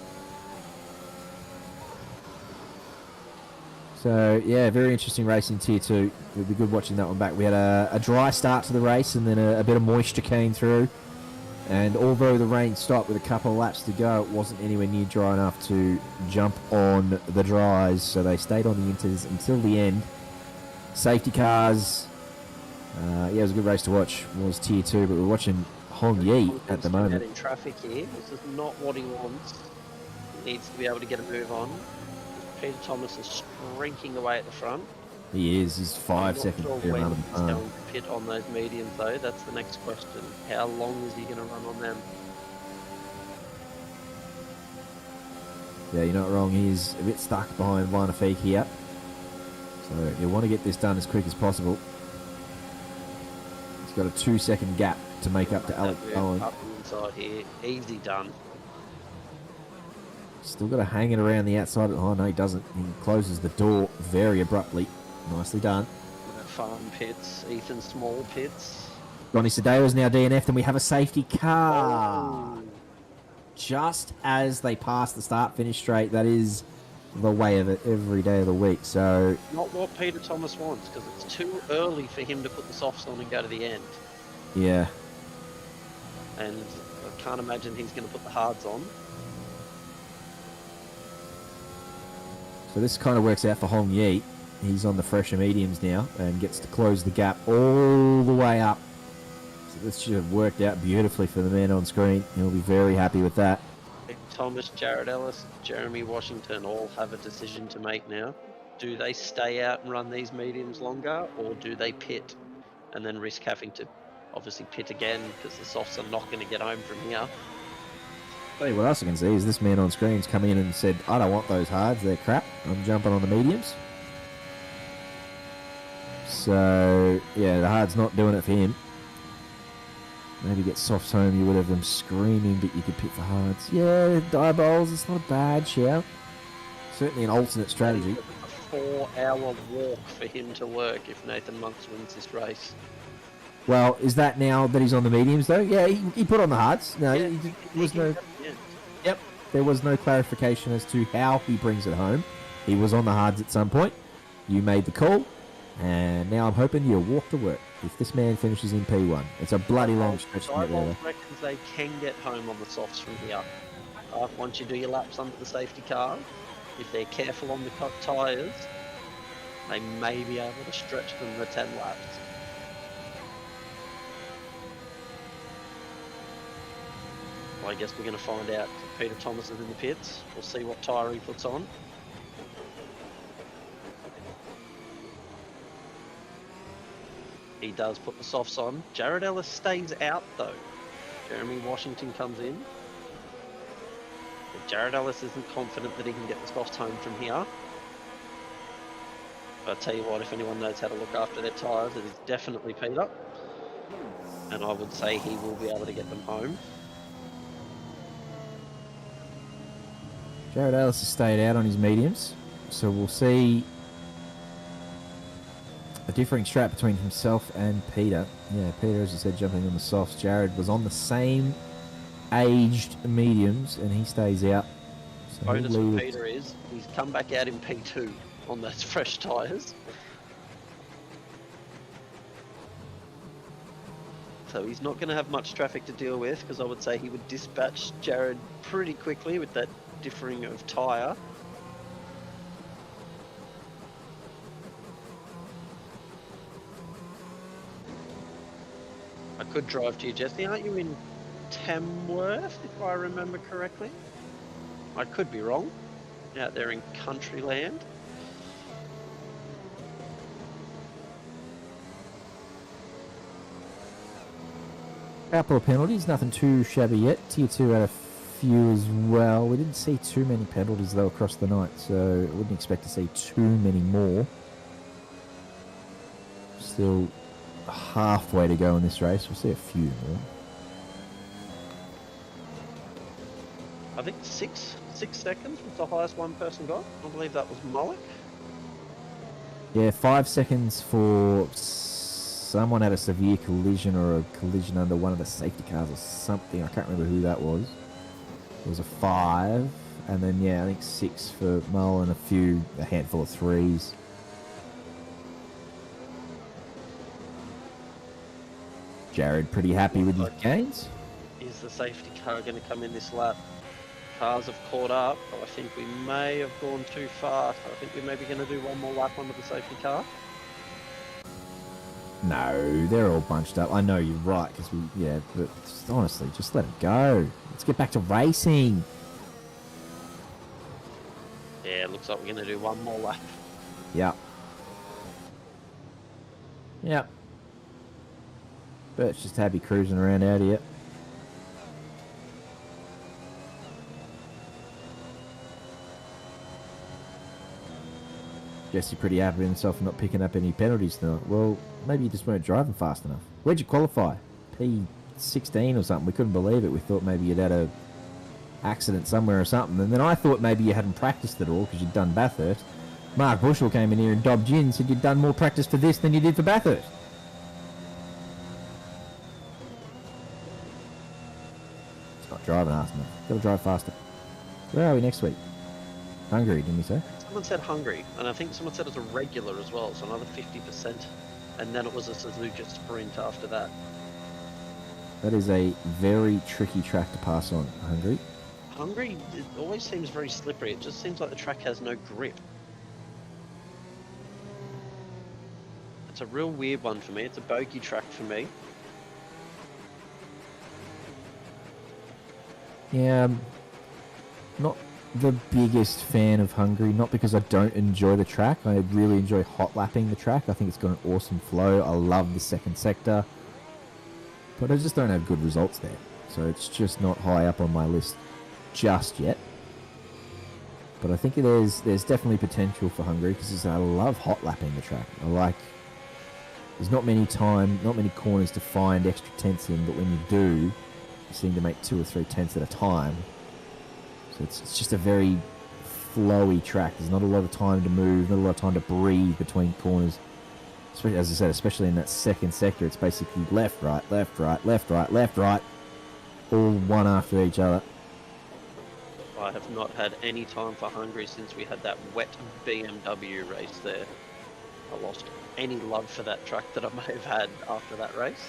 So, yeah, very interesting race in Tier 2. It'll be good watching that one back. We had a dry start to the race and then a bit of moisture came through. And although the rain stopped with a couple of laps to go, it wasn't anywhere near dry enough to jump on the dries. So they stayed on the inters until the end. Safety cars. Yeah, it was a good race to watch. It was Tier 2, but we're watching Hong Yi at the moment. In traffic here. This is not what he wants. He needs to be able to get a move on. Peter Thomas is shrinking away at the front. He is. He's 5 seconds sure clear when around he's the going to pit on those mediums, though. That's the next question. How long is he going to run on them? Yeah, you're not wrong. He's a bit stuck behind Vanafeek here. So you want to get this done as quick as possible. He's got a 2-second gap to make up to Alex Bowen. Up inside here, easy done. Still got to hang it around the outside. Oh no, he doesn't. He closes the door very abruptly. Nicely done. Farm pits, Ethan Small pits. Ronnie Sedeo's now DNF'd, and we have a safety car. Oh. Just as they pass the start-finish straight, that is the way of it every day of the week. So Not what Peter Thomas wants, because it's too early for him to put the softs on and go to the end. yeah, And I can't imagine he's going to put the hards on. so this kind of works out for Hong Yi. He's on the fresher mediums now and gets to close the gap all the way up. So this should have worked out beautifully for the man on screen. He'll be very happy with that. Thomas, Jared Ellis, Jeremy Washington all have a decision to make now. Do they stay out and run these mediums longer, or do they pit and then risk having to obviously pit again because the softs are not going to get home from here? Tell you what else I can see is this man on screen's come in and said, I don't want those hards, they're crap. I'm jumping on the mediums. So, yeah, the hard's not doing it for him. Maybe get softs home, you would have them screaming, but you could pick for hards. Yeah, die bowls, it's not a bad shout. Certainly an alternate strategy. A 4-hour walk for him to work if Nathan Monks wins this race. Well, is that now that he's on the mediums, though? Yeah, he put on the hards. No, Yeah, there was no... Yeah. Yep. There was no clarification as to how he brings it home. He was on the hards at some point. You made the call. And now I'm hoping you walk to work. If this man finishes in P1, it's a bloody long stretch to get there. I reckon they can get home on the softs from here. Once you do your laps under the safety car, if they're careful on the cut tyres, they may be able to stretch them the 10 laps. Well, I guess we're going to find out if Peter Thomas is in the pits. We'll see what tyre he puts on. He does put the softs on. Jared Ellis stays out though. Jeremy Washington comes in. But Jared Ellis isn't confident that he can get the softs home from here. But I'll tell you what, if anyone knows how to look after their tyres, it is definitely Peter. And I would say he will be able to get them home. Jared Ellis has stayed out on his mediums. So we'll see a differing strat between himself and Peter. Yeah, Peter, as I said, jumping on the softs. Jared was on the same aged mediums, and he stays out. So Bonus for Peter is he's come back out in P2 on those fresh tyres. So he's not going to have much traffic to deal with, because I would say he would dispatch Jared pretty quickly with that differing of tyre. I could drive to you, Jesse. Aren't you in Tamworth, if I remember correctly? I could be wrong. Out there in country land. Couple of penalties, nothing too shabby yet. Tier 2 had a few as well. We didn't see too many penalties though across the night, so I wouldn't expect to see too many more. Still halfway to go in this race. We'll see a few more. I think 6 seconds was the highest one person got. I believe that was Moloch. Yeah, 5 seconds for someone had a severe collision or a collision under one of the safety cars or something. I can't remember who that was. It was a 5. And then, yeah, I think 6 for Mull and a handful of 3s. Jared pretty happy with his gains. Is the safety car going to come in this lap? Cars have caught up, but I think we may have gone too fast. I think we're maybe going to do one more lap under the safety car. No, they're all bunched up. I know you're right, because but honestly, just let it go. Let's get back to racing. Yeah, it looks like we're going to do one more lap. Yep. Yep. Bert's just happy cruising around out here. Jesse pretty happy with himself for not picking up any penalties tonight. Well, maybe you just weren't driving fast enough. Where'd you qualify? P16 or something. We couldn't believe it. We thought maybe you'd had a accident somewhere or something. And then I thought maybe you hadn't practiced at all because you'd done Bathurst. Mark Bushell came in here and dobbed you and said you'd done more practice for this than you did for Bathurst. It's not driving fast enough. Gotta drive faster. Where are we next week? Hungary, didn't we say? Someone said Hungary, and I think someone said it's a regular as well, so another 50%. And then it was a Suzuka Sprint after that. That is a very tricky track to pass on, Hungary. Hungary, it always seems very slippery. It just seems like the track has no grip. It's a real weird one for me. It's a bogey track for me. Yeah, I'm not the biggest fan of Hungary, not because I don't enjoy the track. I really enjoy hot lapping the track. I think it's got an awesome flow. I love the second sector. But I just don't have good results there. So it's just not high up on my list. just yet. But I think there's definitely potential for Hungary because I love hot lapping the track. There's not many corners to find extra tenths in, but when you do, you seem to make 2 or 3 tenths at a time. So it's just a very flowy track. There's not a lot of time to move, not a lot of time to breathe between corners. Especially, as I said, especially in that second sector, it's basically left, right, left, right, left, right, left, right, all one after each other. I have not had any time for Hungary since we had that wet BMW race there. I lost any love for that track that I may have had after that race.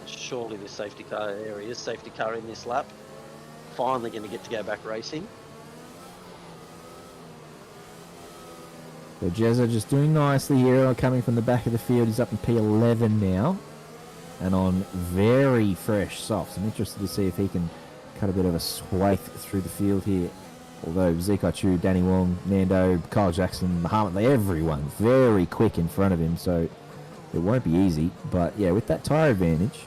Surely this safety car, there he is, safety car in this lap. Finally going to get to go back racing. So Jezza just doing nicely here, coming from the back of the field. He's up in P11 now, and on very fresh softs. I'm interested to see if he can cut a bit of a swathe through the field here. Although Zikai Chu, Danny Wong, Nando, Kyle Jackson, Muhammad, everyone very quick in front of him, so it won't be easy. But yeah, with that tyre advantage,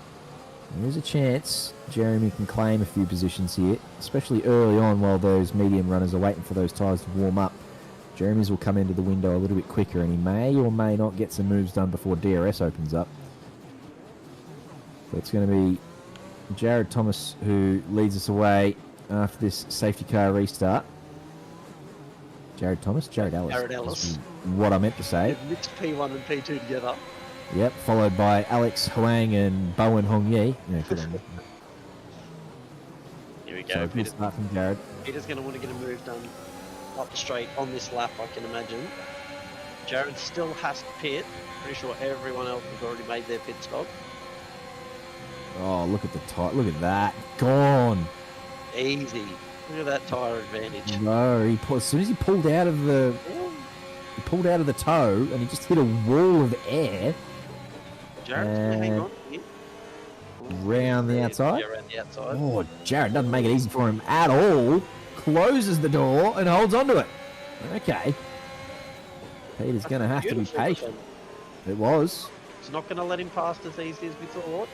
there's a chance Jeremy can claim a few positions here, especially early on while those medium runners are waiting for those tyres to warm up. Jeremy's will come into the window a little bit quicker, and he may or may not get some moves done before DRS opens up. So it's going to be Jared Thomas who leads us away after this safety car restart. Jared Ellis. Jared Ellis. What I meant to say. Mixed P1 and P2 together. Yep, followed by Alex Huang and Bowen Hong Yi. Yeah, good on them. Here we go. So good start from Jared. Peter's going to want to get a move done up the straight on this lap, I can imagine. Jared still has to pit. Pretty sure everyone else has already made their pit stop. Oh, look at the tire. Look at that. Gone. Easy. Look at that tyre advantage. No, as soon as he pulled out of the toe and he just hit a wall of air. Jared's going to hang on here. Round the outside. Yeah, around the outside. Oh, Jared doesn't make it easy for him at all. Closes the door and holds onto it. Okay. Peter's going to have to be patient. It was. It's not going to let him pass as easy as we thought.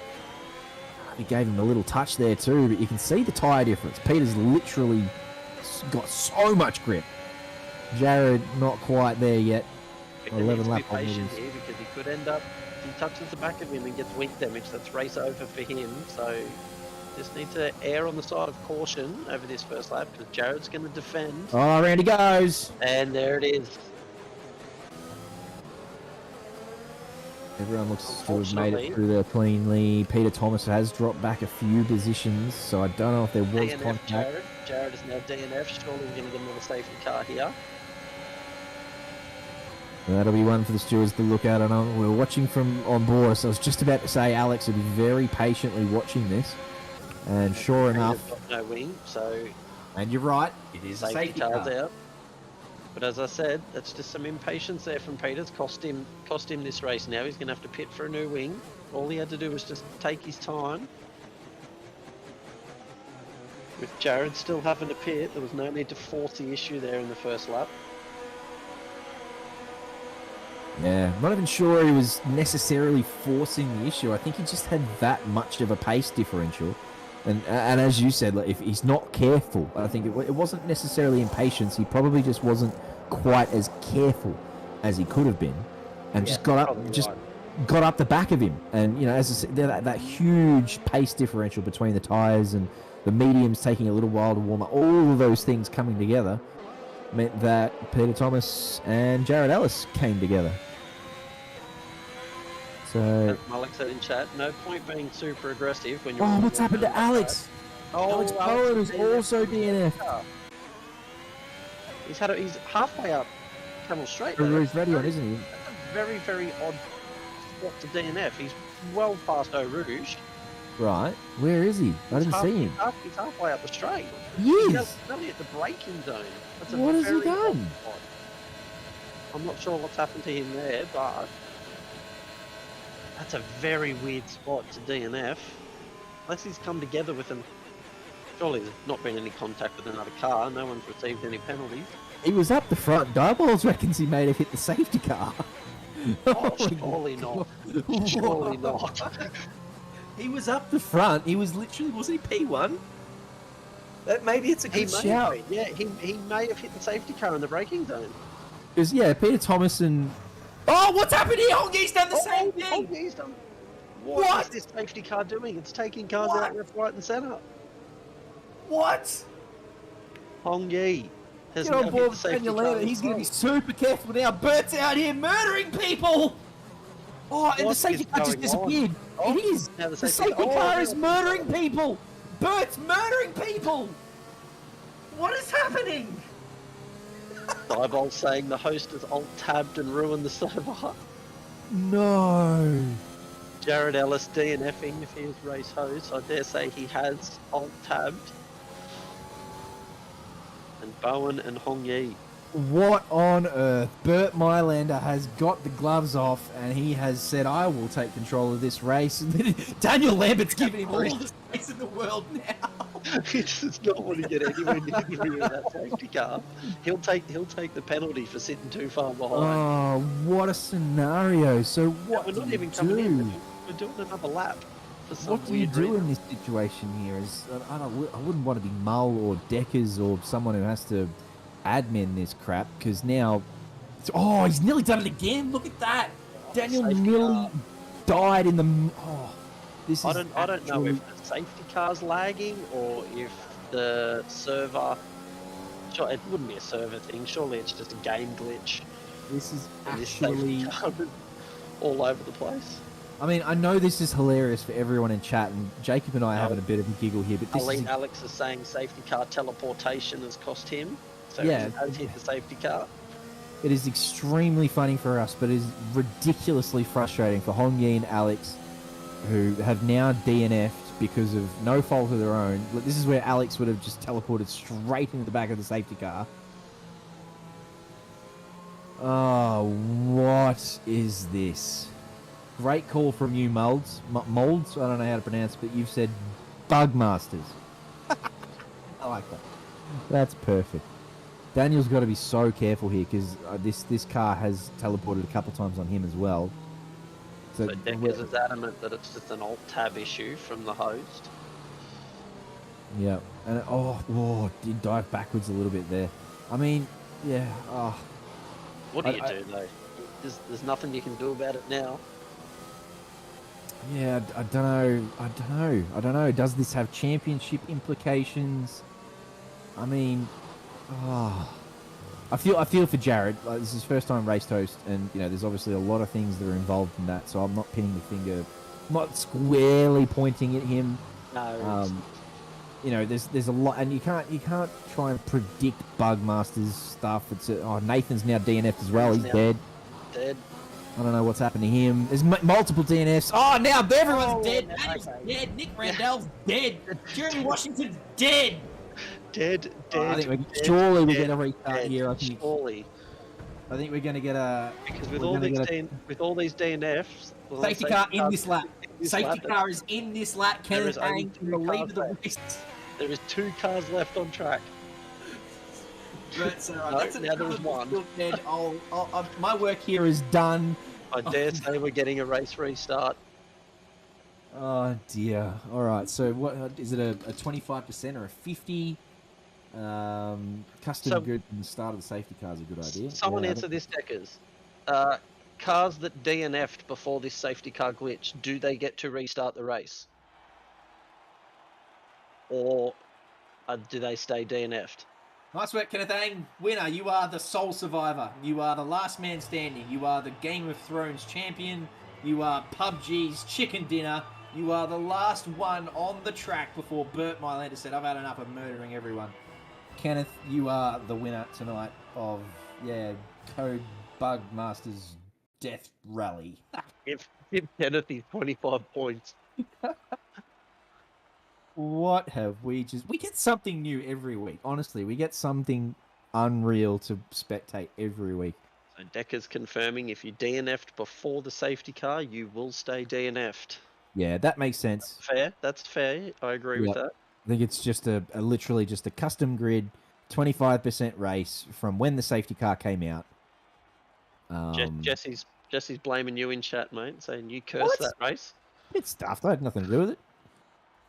He gave him a little touch there too, but you can see the tyre difference. Peter's literally got so much grip. Jared not quite there yet. 11 lap on here because he could end up, if he touches the back of him and gets weak damage, that's race over for him. So just need to err on the side of caution over this first lap because Jared's going to defend. Oh, around he goes. And there it is. Everyone looks to have made it through there cleanly. Peter Thomas has dropped back a few positions, so I don't know if there was DNF contact. Jared is now DNF. Surely we're going to get another safety car here. That'll be one for the stewards to look at. And we're watching from on board, so I was just about to say Alex would be very patiently watching this. And sure enough... Got no wing, so... And you're right, it is a safety car. Out. But as I said, that's just some impatience there from Peters. Cost him this race now. He's going to have to pit for a new wing. All he had to do was just take his time. With Jared still having to pit, there was no need to force the issue there in the first lap. Yeah, I'm not even sure he was necessarily forcing the issue. I think he just had that much of a pace differential. And as you said, like, if he's not careful, I think it wasn't necessarily impatience. He probably just wasn't quite as careful as he could have been, and just got up the back of him. And as I said, that huge pace differential between the tyres and the mediums taking a little while to warm up. All of those things coming together meant that Peter Thomas and Jared Ellis came together. So Malik said in chat, no point being super aggressive when you're... Oh, what's happened to Alex? Alex Bowen is also DNF. He's halfway up Camel Straight. He's ready on, isn't he? That's a very, very odd spot to DNF. He's well past Eau Rouge. Right. Where is he? I didn't see him. He's halfway up the straight. Yes. He's only at the braking zone. What has he done? I'm not sure what's happened to him there, but that's a very weird spot to DNF. Unless he's come together with him. Surely there's not been any contact with another car. No one's received any penalties. He was up the front. Diabolos reckons he may have hit the safety car. Oh, surely not. Surely not. He was up the front. He was literally, wasn't he P1? Maybe it's a He good may shout. have, yeah, he may have hit the safety car in the braking zone. Because, yeah, Peter Thomas and... Oh, what's happened here? Hongi's done the same Oh, thing. he's done. What? What is this safety car doing? It's taking cars out left, right, and centre. What? Hongi has Get now on hit board the with safety Daniel car. Lambert. He's going to be super careful now. Bert's out here murdering people. Oh, and the What safety is car just going on? disappeared. Oh, It is. now the The safety- safety oh, car yeah, is it's murdering gone. people. Bert's murdering people. What is happening? Diebold saying the host has alt-tabbed and ruined the server. No. Jared Ellis DNFing if he is race host. I dare say he has alt-tabbed. And Bowen and Hongi. What on earth? Bert Mylander has got the gloves off and he has said, I will take control of this race. And then Daniel Lambert's giving him all the space in the world now. He does not want to get anywhere near the rear of that safety car. He'll take the penalty for sitting too far behind. Oh, what a scenario. So what We're do not you even coming do? in. We're doing another lap. For some What do you weird do reason. in this situation here? I wouldn't want to be Mull or Deckers or someone who has to admin this crap because now... Oh, he's nearly done it again. Look at that. Daniel Safety nearly car. died in the... Oh, this is I don't know actually- if the safety car's lagging or if the server. Sure, it wouldn't be a server thing. Surely it's just a game glitch. This is And this safety actually... car is all over the place. I mean, I know this is hilarious for everyone in chat, and Jacob and I are having a bit of a giggle here, but this is... Elite Alex is saying safety car teleportation has cost him. So Yeah. he has hit the safety car. It is extremely funny for us, but it is ridiculously frustrating for Hongi and Alex, who have now DNF'd because of no fault of their own. Look, this is where Alex would have just teleported straight into the back of the safety car. Oh, what is this? Great call from you, Molds. Molds? I don't know how to pronounce it, but you've said Bugmasters. I like that. That's perfect. Daniel's got to be so careful here because this car has teleported a couple times on him as well. So Deckers is adamant that it's just an alt tab issue from the host. Yeah, and did dive backwards a little bit there. I mean, yeah. Oh, What do you do though? There's nothing you can do about it now. yeah. I don't know. Does this have championship implications? I mean, I feel for Jared. Like, this is his first time race host, and you know, there's obviously a lot of things that are involved in that. So I'm not pinning the finger, not squarely pointing at him. No. You know, there's a lot, and you can't try and predict Bugmaster's stuff. It's Nathan's now DNF'd as well. He's Now dead. Dead. I don't know what's happened to him. There's multiple DNFs. Oh, now everyone's dead. no, Daniel's okay. dead. Nick Randall's dead. Jeremy Washington's dead. Dead. I think surely we're going to restart dead, here. I think we're going to get a... Because with we're all gonna these get a with all these DNFs, well, safety car in this lap. in this Safety lap, car is in this lap. There Kenneth is only Ang in two the lead cars of the left. race. There is 2 cars left on track. That's all right. No, That's now there's one. still dead. My work here is done. I dare say we're getting a race restart. Oh dear. All right. So what is it? A 25% or a 50? Custom So- grid from the start of the safety car is a good idea. Someone Yeah, I answer don't- this, Deckers. Cars that DNF'd before this safety car glitch, do they get to restart the race? Or do they stay DNF'd? Nice work, Kenneth Ang. Winner, you are the sole survivor. You are the last man standing. You are the Game of Thrones champion. You are PUBG's chicken dinner. You are the last one on the track before Bert Mylander said, I've had enough of murdering everyone. Kenneth, you are the winner tonight of, Code Bugmasters Death Rally. Give Kenneth his 25 points. What have we get something new every week. Honestly, we get something unreal to spectate every week. So Decker's confirming if you DNF'd before the safety car, you will stay DNF'd. Yeah, that makes sense. Fair. That's fair. I agree with Yep. that. I think it's just a literally just a custom grid, 25% race from when the safety car came out. Jesse's blaming you in chat, mate, saying you cursed What? that race. It's stuffed. I had nothing to do with it.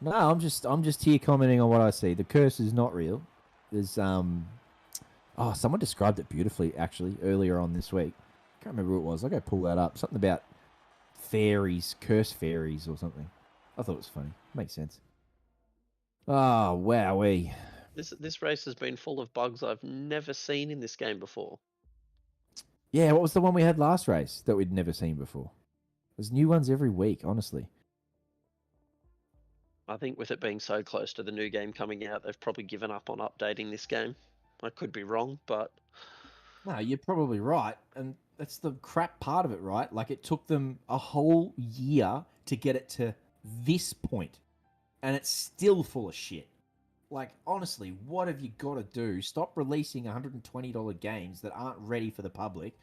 No, I'm just here commenting on what I see. The curse is not real. There's oh, someone described it beautifully actually earlier on this week. Can't remember who it was. I'll go pull that up. Something about fairies, curse fairies or something. I thought it was funny. Makes sense. Oh, wowee. This race has been full of bugs I've never seen in this game before. Yeah, what was the one we had last race that we'd never seen before? There's new ones every week, honestly. I think with it being so close to the new game coming out, they've probably given up on updating this game. I could be wrong, but No, you're probably right. And that's the crap part of it, right? Like, it took them a whole year to get it to this point, and it's still full of shit. Like, honestly, what have you got to do? Stop releasing $120 games that aren't ready for the public,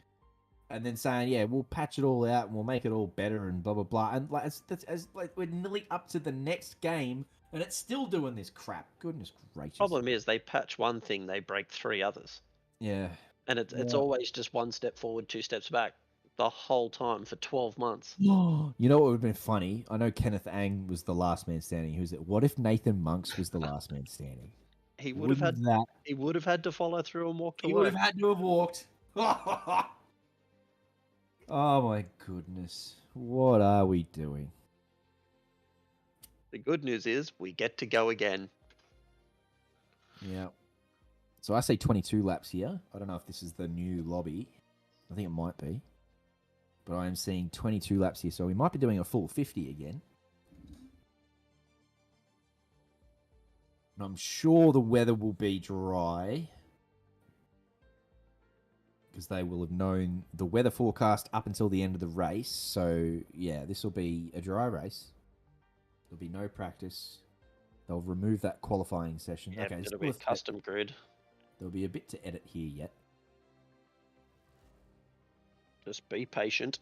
and then saying, yeah, we'll patch it all out and we'll make it all better and blah, blah, blah. And like, like we're nearly up to the next game, and it's still doing this crap. Goodness gracious. problem is they patch one thing, they break 3 others. Yeah. And it's Yeah. always just 1 step forward, 2 steps back the whole time for 12 months. You know what would have been funny? I know Kenneth Ang was the last man standing. Who's it? What if Nathan Monks was the last man standing? He would have had that. He would have had to follow through and walk He away. would have had to have walked. Oh my goodness. What are we doing? The good news is we get to go again. Yeah. So I say 22 laps here. I don't know if this is the new lobby. I think it might be. But I am seeing 22 laps here, so we might be doing a full 50 again. And I'm sure the weather will be dry, because they will have known the weather forecast up until the end of the race. So, yeah, this will be a dry race. There'll be no practice. They'll remove that qualifying session. Yeah, Okay, it'll be a custom grid. There'll be a bit to edit here yet. Just be patient.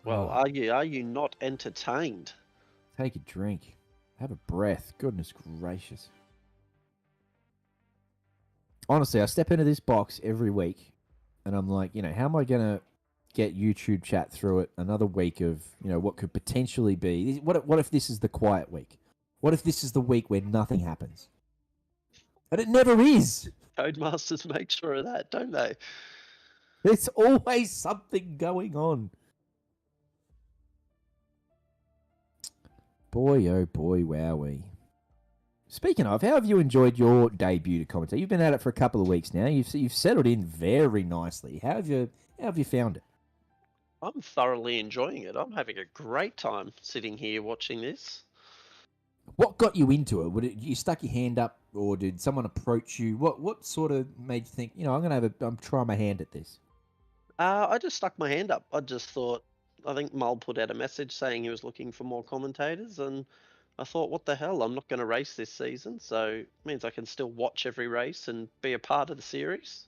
Well, Oh, are you not entertained? take a drink. Have a breath. Goodness gracious. Honestly, I step into this box every week and I'm like, how am I going to get YouTube chat through it another week of, what could potentially be? What if this is the quiet week? What if this is the week where nothing happens? And it never is. Codemasters make sure of that, don't they? There's always something going on. Boy, oh boy, wowee. Speaking of, how have you enjoyed your debut to commentate? You've been at it for a couple of weeks now. You've settled in very nicely. How have you found it? I'm thoroughly enjoying it. I'm having a great time sitting here watching this. What got you into it? You stuck your hand up, or did someone approach you? What sort of made you think, I'm trying my hand at this? I just stuck my hand up. I just thought, I think Mull put out a message saying he was looking for more commentators, and I thought, what the hell? I'm not going to race this season, so it means I can still watch every race and be a part of the series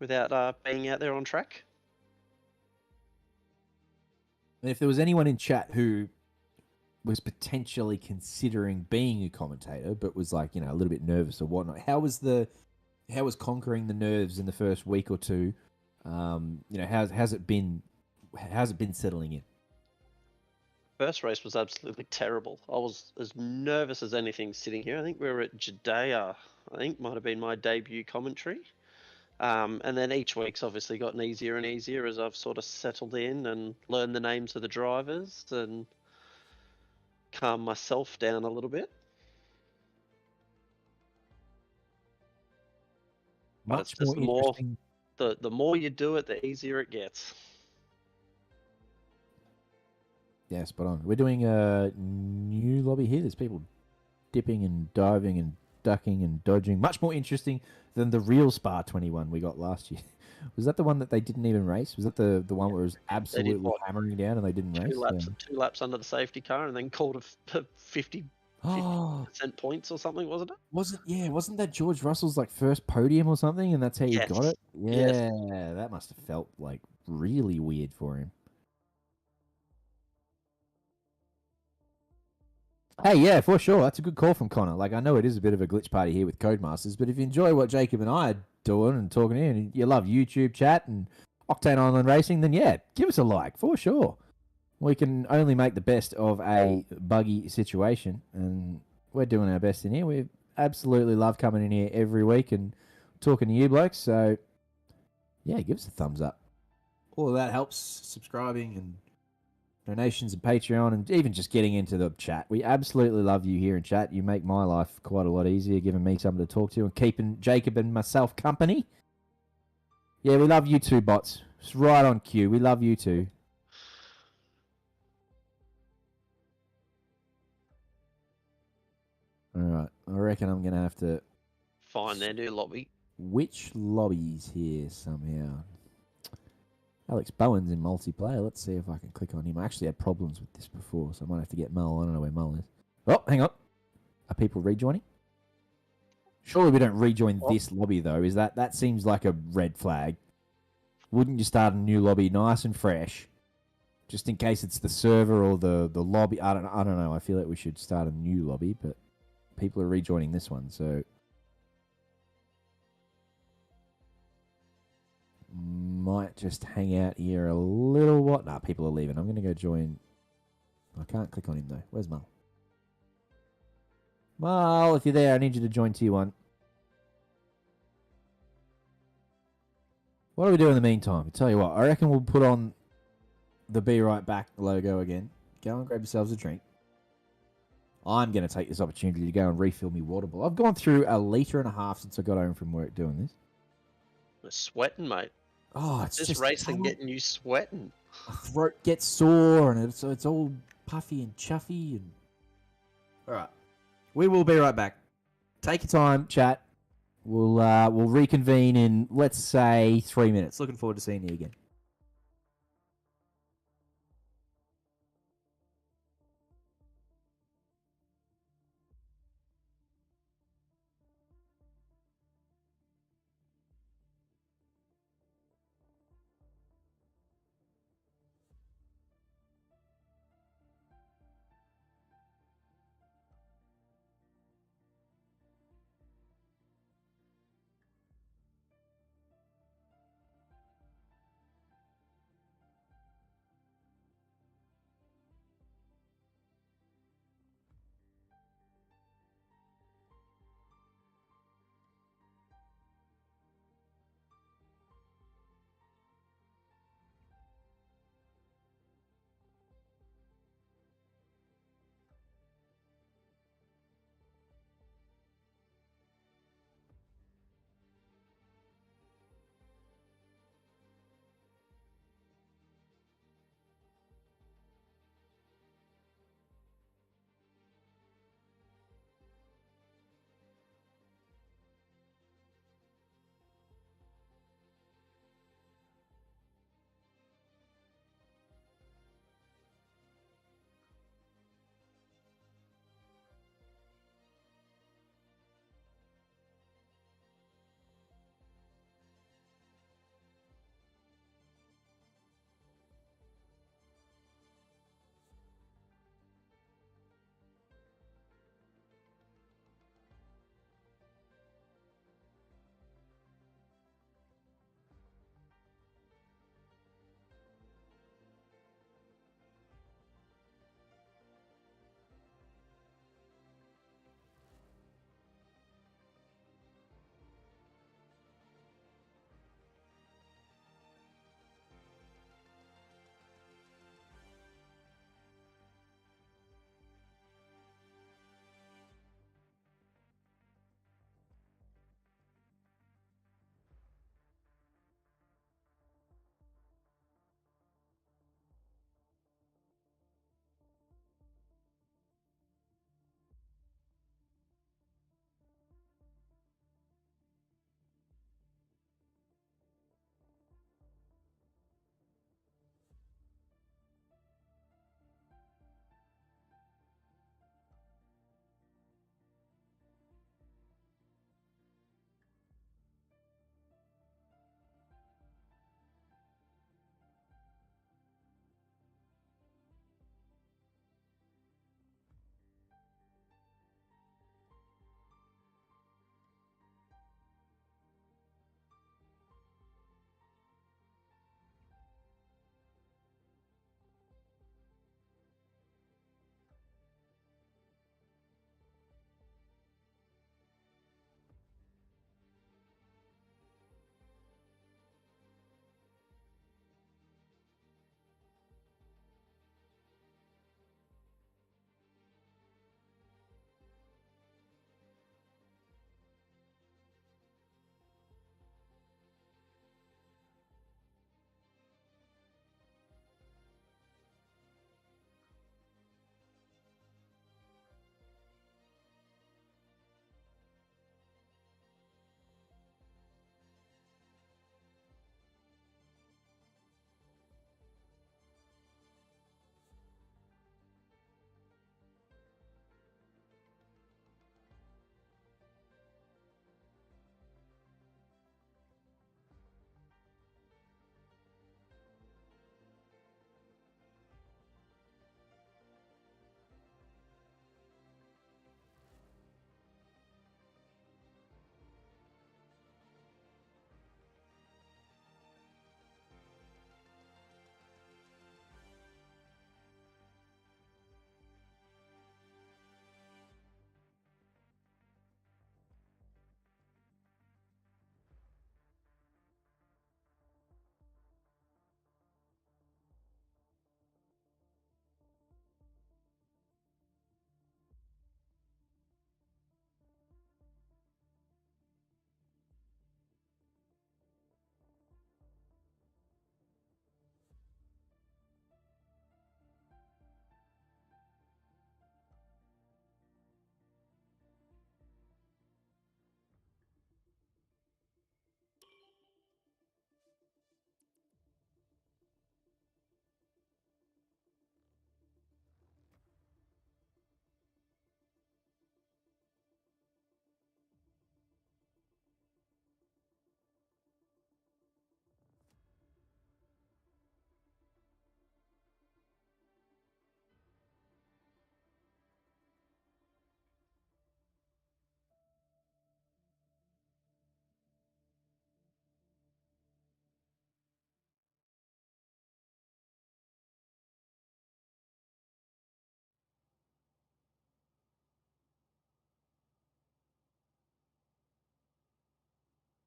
without being out there on track. And if there was anyone in chat who was potentially considering being a commentator, but was like, a little bit nervous or whatnot, how was conquering the nerves in the first week or two? How's it been settling in? First race was absolutely terrible. I was as nervous as anything sitting here. I think we were at Judea. I think might have been my debut commentary. And then each week's obviously gotten easier and easier as I've sort of settled in and learned the names of the drivers and calmed myself down a little bit. But it's just the more you do it, the easier it gets. Yeah, spot on. We're doing a new lobby here. There's people dipping and diving and ducking and dodging. Much more interesting than the real Spa 21 we got last year. Was that the one that they didn't even race? Was that the one where it was absolutely hammering down and they didn't race? Two laps under the safety car and then called a 50% points or something, wasn't it? Wasn't that George Russell's first podium or something, and that's how you got it? Yeah, yes. That must have felt really weird for him. Hey, yeah, for sure. That's a good call from Connor. I know it is a bit of a glitch party here with Codemasters, but if you enjoy what Jacob and I are doing and talking in, and you love YouTube chat and Octane Online Racing, then yeah, give us a like for sure. We can only make the best of a buggy situation, and we're doing our best in here. We absolutely love coming in here every week and talking to you blokes. So, yeah, give us a thumbs up. All of that helps. Subscribing and donations and Patreon, and even just getting into the chat. We absolutely love you here in chat. You make my life quite a lot easier, giving me something to talk to and keeping Jacob and myself company. Yeah, we love you too, bots. It's right on cue. We love you too. All right, I reckon I'm gonna have to Find their new lobby. which lobbies here somehow. Alex Bowen's in multiplayer. Let's see if I can click on him. I actually had problems with this before, so I might have to get Mel. I don't know where Mel is. Oh, hang on. Are people rejoining? Surely we don't rejoin this lobby though. Is that seems like a red flag? Wouldn't you start a new lobby nice and fresh, just in case it's the server or the lobby? I don't know. I feel like we should start a new lobby, but people are rejoining this one, so might just hang out here a little while. Nah, people are leaving. I'm going to go join. I can't click on him, though. Where's Mal? Mal, if you're there, I need you to join T1. What do we do in the meantime? I tell you what, I reckon we'll put on the Be Right Back logo again. Go and grab yourselves a drink. I'm going to take this opportunity to go and refill me water bottle. I've gone through 1.5 liters since I got home from work doing this. We're sweating, mate. Oh, it's This just racing getting you sweating. my throat gets sore and it's all puffy and chuffy and. All right, we will be right back. Take your time, chat. We'll reconvene in, let's say, 3 minutes. Looking forward to seeing you again.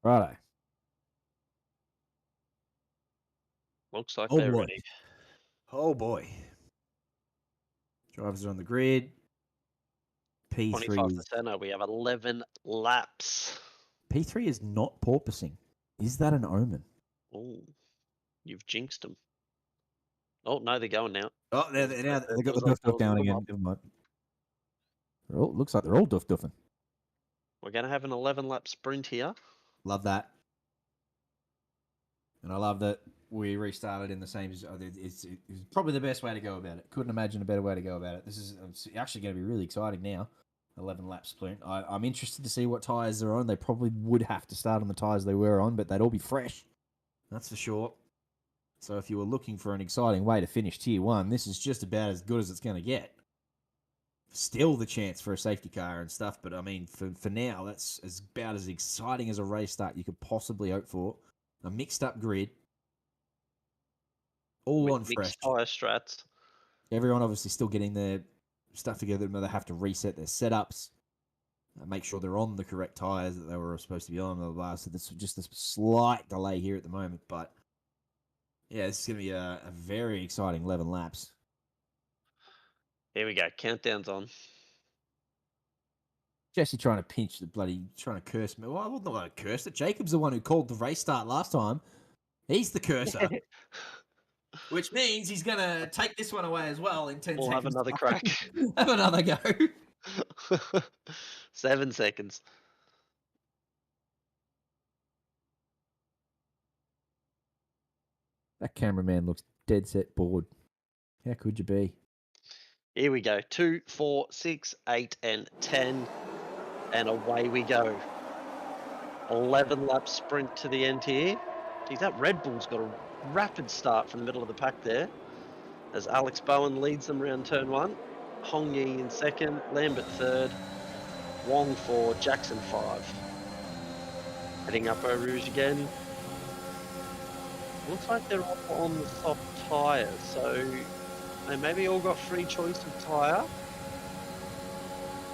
Righto. Looks like Oh, they're boy. ready. Oh boy. Drivers are on the grid. P3 25 to is center. We have 11 laps. P3 is not porpoising. Is that an omen? Oh, you've jinxed them. Oh no, they're going now. oh now There they got the was a- duff there duff was a down little again. up. Never mind. Looks like they're all duffing. We're going to have an 11 lap sprint here. Love that. And I love that we restarted in the same. It's probably the best way to go about it. Couldn't imagine a better way to go about it. This is it's actually going to be really exciting now. 11 lap sprint. I'm interested to see what tyres they're on. They probably would have to start on the tyres they were on, but they'd all be fresh. That's for sure. So if you were looking for an exciting way to finish Tier 1, this is just about as good as it's going to get. Still the chance for a safety car and stuff, but I mean, for now, that's about as exciting as a race start you could possibly hope for. A mixed up grid. All on fresh. Mixed tyre strats. Everyone obviously still getting their stuff together, but they have to reset their setups, make sure they're on the correct tyres that they were supposed to be on, blah, blah, blah. So there's just a slight delay here at the moment, but yeah, this is going to be a very exciting 11 laps. Here we go. Countdown's on. Jesse trying to curse me. Well, I wasn't going to curse it. Jacob's the one who called the race start last time. He's the cursor. Which means he's going to take this one away as well in 10 We'll seconds. have another crack. Have another go. 7 seconds. That cameraman looks dead set bored. How could you be? Here we go. 2, 4, 6, 8, and 10. And away we go. 11 lap sprint to the end here. Geez, that Red Bull's got a rapid start from the middle of the pack there. As Alex Bowen leads them around turn 1. Hong Yi in second. Lambert third. Wong 4. Jackson 5. Heading up Eau Rouge again. Looks like they're all on the soft tyres, so they maybe all got free choice of tyre.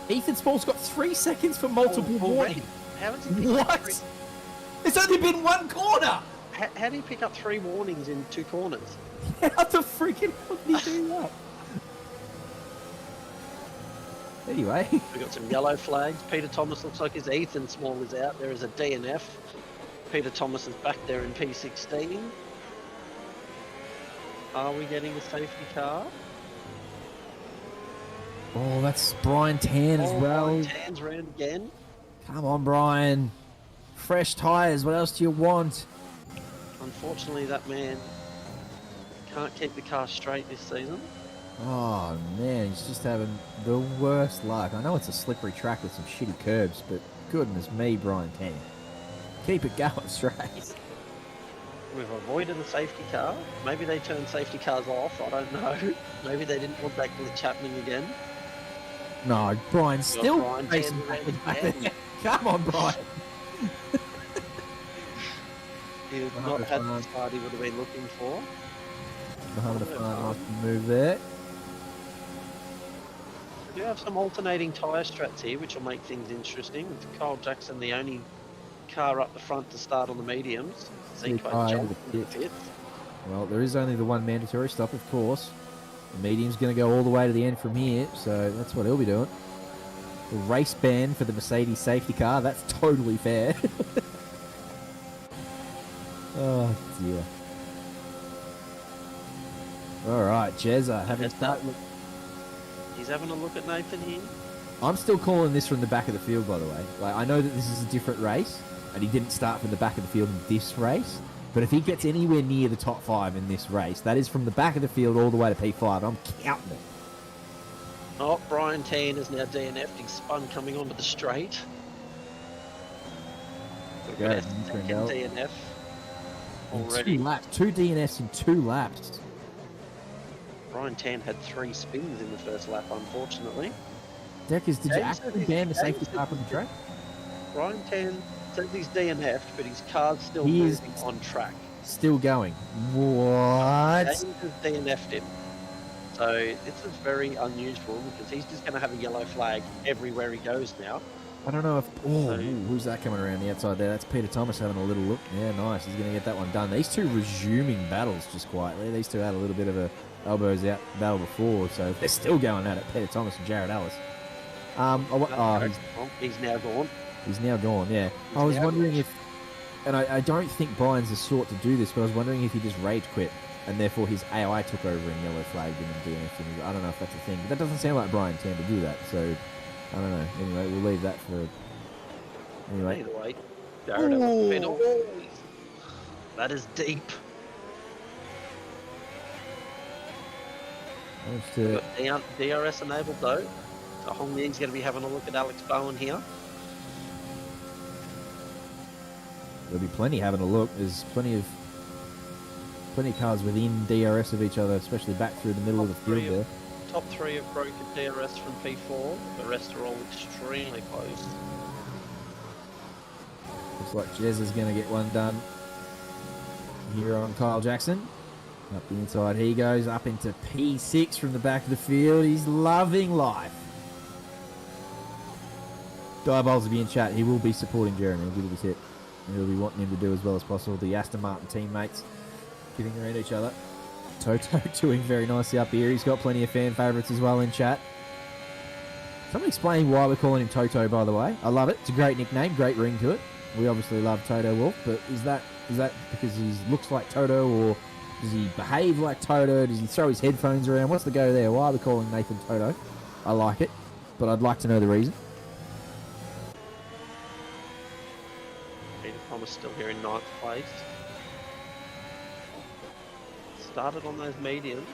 Ethan Small's got 3 seconds for multiple warning. How has he picked up What? It's only been one corner. How do you pick up 3 warnings in 2 corners? How the freaking hell did he do that? Anyway. We've got some yellow flags. Peter Thomas looks like his Ethan Small is out. There is a DNF. Peter Thomas is back there in P16. Are we getting a safety car? Oh, that's Brian Tan as well. Brian Tan's round again. Come on, Brian. Fresh tyres. What else do you want? Unfortunately, that man can't keep the car straight this season. Oh, man. He's just having the worst luck. I know it's a slippery track with some shitty curbs, but goodness me, Brian Tan. Keep it going straight. We've avoided a safety car. Maybe they turned safety cars off. I don't know. Maybe they didn't want that glitch happening again. No, Brian's still Brian racing Tan back again. there. Come on, Brian. He would not have had the start he would have been looking for. Behind the front, nice move there. We do have some alternating tyre strats here, which will make things interesting. With Kyle Jackson, the only car up the front to start on the mediums. Zico jump in the fifth. Well, there is only the one mandatory stop, of course. The medium's going to go all the way to the end from here, so that's what he'll be doing. The race ban for the Mercedes safety car, that's totally fair. Oh, dear. All right, Jezza, having start. He's having a look at Nathan here. I'm still calling this from the back of the field, by the way. Like, I know that this is a different race, and he didn't start from the back of the field in this race. But if he gets anywhere near the top 5 in this race, that is from the back of the field all the way to P5. I'm counting it. Oh, Brian Tan is now DNF'd. He's spun coming onto the straight. Go, Second DNF. In Already. 2 laps. 2 DNFs in 2 laps. Brian Tan had 3 spins in the first lap, unfortunately. Deckers, did you James actually said ban the he's- safety James car from the track? Brian Tan says he's DNF'd, but his car's still He is- moving on track. Still going. What? James has DNF'd him. So this is very unusual because he's just going to have a yellow flag everywhere he goes now. I don't know if... who's that coming around the outside there? That's Peter Thomas having a little look. Yeah, nice. He's going to get that one done. These two resuming battles just quietly. These two had a little bit of a elbows out battle before, so they're still going at it. Peter Thomas and Jared Ellis. He's now gone. He's now gone, yeah. I was wondering if... And I don't think Brian's the sort to do this, but I was wondering if he just rage quit and therefore his AI took over and yellow flagged him and do anything. I don't know if that's a thing. But that doesn't sound like Brian tend to do that, so... I don't know. Anyway, we'll leave that for... Anyway. Either way, Jared Ellis pedal. That is deep. To... Got DRS enabled though. So Hong Ying's going to be having a look at Alex Bowen here. There'll be plenty having a look. There's plenty of cars within DRS of each other, especially back through the middle of the field there. Top three have broken DRS from P4. The rest are all extremely close. Looks like Jez is going to get one done here on Kyle Jackson. Up the inside he goes, up into P6 from the back of the field. He's loving life. Diabolds will be in chat. He will be supporting Jeremy. He'll give his hit. He'll be wanting him to do as well as possible. The Aston Martin teammates getting around each other. Toto doing very nicely up here. He's got plenty of fan favourites as well in chat. Someone explain why we're calling him Toto, by the way. I love it. It's a great nickname, great ring to it. We obviously love Toto Wolff, but is that because he looks like Toto, or does he behave like Toto? Does he throw his headphones around? What's the go there? Why are we calling Nathan Toto? I like it, but I'd like to know the reason. Peter Thomas still here in 9th place. Started on those mediums.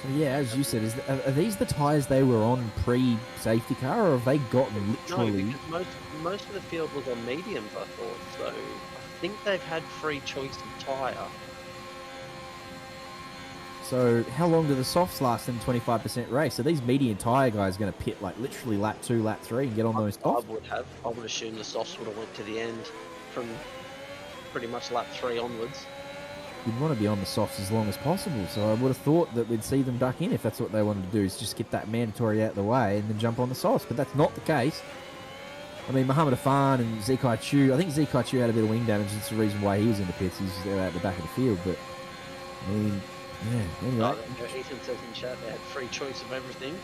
So yeah, as you said, are these the tyres they were on pre-safety car, or have they gotten literally... No, because most of the field was on mediums, I thought. So I think they've had free choice of tyre. So how long do the softs last in 25% race? Are these medium tyre guys going to pit like literally lap 2, lap 3 and get on those softs? I would assume the softs would have went to the end from pretty much lap 3 onwards. You'd want to be on the softs as long as possible, so I would have thought that we'd see them duck in if that's what they wanted to do, is just get that mandatory out of the way and then jump on the softs, but that's not the case. I mean, Muhammad Afan and Zekai Chu, I think Zekai Chu had a bit of wing damage. That's the reason why he was in the pits. He's there at the back of the field, but I mean, yeah, anyway. Ethan says in chat they had free choice of everything.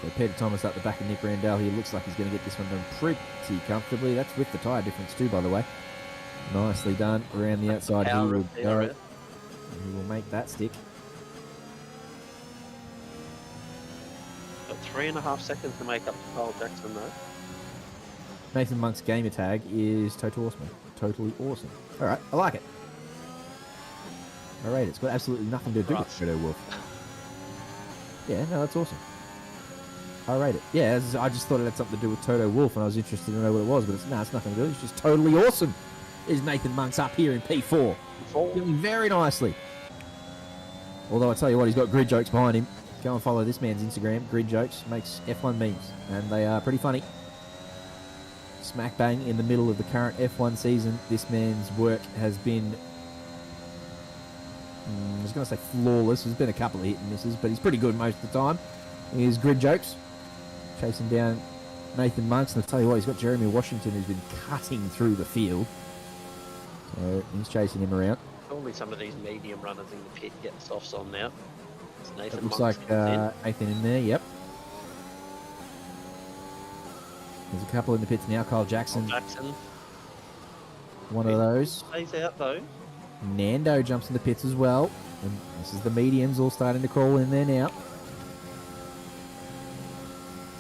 So Peter Thomas up the back of Nick Randall here. Looks like he's going to get this one done pretty comfortably. That's with the tyre difference too, by the way. Nicely done. Around the outside he will go. He will make that stick. Got 3.5 seconds to make up to Kyle Jackson though. Nathan Monk's gamer tag is Total Awesome. Totally awesome. Alright, I like it. Alright, it's got absolutely nothing to do with Toto Wolff. Yeah, no, that's awesome. I rate it. Yeah, I just thought it had something to do with Toto Wolff, and I was interested to know what it was, but it's nothing to do. It's just totally awesome. Is Nathan Monk's up here in P4. Doing very nicely. Although I tell you what, he's got grid jokes behind him. Go and follow this man's Instagram. Grid jokes makes F1 memes, and they are pretty funny. Smack bang in the middle of the current F1 season. This man's work has been, I was going to say flawless. There's been a couple of hit and misses, but he's pretty good most of the time. Here's grid jokes, chasing down Nathan Monks, and I'll tell you what, he's got Jeremy Washington, who's been cutting through the field. So he's chasing him around. Probably some of these medium runners in the pit get the softs on now. It looks like Nathan in there, yep. There's a couple in the pits now. Kyle Jackson. One of those. Stays out though. Nando jumps in the pits as well. And this is the mediums all starting to crawl in there now.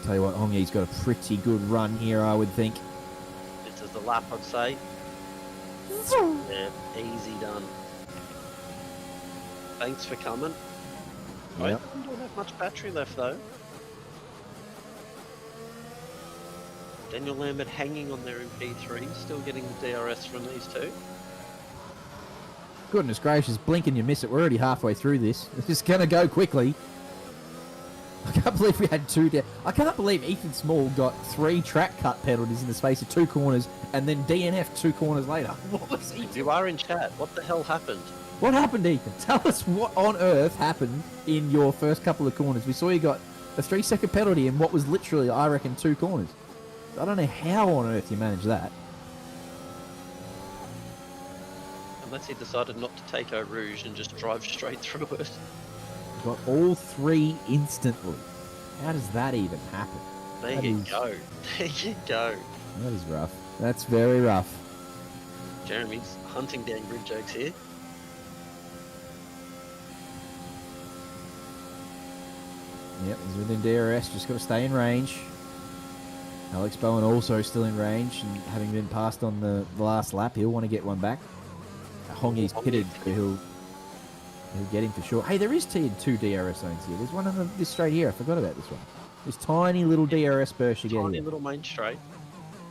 Tell you what, Hongi's got a pretty good run here, I would think. This is the lap, I'd say. Yeah, easy done. Thanks for coming. Yep. I don't have much battery left though. Daniel Lambert hanging on there in P3, still getting the DRS from these two. Goodness gracious, blink and you miss it. We're already halfway through this. It's just going to go quickly. I can't believe we had I can't believe Ethan Small got 3 track cut penalties in the space of 2 corners and then DNF 2 corners later. What was he doing? You are in chat. What the hell happened? What happened, Ethan? Tell us what on earth happened in your first couple of corners. We saw you got a 3-second penalty in what was literally, I reckon, 2 corners. I don't know how on earth you managed that. Unless he decided not to take Eau Rouge and just drive straight through it. Got all 3 instantly. How does that even happen? There you go. There you go. That is rough. That's very rough. Jeremy's hunting down grid jokes here. Yep, he's within DRS, just got to stay in range. Alex Bowen also still in range, and having been passed on the last lap, he'll want to get one back. Hongi's pitted, so he'll get him for sure. Hey, there is tiered 2 DRS zones here. There's one on this straight here. I forgot about this one. This tiny little DRS burst you get Tiny here. little main straight.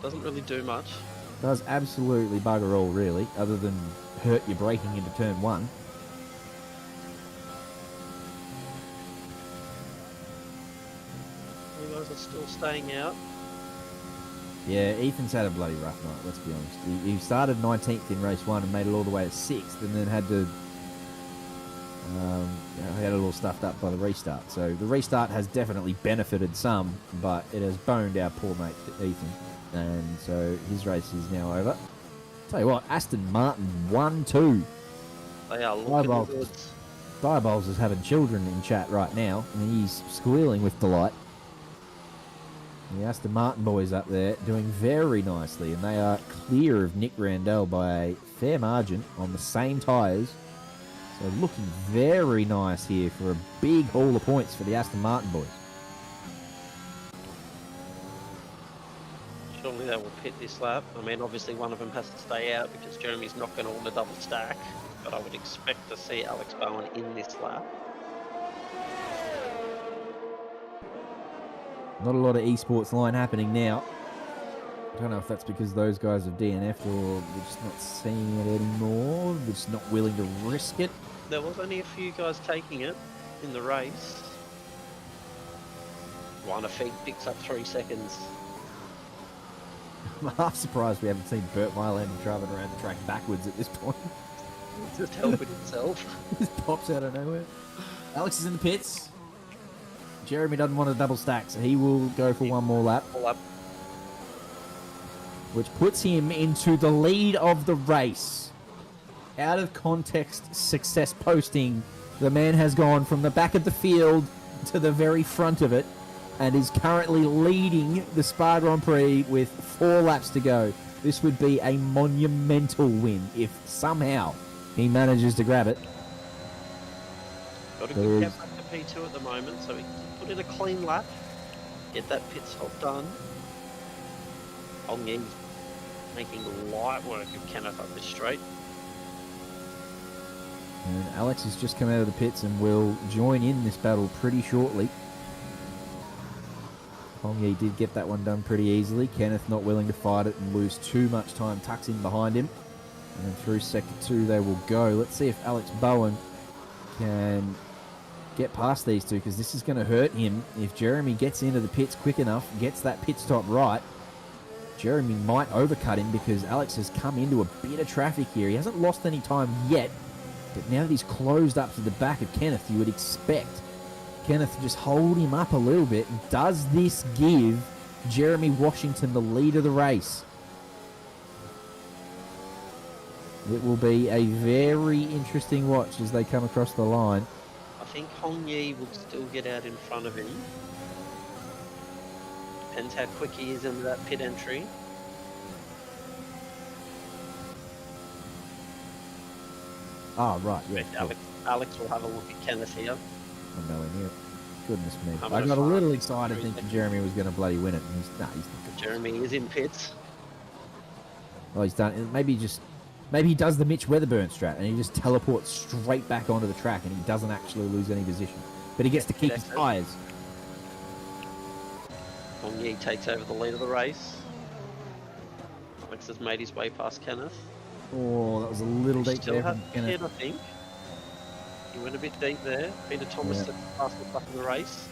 Doesn't really do much. Does absolutely bugger all, really, other than hurt your braking into turn 1. You guys are still staying out. Yeah, Ethan's had a bloody rough night, let's be honest. He started 19th in race 1 and made it all the way to 6th, and then had to... he had a little stuffed up by the restart. So the restart has definitely benefited some, but it has boned our poor mate Ethan. And so his race is now over. Tell you what, Aston Martin 1-2. They are looking Diabolz. good. Diabolz is having children in chat right now, and he's squealing with delight. The Aston Martin boys up there doing very nicely, and they are clear of Nick Randell by a fair margin on the same tyres. So looking very nice here for a big haul of points for the Aston Martin boys. Surely they will pit this lap. I mean, obviously one of them has to stay out because Jeremy's not going to want a double stack. But I would expect to see Alex Bowen in this lap. Not a lot of esports line happening now. I don't know if that's because those guys have DNF'd or they're just not seeing it anymore. They're just not willing to risk it. There was only a few guys taking it in the race. Feet picks up 3 seconds. I'm half surprised we haven't seen Burt Mylander driving around the track backwards at this point. Just helping himself. Just pops out of nowhere. Alex is in the pits. Jeremy doesn't want a double stack, so he will go for one more lap. Which puts him into the lead of the race. Out of context success posting, the man has gone from the back of the field to the very front of it and is currently leading the Spa Grand Prix with 4 laps to go. This would be a monumental win if somehow he manages to grab it. Got a good gap up to P2 at the moment, so he can put in a clean lap, get that pit stop done. Hong Ying's making light work of Kenneth up this straight. And Alex has just come out of the pits and will join in this battle pretty shortly. Hong Yi did get that one done pretty easily. Kenneth not willing to fight it and lose too much time, tucks in behind him. And then through sector 2 they will go. Let's see if Alex Bowen can get past these two, because this is going to hurt him. If Jeremy gets into the pits quick enough, gets that pit stop right, Jeremy might overcut him because Alex has come into a bit of traffic here. He hasn't lost any time yet, but now that he's closed up to the back of Kenneth, you would expect Kenneth to just hold him up a little bit. Does this give Jeremy Washington the lead of the race? It will be a very interesting watch as they come across the line. I think Hong Yi will still get out in front of him. Depends how quick he is into that pit entry. Oh, right, yeah. Alex will have a look at Kenneth here. I'm nowhere near it. Goodness me. I'm I gonna got a find little it. excited thinking Jeremy was going to bloody win it. And he's not good. Jeremy is in pits. Well, he's done. Maybe he does the Mitch Weatherburn strat and he just teleports straight back onto the track and he doesn't actually lose any position. But he gets to keep his tyres. Hong Yi takes over the lead of the race. Alex has made his way past Kenneth. Oh, that was a little deep Still there have from hit, Kenneth. I think. He went a bit deep there. Peter Thomas Yeah. passed the back of the race.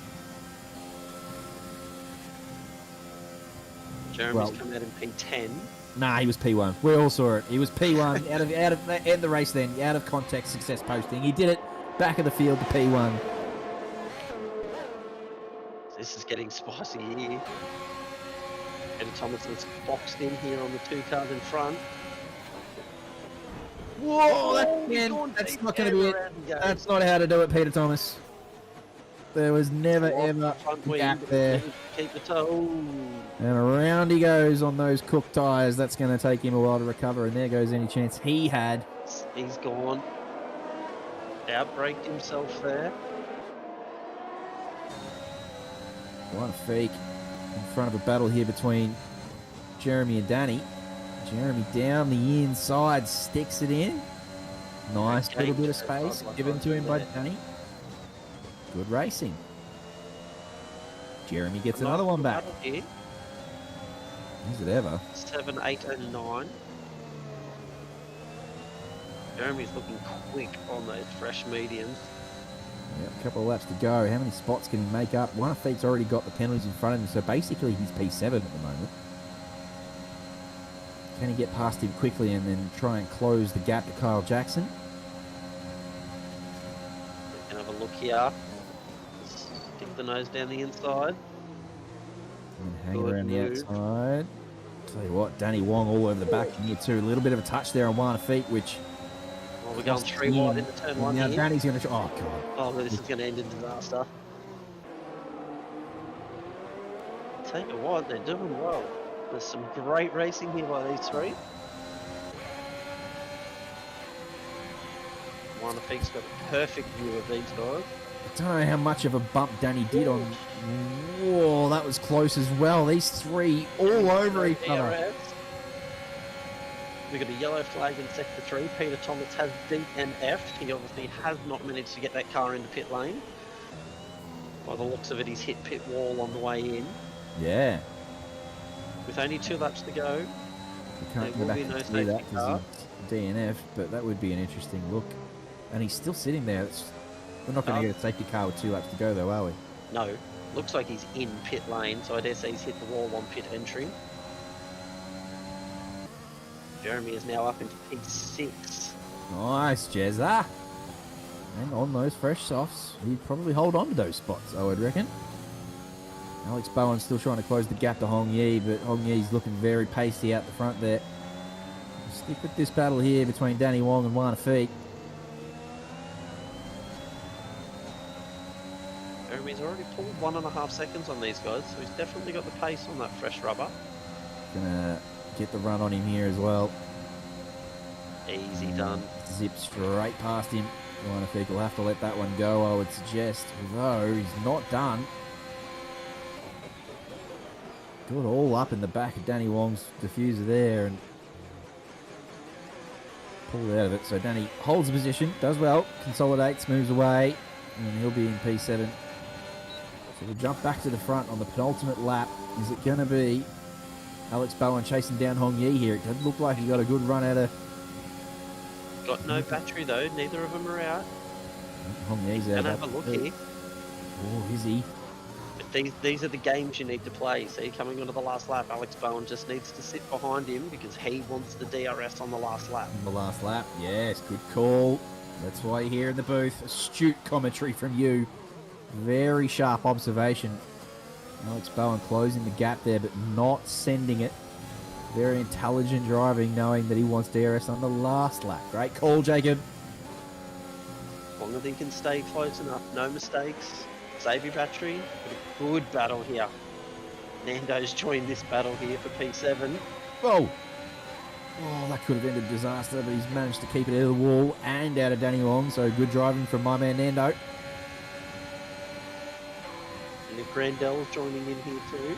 Jeremy's come out in P10. Nah, he was P1. We all saw it. He was P1 out of end the race then, out of context success posting. He did it. Back of the field to P1. This is getting spicy here. Eddie Thomason's boxed in here on the two cars in front. Whoa, that's not going to be it. That's not how to do it, Peter Thomas. There was never, ever a gap there. Keep the toe. And around he goes on those cooked tyres. That's going to take him a while to recover, and there goes any chance he had. He's gone. Outbraked himself there. One fake in front of a battle here between Jeremy and Danny. Jeremy down the inside, sticks it in. Nice little bit of space given to him by Danny. Good racing. Jeremy gets another one back. Is it ever? 7, 8, and 9. Jeremy's looking quick on those fresh mediums. Yep, a couple of laps to go. How many spots can he make up? One of Feet's already got the penalties in front of him, so basically he's P7 at the moment. Can he get past him quickly and then try and close the gap to Kyle Jackson? We can have a look here. Stick the nose down the inside. And hang around the outside. Tell you what, Danny Wong all over the back here too. A little bit of a touch there on one feet, which... Well, we're going 3 wide into turn 1 now here. Danny's going to... Oh, God. Oh, this is going to end in disaster. Tell you what, they're doing well. There's some great racing here by these three. One of Peak's got a perfect view of these guys. I don't know how much of a bump Danny did on... Whoa, that was close as well. These three all over each other. We've got a yellow flag in sector 3. Peter Thomas has D and F. He obviously has not managed to get that car into pit lane. By the looks of it, he's hit pit wall on the way in. Yeah. With only 2 laps to go, We can't go back and see that because of DNF, but that would be an interesting look. And he's still sitting there. We're not going to get a safety car with 2 laps to go, though, are we? No. Looks like he's in pit lane, so I dare say he's hit the wall on pit entry. Jeremy is now up into P6. Nice, Jezza. And on those fresh softs, he'd probably hold on to those spots, I would reckon. Alex Bowen's still trying to close the gap to Hong Yi, but Hong Yi's looking very pacey out the front there. We'll stick with this battle here between Danny Wong and Wana Feet. Jeremy's already pulled 1.5 seconds on these guys, so he's definitely got the pace on that fresh rubber. Gonna get the run on him here as well. Easy done. Zip straight past him. Wana Feet will have to let that one go, I would suggest, although he's not done. Got all up in the back of Danny Wong's diffuser there and pulled out of it. So Danny holds the position, does well, consolidates, moves away, and he'll be in P7. So we'll jump back to the front on the penultimate lap. Is it going to be Alex Bowen chasing down Hong Yi here? It doesn't look like he got a good run out of... Got no battery though, neither of them are out. Hong Yi's out. Gonna have a look here. Oh, is he? But these are the games you need to play. See, coming onto the last lap, Alex Bowen just needs to sit behind him because he wants the DRS on the last lap. On the last lap, yes, good call. That's why you're here in the booth. Astute commentary from you. Very sharp observation. Alex Bowen closing the gap there, but not sending it. Very intelligent driving, knowing that he wants DRS on the last lap. Great call, Jacob. As long as he can stay close enough, no mistakes. Save your battery. A good battle here. Nando's joined this battle here for P7. Whoa! Oh, that could have ended disaster, but he's managed to keep it out of the wall and out of Danny Wong, so good driving from my man Nando. Nick Randell's joining in here too.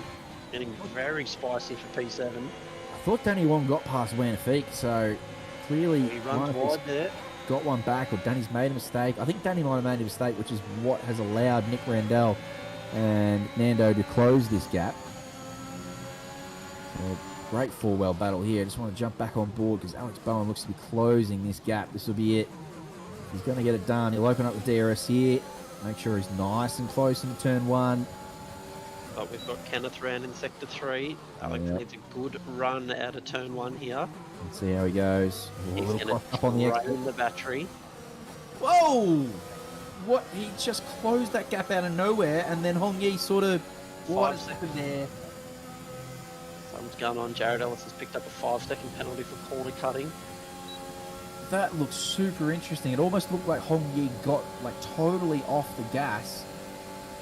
Getting very spicy for P7. I thought Danny Wong got past Wanafeek, so clearly He runs wide there. Got one back, or Danny's made a mistake. I think Danny might have made a mistake, which is what has allowed Nick Randell and Nando to close this gap. So, great four-wheel battle here. I just want to jump back on board because Alex Bowen looks to be closing this gap. This will be it. He's going to get it done. He'll open up the DRS here. Make sure he's nice and close into turn 1. But we've got Kenneth Rand in Sector 3. Alex Yeah. needs a good run out of Turn 1 here. Let's see how he goes. He's Little going cross up on the to exit. drain the battery. Whoa! What? He just closed that gap out of nowhere, and then Hong Yi sort of... What 5 happened there? Something's going on. Jared Ellis has picked up a 5-second penalty for corner cutting. That looks super interesting. It almost looked like Hong Yi got like totally off the gas.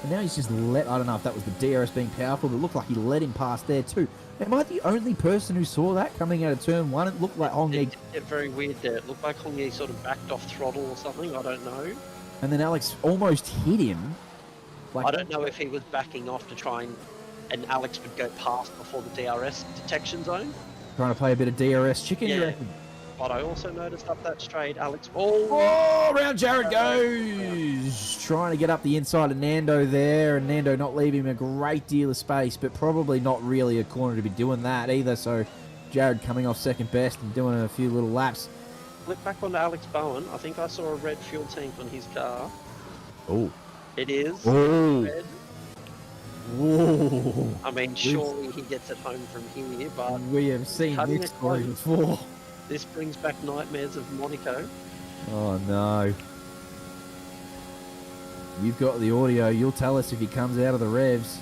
And now he's just let... I don't know if that was the DRS being powerful, but it looked like he let him past there too. Am I the only person who saw that coming out of turn 1? It looked like Hong Yi... It did get very weird there. It looked like Hong Yi sort of backed off throttle or something. I don't know. And then Alex almost hit him. Like, I don't know if he was backing off to try and Alex would go past before the DRS detection zone. Trying to play a bit of DRS chicken, you Yeah. reckon? But I also noticed up that straight, Alex... Oh! Oh, round Jared goes. Trying to get up the inside of Nando there, and Nando not leaving him a great deal of space, but probably not really a corner to be doing that either. So Jared coming off second best and doing a few little laps. Flip back onto Alex Bowen. I think I saw a red fuel tank on his car. Oh. It is Oh. red. Whoa. I mean, surely he gets it home from here, but We have seen Cutting this it story close. before. this brings back nightmares of Monaco. Oh, no. You've got the audio. You'll tell us if he comes out of the revs.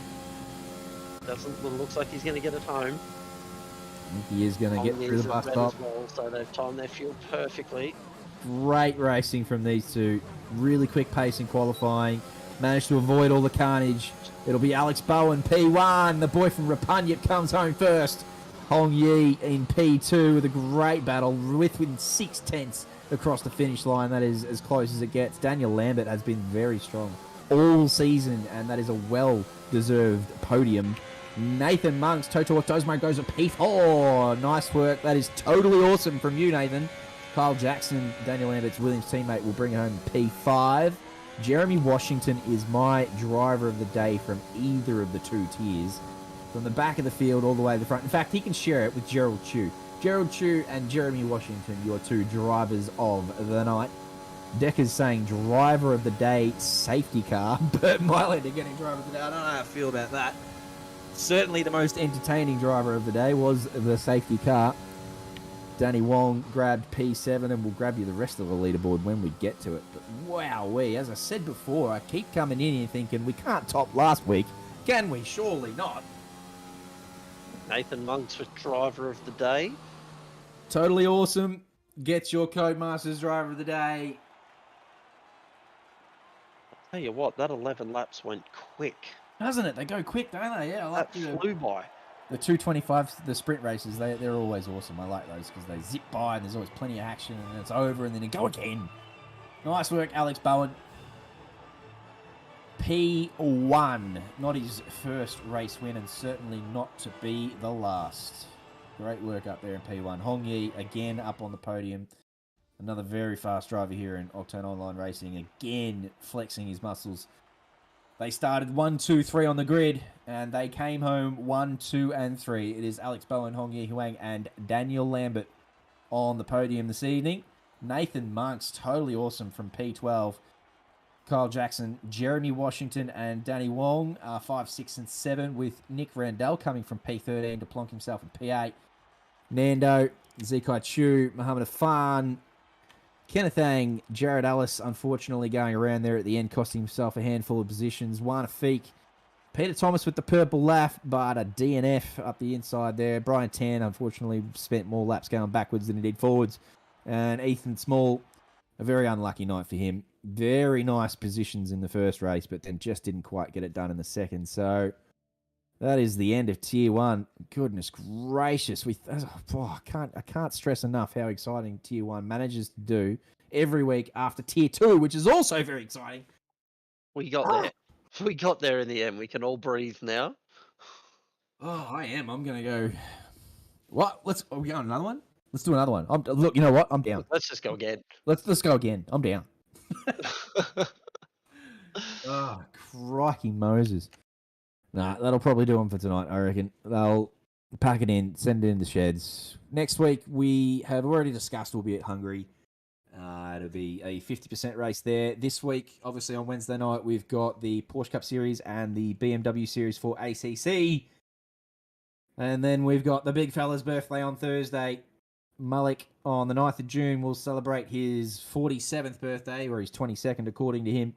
Looks like he's going to get it home. I think he is going to get through the bus red stop. as well, so they've timed their fuel perfectly. Great racing from these two. Really quick pace in qualifying. Managed to avoid all the carnage. It'll be Alex Bowen, P1. The boy from Repugnant comes home first. Hong Yi in P2 with a great battle within 6/10 across the finish line. That is as close as it gets. Daniel Lambert has been very strong all season, and that is a well-deserved podium. Nathan Monks, Toto Otosmo goes a P4. Nice work. That is totally awesome from you, Nathan. Kyle Jackson, Daniel Lambert's Williams teammate, will bring home P5. Jeremy Washington is my driver of the day from either of the two tiers. From the back of the field all the way to the front. In fact, he can share it with Gerald Chew. Gerald Chew and Jeremy Washington, your two drivers of the night. Decker's saying driver of the day, safety car. Bert Mylander getting driver of the day. I don't know how I feel about that. Certainly the most entertaining driver of the day was the safety car. Danny Wong grabbed P7, and we'll grab you the rest of the leaderboard when we get to it. But wowee, as I said before, I keep coming in here thinking we can't top last week. Can we? Surely not. Nathan Monks for driver of the day. Totally awesome. Gets your Codemasters driver of the day. Tell you what, that 11 laps went quick. Doesn't it? They go quick, don't they? Yeah, I like That flew by. the 225s, the sprint races. They're always awesome. I like those because they zip by and there's always plenty of action, and then it's over and then it go again. Nice work, Alex Bowen. P1. Not his first race win, and certainly not to be the last. Great work up there in P1. Hong Yi again up on the podium. Another very fast driver here in Octane Online Racing. Again, flexing his muscles. They started 1, 2, 3 on the grid, and they came home 1, 2, and 3. It is Alex Bowen, Hong Yi Huang, and Daniel Lambert on the podium this evening. Nathan Monks, totally awesome from P12. Kyle Jackson, Jeremy Washington, and Danny Wong are 5, 6, and 7, with Nick Randell coming from P13 to plonk himself in P8. Nando, Zekai Chu, Mohammed Afan, Kenneth Ang, Jared Ellis, unfortunately going around there at the end, costing himself a handful of positions. Juan Afik, Peter Thomas with the purple lap, but a DNF up the inside there. Brian Tan, unfortunately, spent more laps going backwards than he did forwards. And Ethan Small, a very unlucky night for him. Very nice positions in the first race, but then just didn't quite get it done in the second. So that is the end of Tier 1. Goodness gracious. I can't stress enough how exciting Tier 1 manages to do every week after Tier 2, which is also very exciting. We got there. We got there in the end. We can all breathe now. Oh, I am. I'm going to go... What? Are we going another one? Let's do another one. Look, you know what? I'm down. Let's just go again. Let's go again. I'm down. Oh, crikey Moses. Nah, that'll probably do them for tonight, I reckon. They'll pack it in, send it in the sheds. Next week, we have already discussed we'll be at Hungary. It'll be a 50% race there. This week, obviously on Wednesday night, we've got the Porsche Cup Series and the BMW Series for ACC. And then we've got the big fella's birthday on Thursday. Malik on the 9th of June will celebrate his 47th birthday, or his 22nd according to him.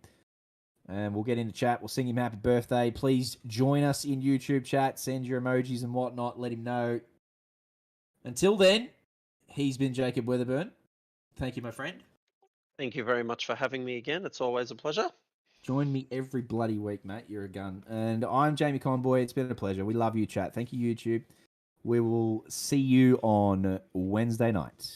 And we'll get into chat. We'll sing him happy birthday. Please join us in YouTube chat. Send your emojis and whatnot. Let him know. Until then, he's been Jacob Weatherburn. Thank you, my friend. Thank you very much for having me again. It's always a pleasure. Join me every bloody week, mate. You're a gun. And I'm Jamie Conboy. It's been a pleasure. We love you, chat. Thank you, YouTube. We will see you on Wednesday night.